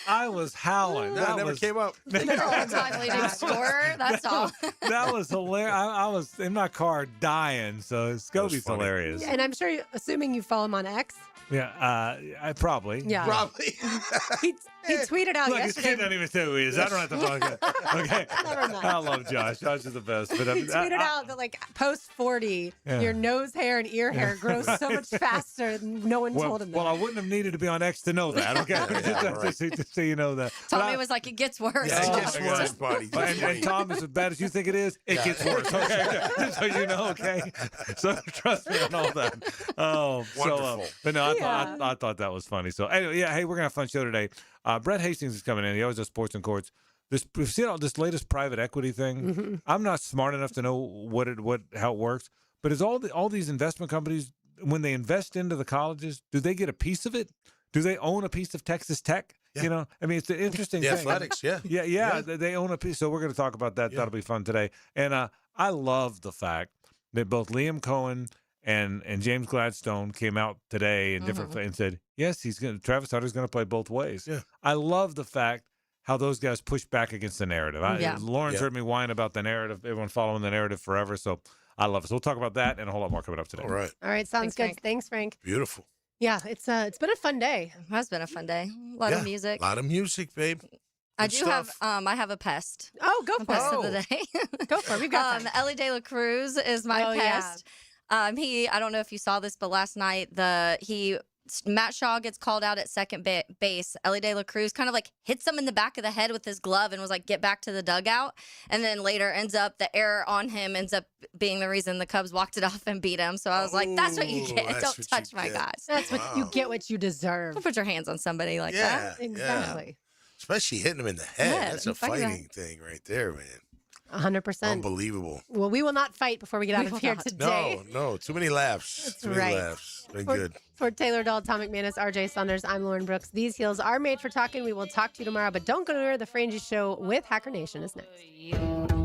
I was howling. No, it never came up. All-time leading scorer. That's all. That was hilarious. I was in my car dying. So Scobie's hilarious. And I'm sure, assuming you follow him on X. Yeah, I probably. Yeah. Probably. he tweeted out Look, his yesterday. kid doesn't even say who he is. I don't have to talk. Okay. Never mind. I love Josh. Josh is the best. But He tweeted out that like post 40, Yeah. your nose hair and ear hair grows so much faster than no one told him that. Well, I wouldn't have needed to be on X to know that. Okay, just so you know that. But Tommy was like, it gets worse. Yeah, it gets worse, buddy. And Tom, as bad as you think it is, it gets worse. Okay, just so you know. Okay, so trust me on all that. Oh, Wonderful. But no, I thought that was funny. So anyway, hey, we're gonna have a fun show today. Brett Hastings is coming in. He always does Sports and Courts. We've seen all this latest private equity thing. Mm-hmm. I'm not smart enough to know how it works. But is all these investment companies, when they invest into the colleges, do they get a piece of it? Do they own a piece of Texas Tech? Yeah. You know, I mean, it's an interesting The thing. athletics, yeah. Yeah. They own a piece. So we're going to talk about that. Yeah. That'll be fun today. And I love the fact that both Liam Cohen and James Gladstone came out today in different and said, yes, Travis Hunter's going to play both ways. Yeah. I love the fact how those guys push back against the narrative. Lauren's heard me whine about the narrative, everyone following the narrative forever. So I love it. So we'll talk about that and a whole lot more coming up today. All right. All right, sounds Thanks, good. Frank. Thanks, Frank. Beautiful. Yeah, it's been a fun day. It has been a fun day. A lot of music. A lot of music, babe. I Good do stuff. have I have a pest. Oh, go A for pest it. of the day. Go for it. We've got time. Ellie De La Cruz is my Oh, yeah. pest. I don't know if you saw this, but last night Matt Shaw gets called out at second base. Ellie De La Cruz kind of like hits him in the back of the head with his glove and was like, get back to the dugout. And then later the error on him ends up being the reason the Cubs walked it off and beat him. So I was like, that's what you get. that's Don't what touch you my get. guys. That's what you get. What you deserve. Don't put your hands on somebody like that. Exactly. Especially hitting him in the head. Yeah, That's a fucking right. fighting thing right there, man. 100%. Unbelievable. Well, we will not fight before we get out We of will here not. today. No, too many laughs. That's too many right. laughs. Been For- good. For Taylor Dahl, Tom McManus, RJ Saunders, I'm Lauren Brooks. These heels are made for talking. We will talk to you tomorrow, but don't go anywhere. The Frangie Show with Hacker Nation is next.